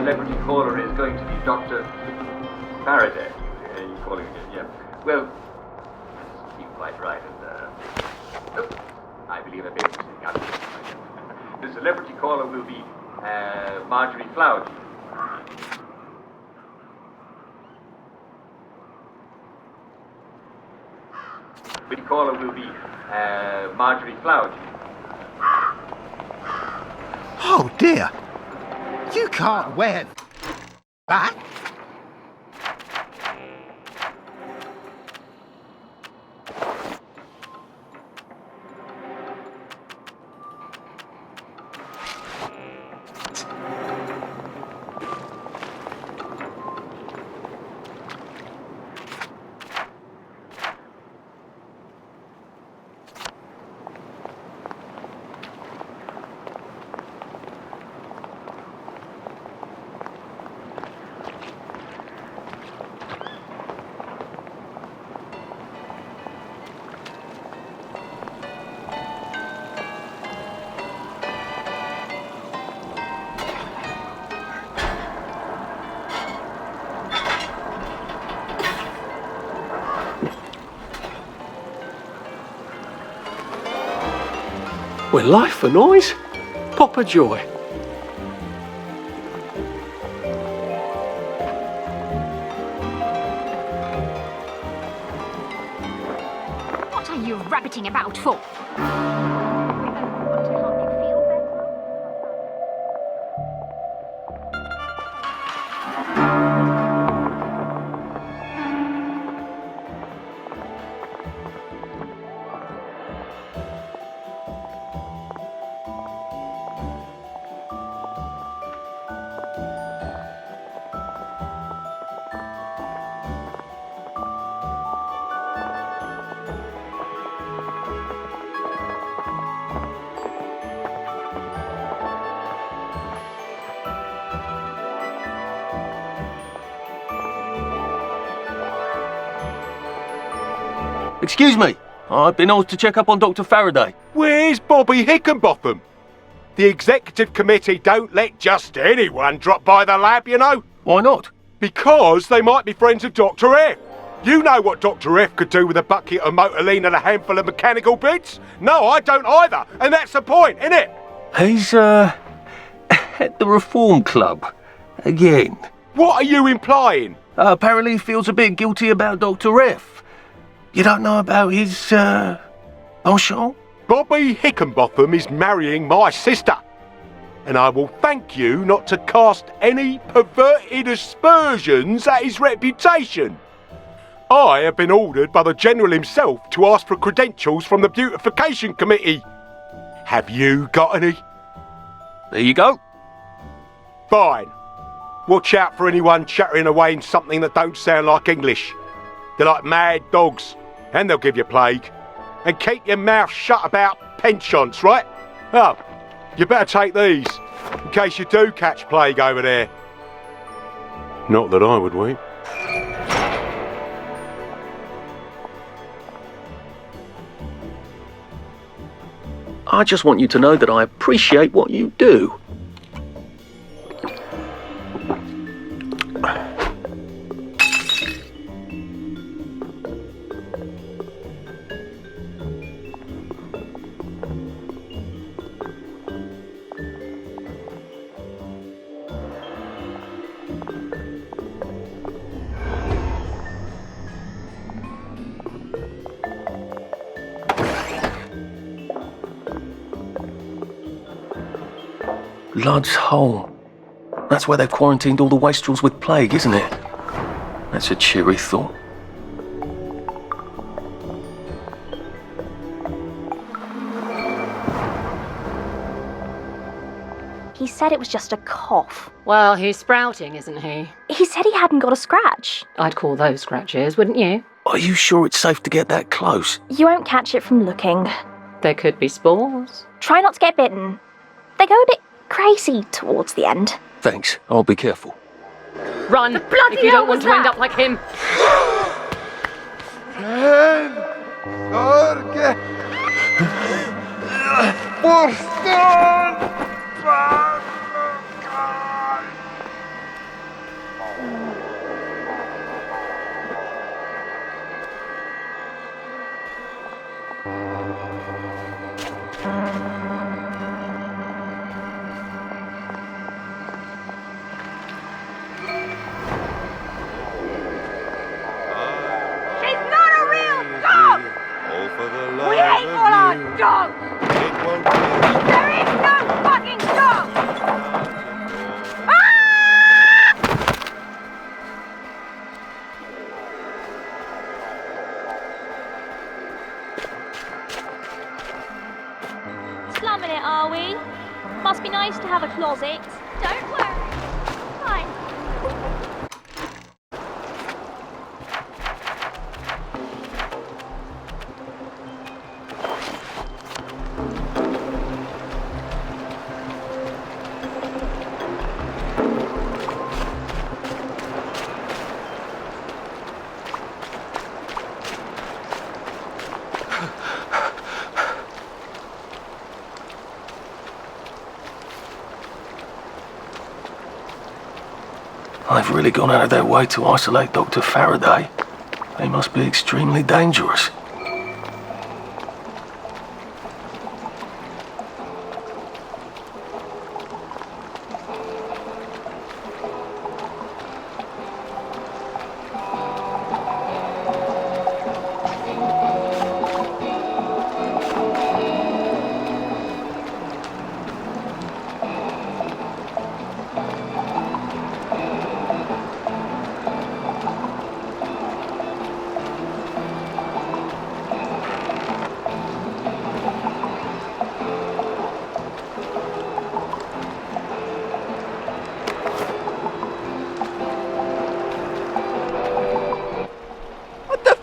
celebrity caller is going to be Dr. Faraday. You're calling it, yeah. Well, you're quite right. And, I believe I made a mistake. The celebrity caller will be Marjorie Flowerdew. The caller will be Marjorie Flowerdew. Oh dear. You can't wear that. Well, life for noise. Papa Joy. What are you rabbiting about for? Excuse me. I've been asked to check up on Dr. Faraday. Where's Bobby Hickenbotham? The executive committee don't let just anyone drop by the lab, you know. Why not? Because they might be friends of Dr. F. You know what Dr. F could do with a bucket of Motoline and a handful of mechanical bits? No, I don't either. And that's the point, isn't it? He's, at the Reform Club. Again. What are you implying? Apparently he feels a bit guilty about Dr. F. You don't know about his, penchant? Bobby Hickenbotham is marrying my sister. And I will thank you not to cast any perverted aspersions at his reputation. I have been ordered by the General himself to ask for credentials from the Beautification Committee. Have you got any? There you go. Fine. Watch out for anyone chattering away in something that don't sound like English. They're like mad dogs, and they'll give you plague. And keep your mouth shut about penchants, right? Oh, you better take these, in case you do catch plague over there. Not that I would wait. I just want you to know that I appreciate what you do. Lud's Hole. That's where they've quarantined all the wastrels with plague, isn't it? That's a cheery thought. He said it was just a cough. Well, he's sprouting, isn't he? He said he hadn't got a scratch. I'd call those scratches, wouldn't you? Are you sure it's safe to get that close? You won't catch it from looking. There could be spores. Try not to get bitten. They go a bit crazy towards the end. Thanks, I'll be careful. Run, if you don't want to end up like him. There is no fucking stop! Slumming it, are we? Must be nice to have a closet. Don't worry. Fine. They've really gone out of their way to isolate Dr. Faraday. They must be extremely dangerous.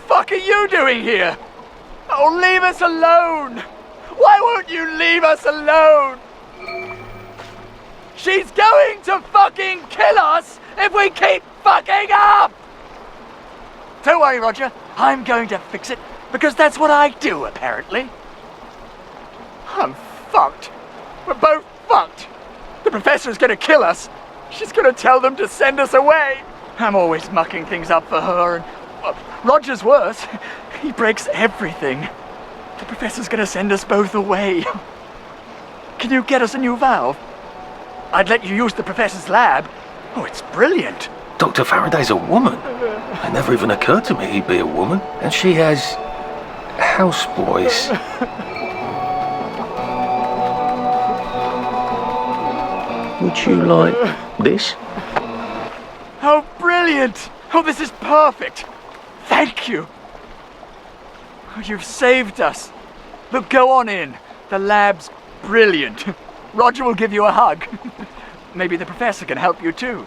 What are you doing here? Oh, leave us alone! Why won't you leave us alone? She's going to fucking kill us if we keep fucking up! Don't worry, Roger. I'm going to fix it, because that's what I do, apparently. I'm fucked. We're both fucked. The professor's gonna kill us. She's gonna tell them to send us away. I'm always mucking things up for her, and Roger's worse. He breaks everything. The professor's gonna send us both away. Can you get us a new valve? I'd let you use the professor's lab. Oh, it's brilliant. Dr. Faraday's a woman. It never even occurred to me he'd be a woman. And she has houseboys. Would you like this? Oh, brilliant! Oh, this is perfect. Thank you. Oh, you've saved us. Look, go on in. The lab's brilliant. Roger will give you a hug. Maybe the professor can help you too.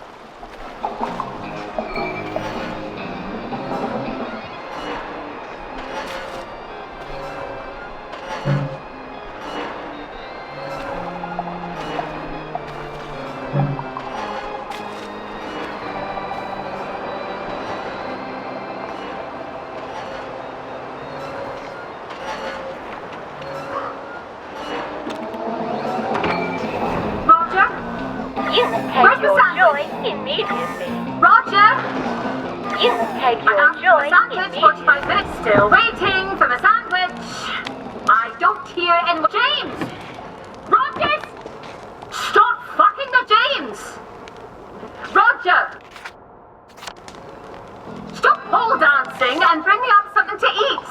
Where's the sandwich? Immediately. Roger! You take your joy Sandwich, 45 minutes, still waiting for the sandwich. I don't hear any more. James! Roger! Stop fucking the James! Roger! Stop pole dancing and bring me up something to eat!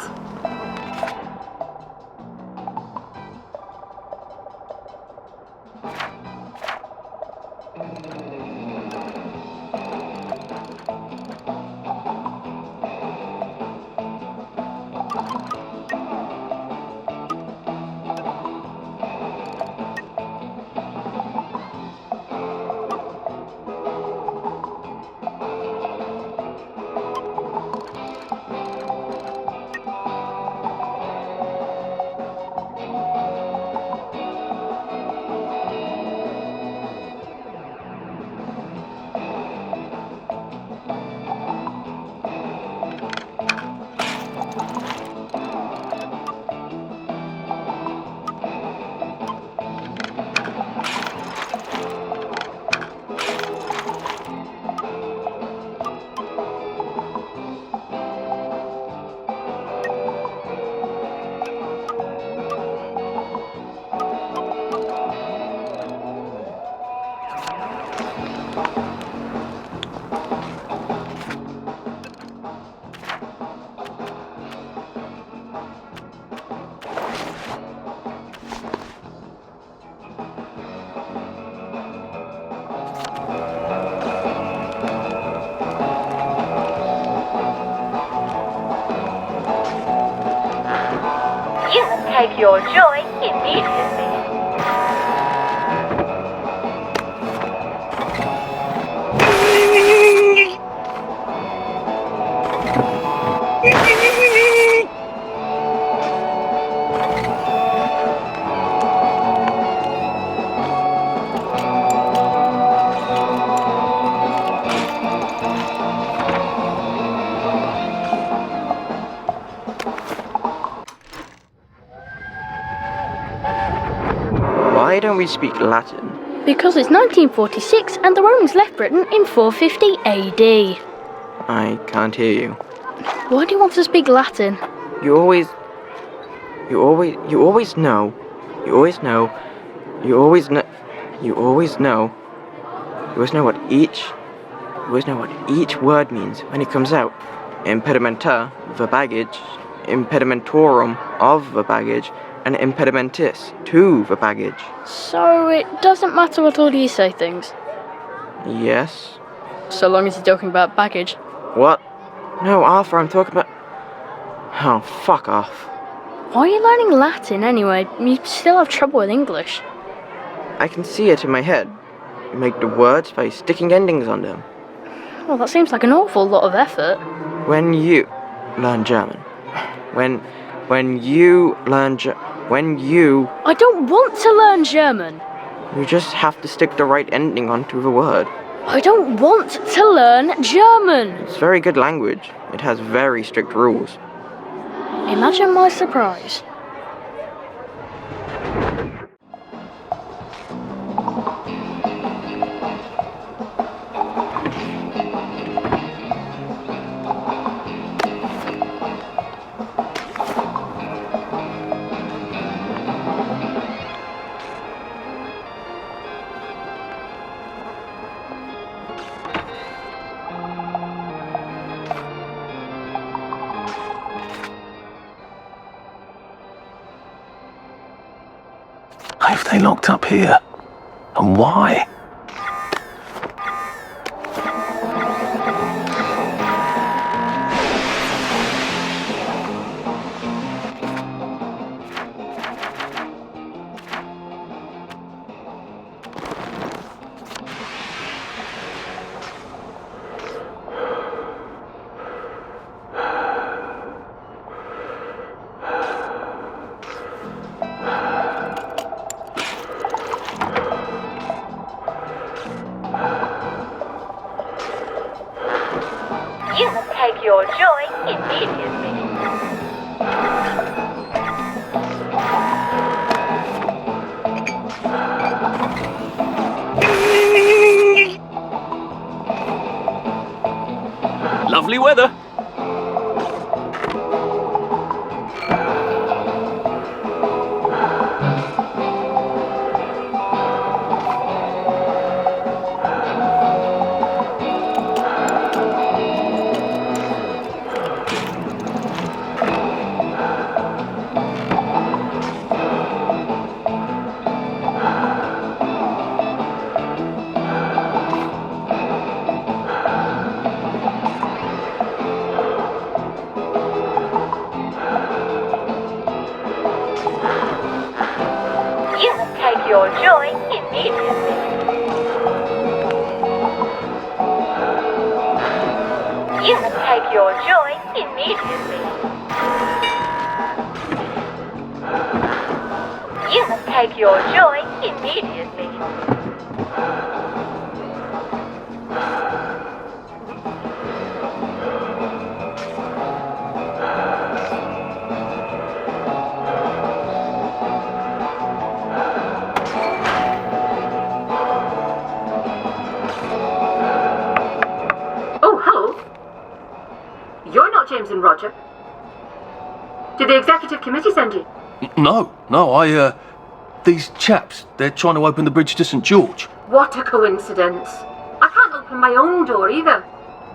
take your joy immediately. Why don't we speak Latin? Because it's 1946 and the Romans left Britain in 450 AD. I can't hear you. Why do you want to speak Latin? You always know what each word means when it comes out. Impedimenta, the baggage, impedimentorum, of the baggage, and impedimentis, to the baggage. So it doesn't matter what order you say things? Yes. So long as you're talking about baggage. What? No, Arthur, I'm talking about... Oh, fuck off. Why are you learning Latin anyway? You still have trouble with English. I can see it in my head. You make the words by sticking endings on them. Well, that seems like an awful lot of effort. When you learn German. When you learn I don't want to learn German. You just have to stick the right ending onto the word. I don't want to learn German. It's very good language. It has very strict rules. Imagine my surprise. Have they locked up here? And why? You must take your joy immediately. Lovely weather. You must take your joy immediately. You must take your joy immediately. You must take your joy immediately. Oh, hello. You're not James and Roger. Did the executive committee send you? No, these chaps, they're trying to open the bridge to St. George. What a coincidence. I can't open my own door either.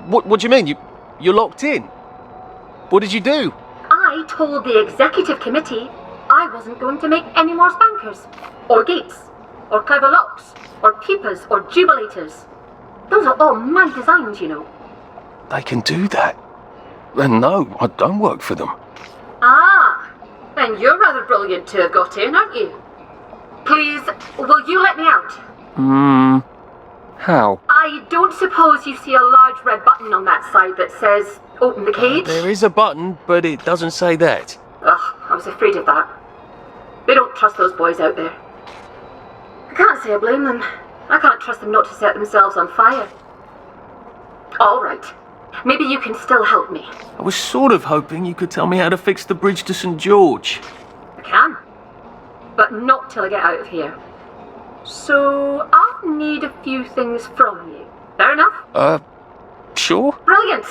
What do you mean? You're locked in? What did you do? I told the executive committee I wasn't going to make any more spankers, or gates, or clever locks, or peepers, or jubilators. Those are all my designs, you know. They can do that. And no, I don't work for them. Ah, And you're rather brilliant to have got in, aren't you? Please, will you let me out? How? I don't suppose you see a large red button on that side that says, open the cage? There is a button, but it doesn't say that. Ugh, I was afraid of that. They don't trust those boys out there. I can't say I blame them. I can't trust them not to set themselves on fire. All right. Maybe you can still help me. I was sort of hoping you could tell me how to fix the bridge to St. George. I can. But not till I get out of here. So, I'll need a few things from you. Fair enough? Sure? Brilliant!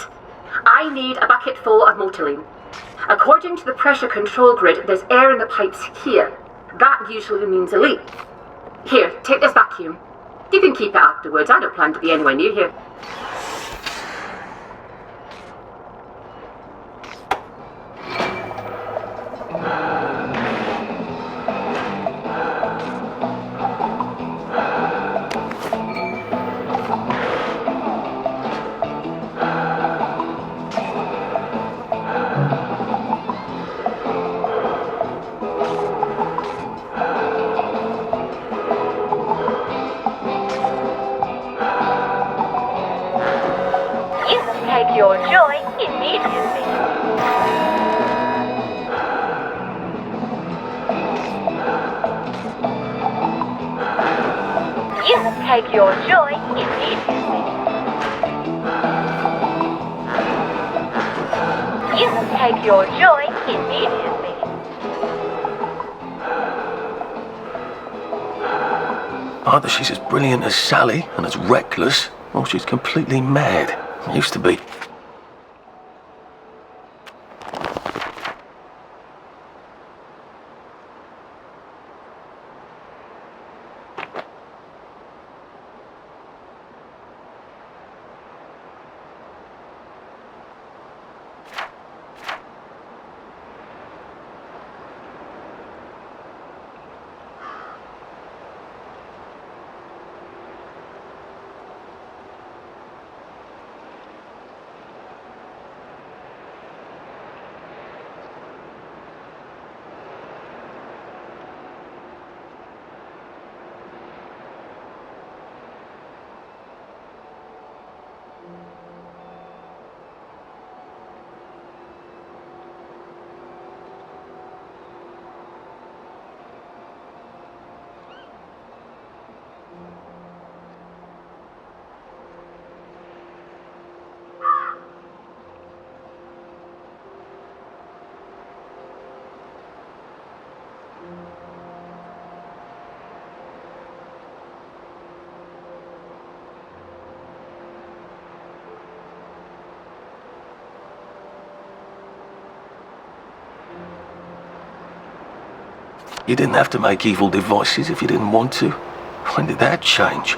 I need a bucket full of Motoline. According to the pressure control grid, there's air in the pipes here. That usually means a leak. Here, take this vacuum. You can keep it afterwards. I don't plan to be anywhere near here. Take your joy immediately. You take your joy immediately. You take your joy immediately. Either she's as brilliant as Sally and as reckless, or she's completely mad. Used to be. You didn't have to make evil devices if you didn't want to. When did that change?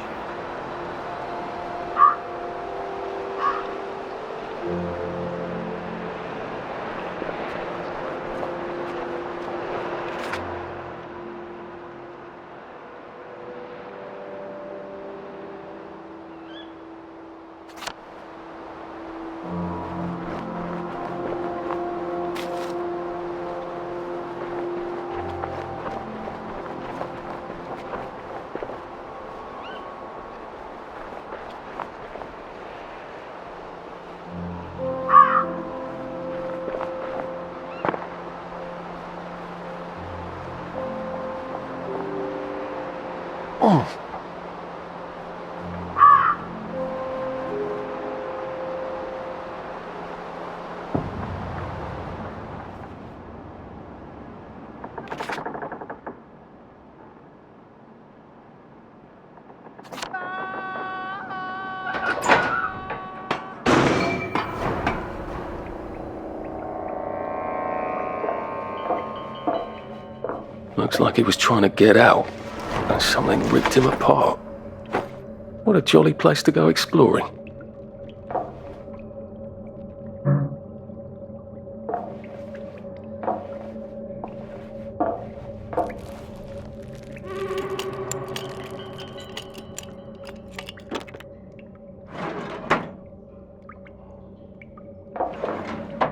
Oh. Looks like he was trying to get out, and something ripped him apart. What a jolly place to go exploring.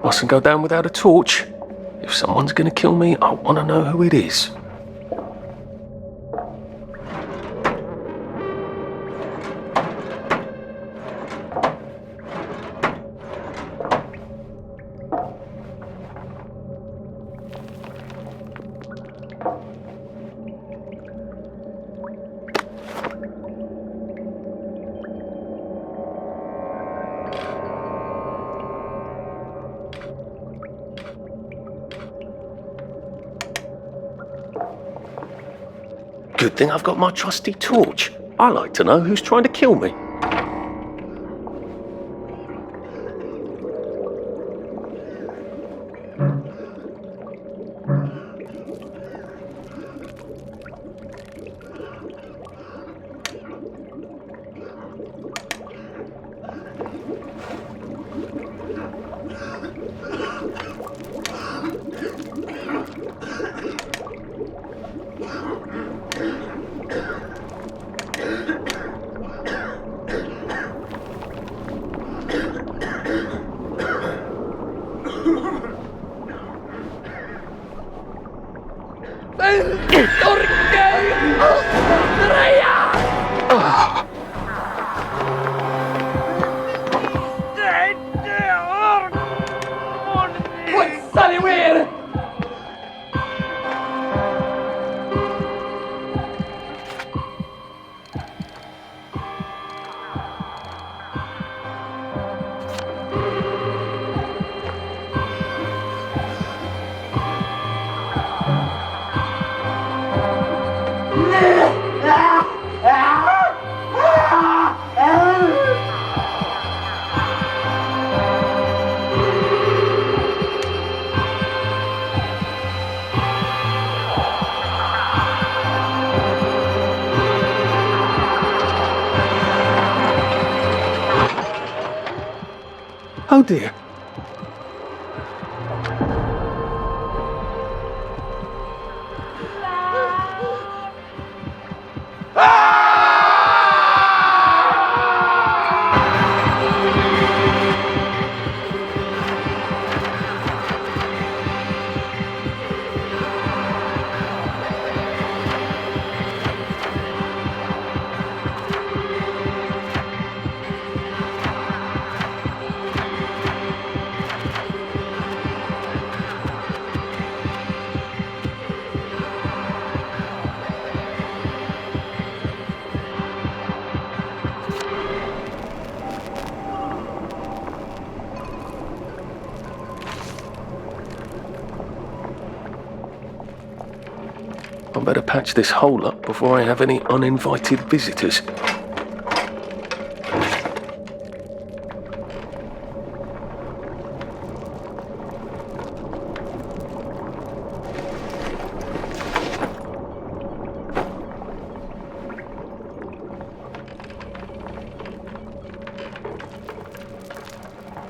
Mustn't go down without a torch. If If someone's gonna kill me, I want to know who it is. Good thing I've got my trusty torch. I like to know who's trying to kill me. Oh dear. I better patch this hole up before I have any uninvited visitors.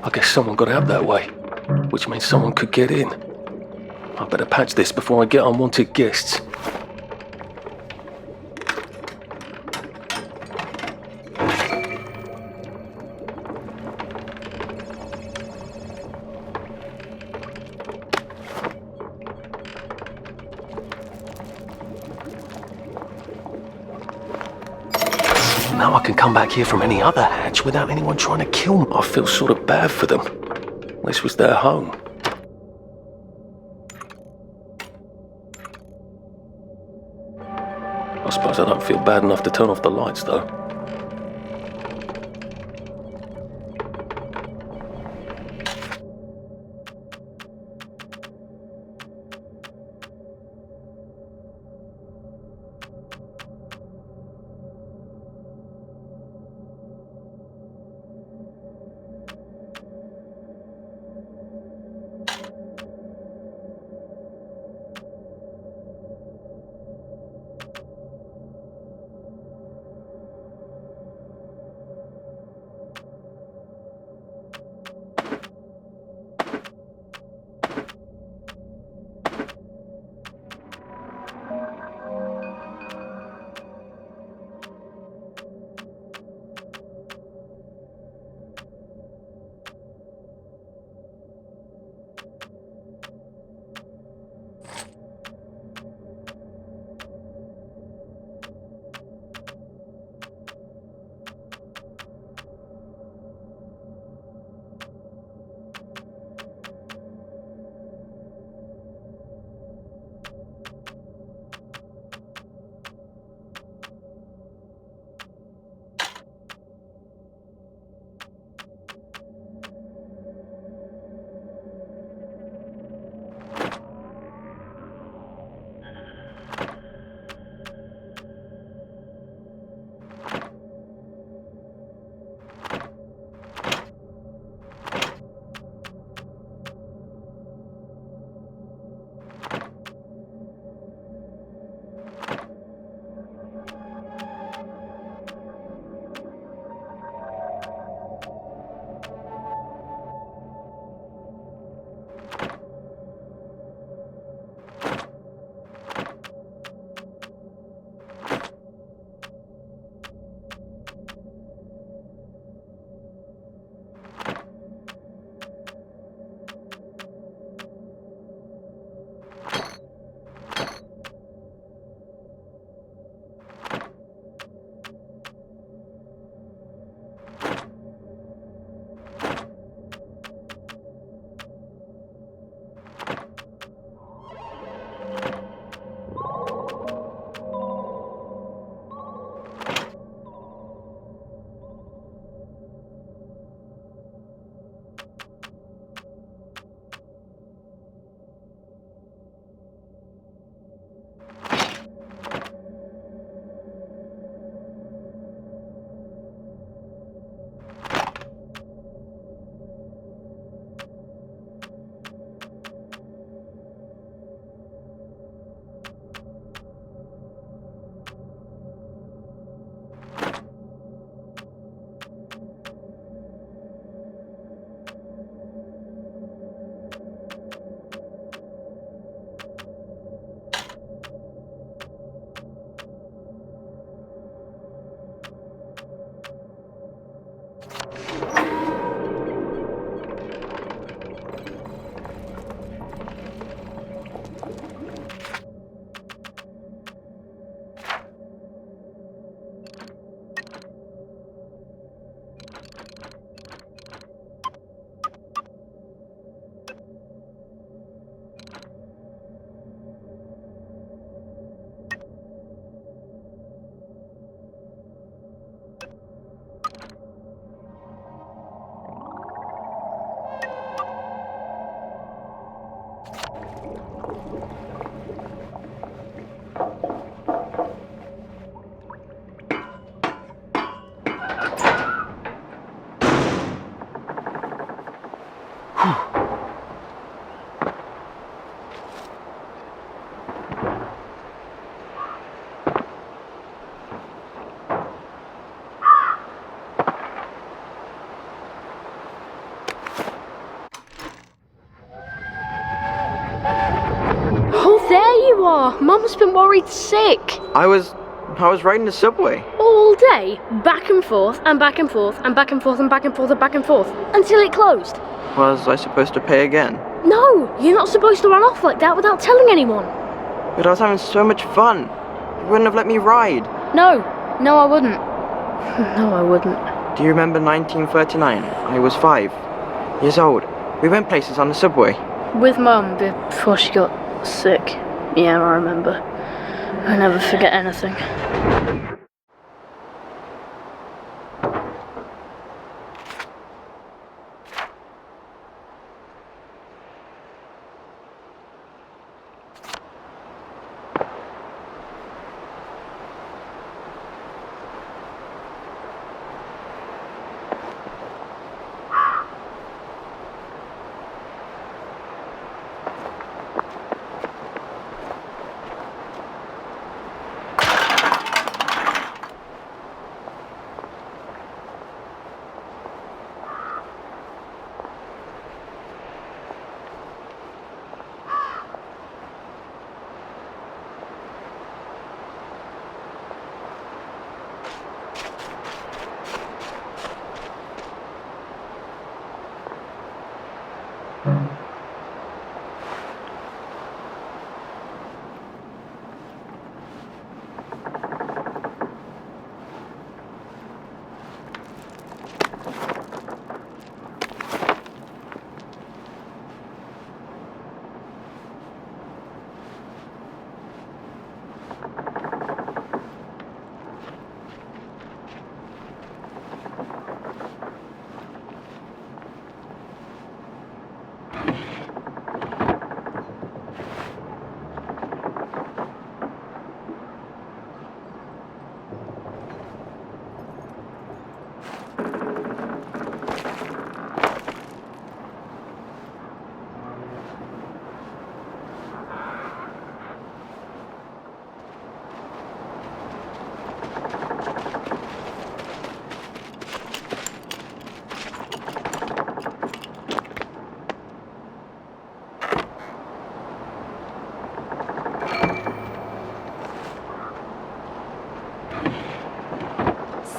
I guess someone got out that way, which means someone could get in. I better patch this before I get unwanted guests. Now I can come back here from any other hatch without anyone trying to kill me. I feel sort of bad for them. This was their home. I suppose I don't feel bad enough to turn off the lights, though. Mum's been worried sick. I was riding the subway. All day, back and forth, and back and forth, and back and forth, and back and forth, and back and forth, until it closed. Was I supposed to pay again? No, you're not supposed to run off like that without telling anyone. But I was having so much fun. You wouldn't have let me ride. No, I wouldn't. No, I wouldn't. Do you remember 1939? I was 5 years old. We went places on the subway. With Mum before she got sick. Yeah, I remember. I never forget anything.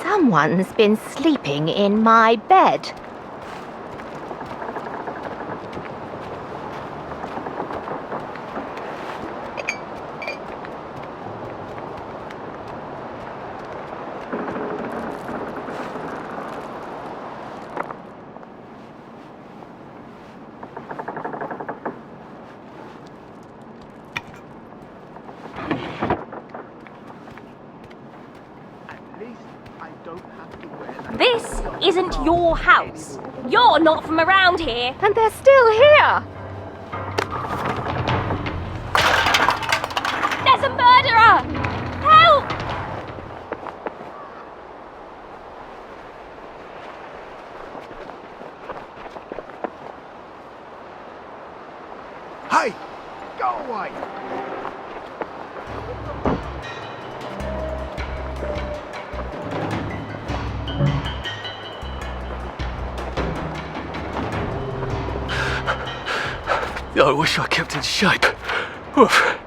Someone's been sleeping in my bed. This isn't your house. You're not from around here. And they're still here. There's a murderer! Help! Hey! Go away! I wish I kept in shape. Oof.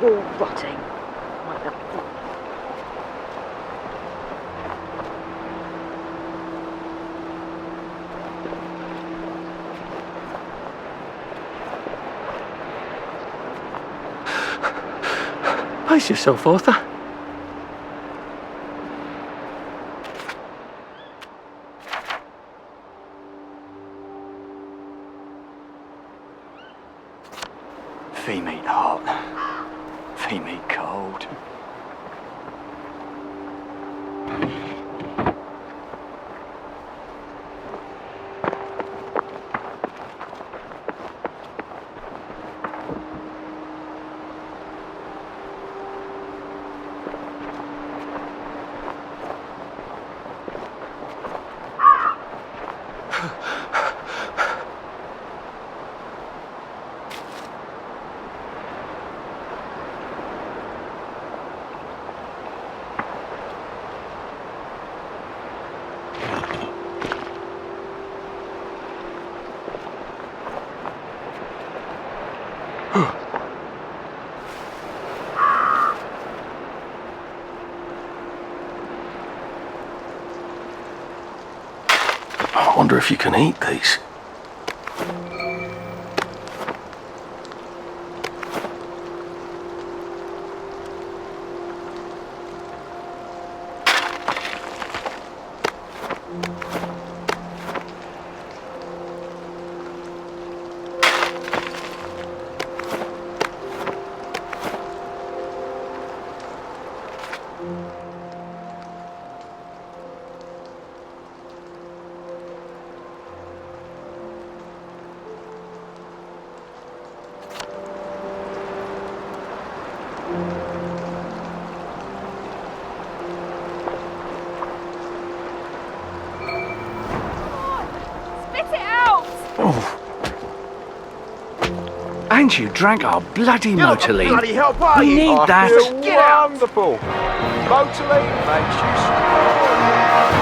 all rotting. Pace yourself, Arthur. Fee meat hot. Fee meat cold. I wonder if you can eat these. Spit it out! And you drank our bloody You're not Motoline. bloody help, are We you? need I that. feel Get out. wonderful. Motoline makes you strong.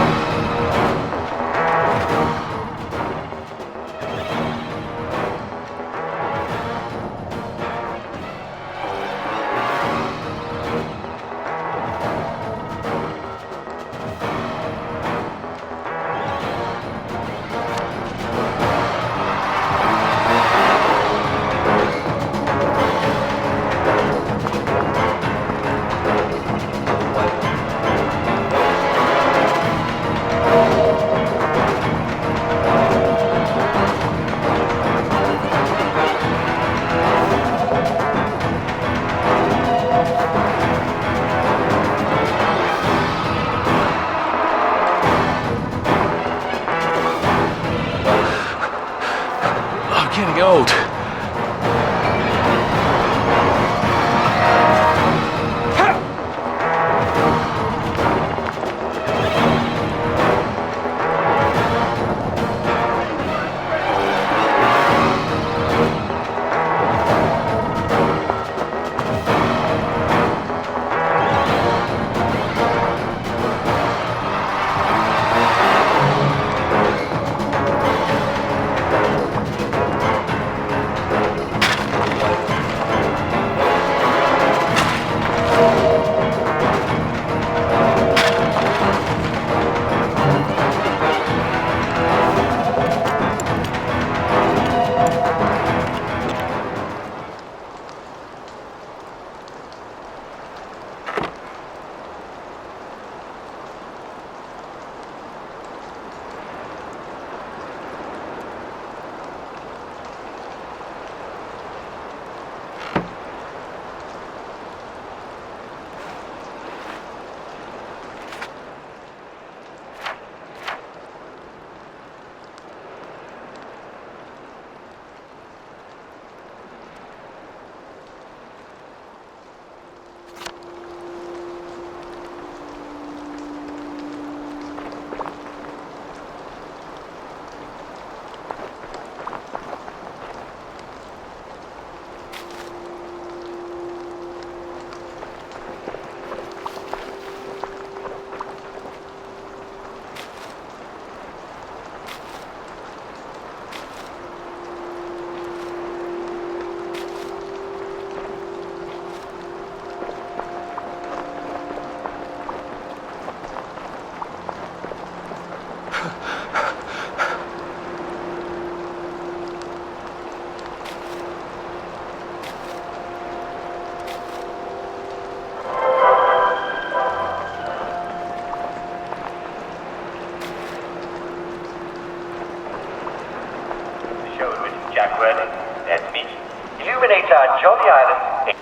our Jolly Island.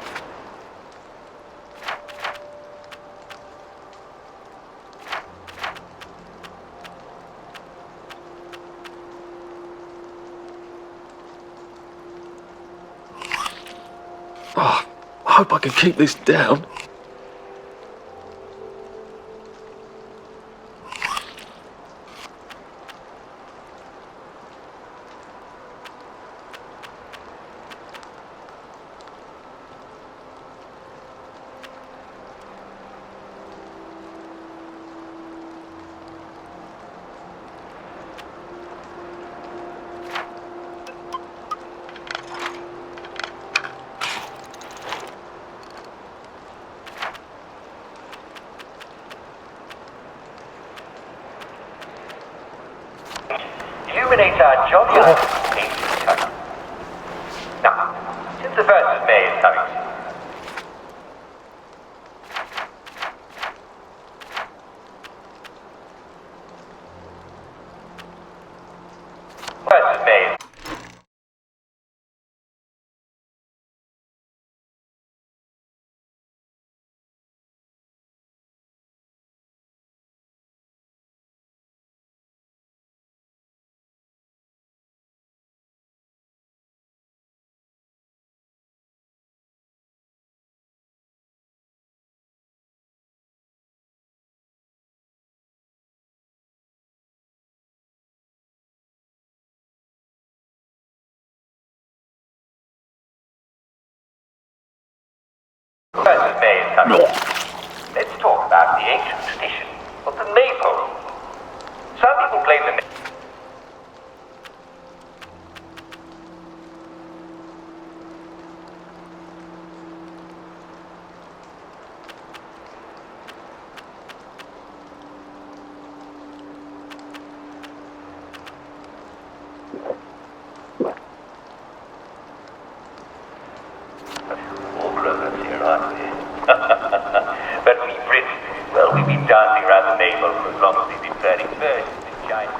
Oh, I hope I can keep this down. Illuminate our Jolly Island painted tunnel. Now, since the 1st of May is coming soon, let's talk about the ancient tradition of the maypole. Some people claim the all grown-ups here, aren't we? But we Brits, well, we've been dancing around the maypole for as long as we've been burning virgins in China.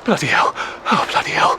Bloody hell. Oh, bloody hell.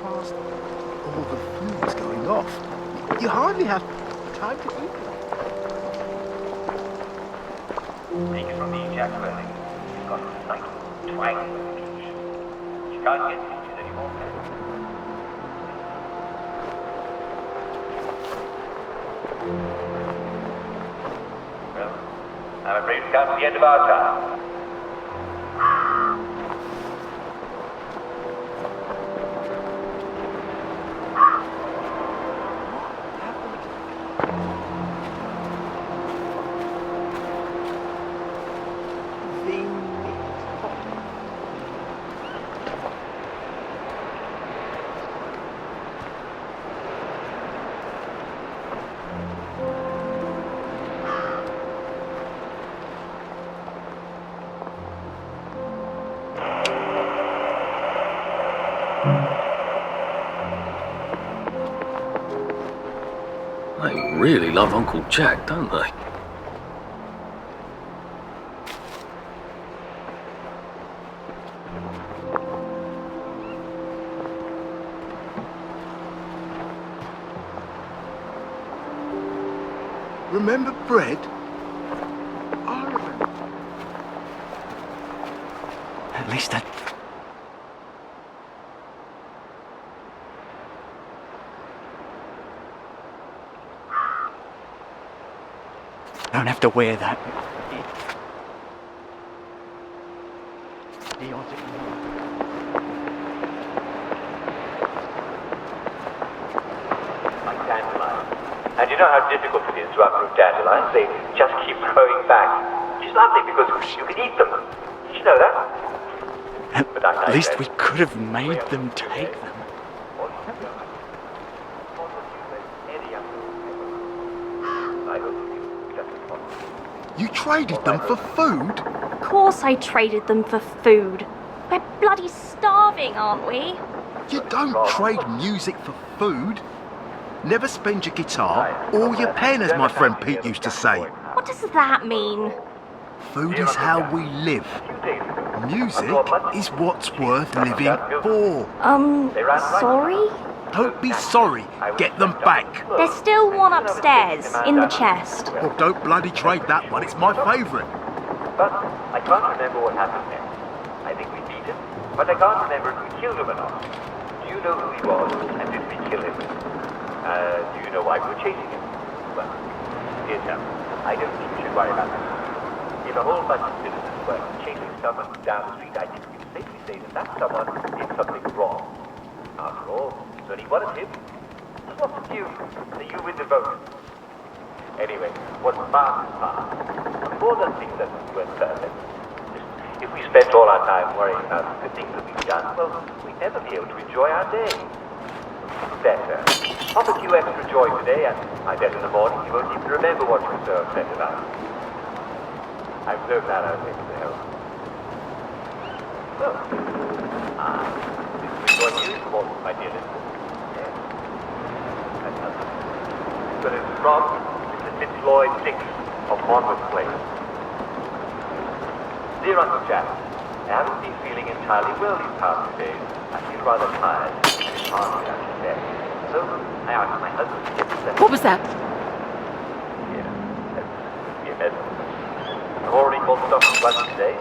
Past all the fluids going off. You hardly have time to eat them. Take it from me, Jack Welling. You've got a nice twang with the peach. You can't get peaches anymore. Well, I'm afraid we've come to the end of our time. They really love Uncle Jack, don't they? Remember bread? I remember. At least I... I don't have to wear that. Like dandelions. And you know how difficult it is to uproot dandelions? They just keep growing back. Which is lovely because you can eat them. Did you know that? But At least we could have made them take them. You traded them for food? Of course I traded them for food. We're bloody starving, aren't we? You don't trade music for food. Never spend your guitar or your pen, as my friend Pete used to say. What does that mean? Food is how we live. Music is what's worth living for. Sorry? Don't be sorry. Get them back. There's still one upstairs, in the chest. Well, don't bloody trade that one. It's my favourite. But I can't remember what happened next. I think we beat him, but I can't remember if we killed him or not. Do you know who he was, and did we kill him? Do you know why we were chasing him? Well, here's how. I don't think you should worry about that. If a whole bunch of citizens were chasing someone down the street, I think we can safely say that someone did something wrong. After all, there's only one of him. What's the view? So you win the vote. Anyway, what's past is past. Before the things that weren't perfect. If we spent all our time worrying about the things that we've done, well, we'd never be able to enjoy our day. Better. Offer you extra joy today, and I bet in the morning you won't even remember what you were so upset about. I'm so glad I was able to help. Well, this is your news report, my dear listener. Yes. But it's from Mr. Fitzroy Dix of Monmouth Place. Dear Uncle Jack, I haven't been feeling entirely well these past few days. I feel rather tired. It's hard to get out of bed. So I asked my husband to get the What was that? Yeah, that's be a medicine. I've already bought stuff from lunch today.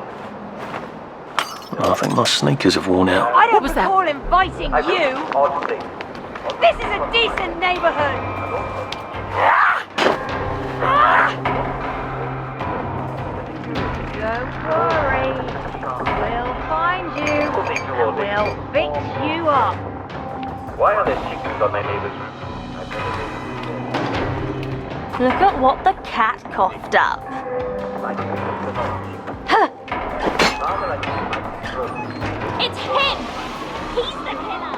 I think my sneakers have worn out. I don't recall inviting you. Odd thing. This is a decent neighborhood. Don't worry. We'll find you. And we'll fix you up. Why are there chickens on my neighbor's roof? Look at what the cat coughed up. It's him! He's the killer!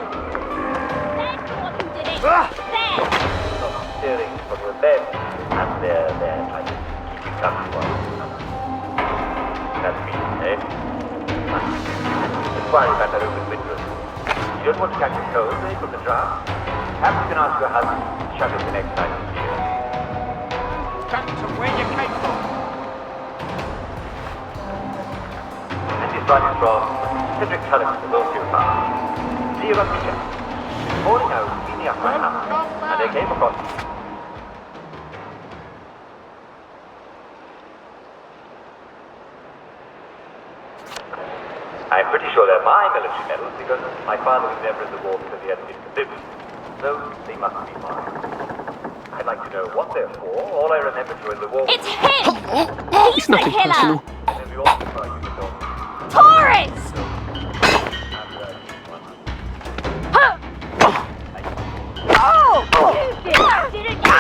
That's the one who did it! There! Steering from your bed, and they're there trying to keep you comfortable. That's me, eh? Inquiry about that open window. You don't want to catch a cold, eh, from the draft? Perhaps you can ask your husband to shut it the next time you see her. Back to where you came from. And this one is from Cedric Cullen of Oldfield Farm. Dear Uncle Jack, this morning I was cleaning up my house, and I came across I'm pretty sure they're my military medals because my father was never in the war because he hadn't been convinced. So they must be mine. I'd like to know what they're for. All I remember during the war. It's him! He's It's the nothing killer! personal. And then we also saw you with all Taurus! Oh! You did it, didn't you?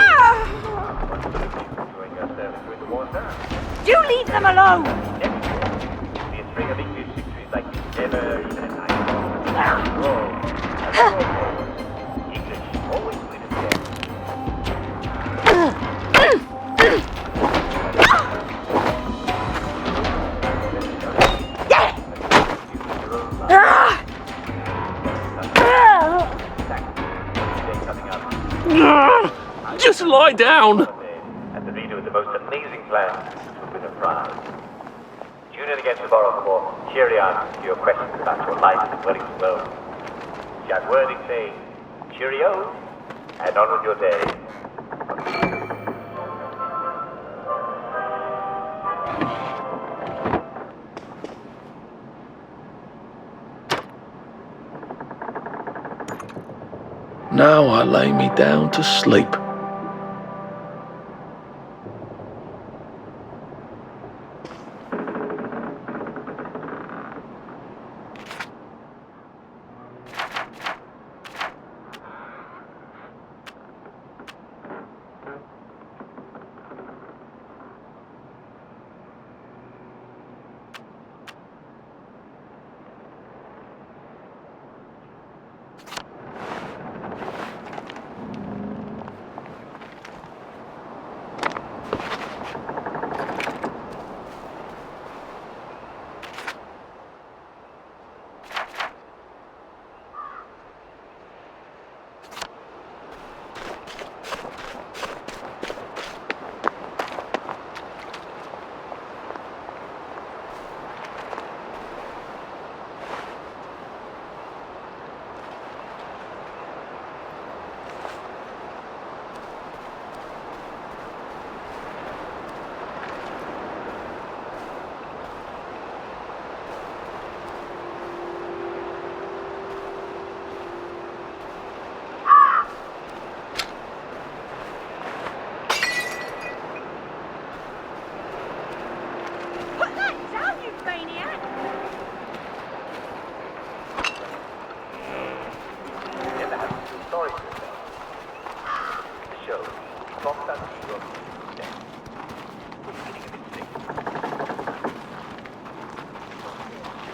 during your service during the war time. You leave them alone! Next year, be a string of English victories like you never even imagined. English always win in the end. Just lie down! And the leader with the most amazing plan would win a prize. Tune in again tomorrow for more cheery answers to your questions about your life in Wellington World. Jack Worthing saying, cheerio, and on with your day. Now I lay me down to sleep.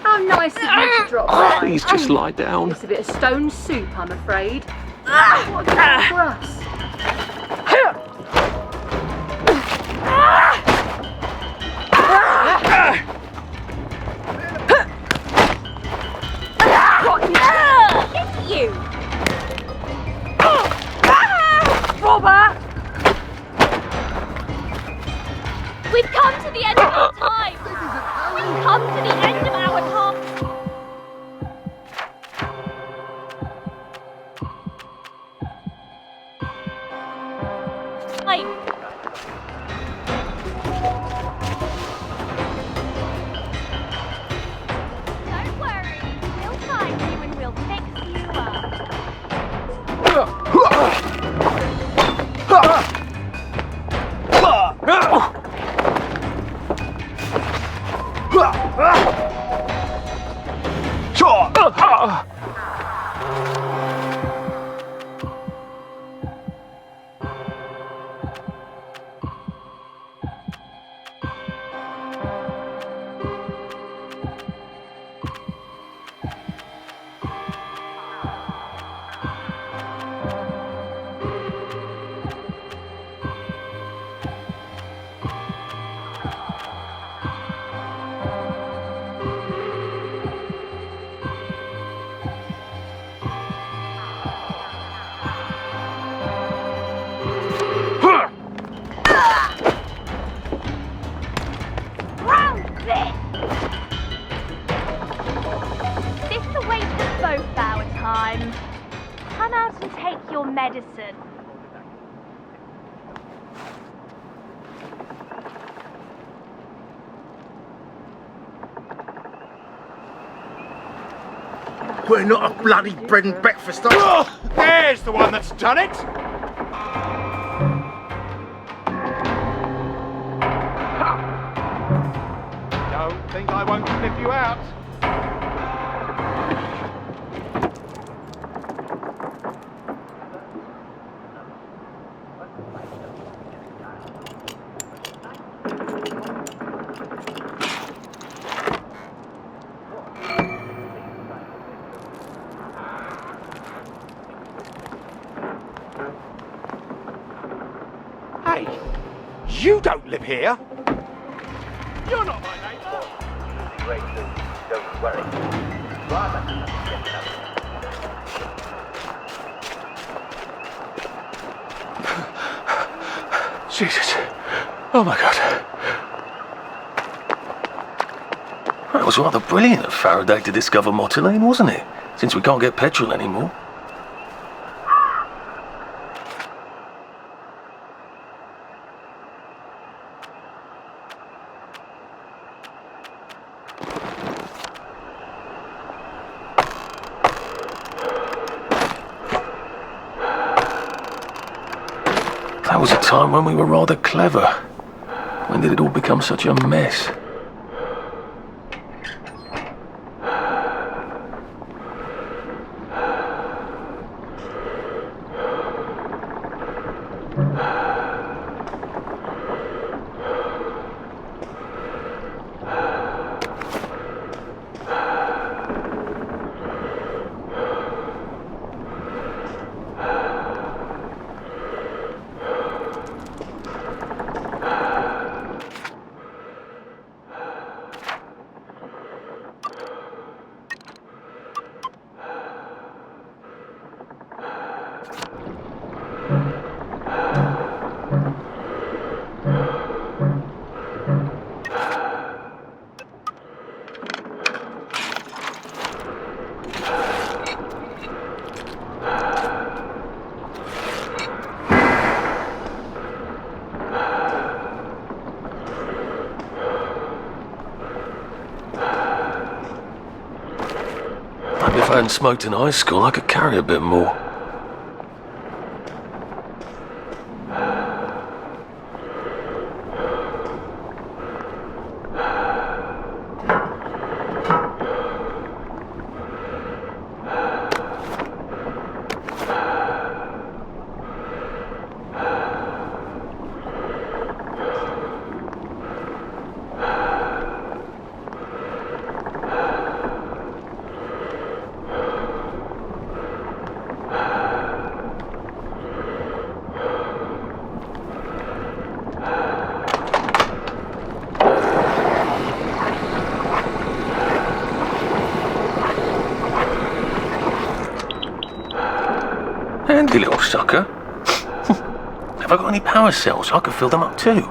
How nice of you to drop by. Please just lie down. It's a bit of stone soup, I'm afraid. What a gift for us. You! Robber! We've come to the end of our time! We've come to the end of our time! Don't worry, we'll find you and we'll fix you up. This is a waste of both our time. Come out and take your medicine. We're not a bloody bread and breakfast, are we? There's the one that's done it! Don't think I won't sniff you out. Hey, you don't live here. You're not my neighbour. Don't worry. Jesus. Oh my God. That was rather brilliant of Faraday to discover Motilene, wasn't it? Since we can't get petrol anymore. That was a time when we were rather clever. When did it all become such a mess? If I hadn't smoked in high school, I could carry a bit more. Handy little sucker. Have I got any power cells? I could fill them up too.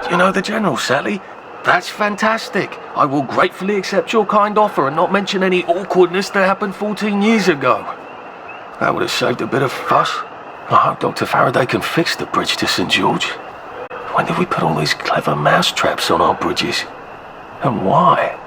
You know the General, Sally? That's fantastic. I will gratefully accept your kind offer and not mention any awkwardness that happened 14 years ago. That would have saved a bit of fuss. I hope Dr. Faraday can fix the bridge to St. George. When did we put all these clever mouse traps on our bridges? And why?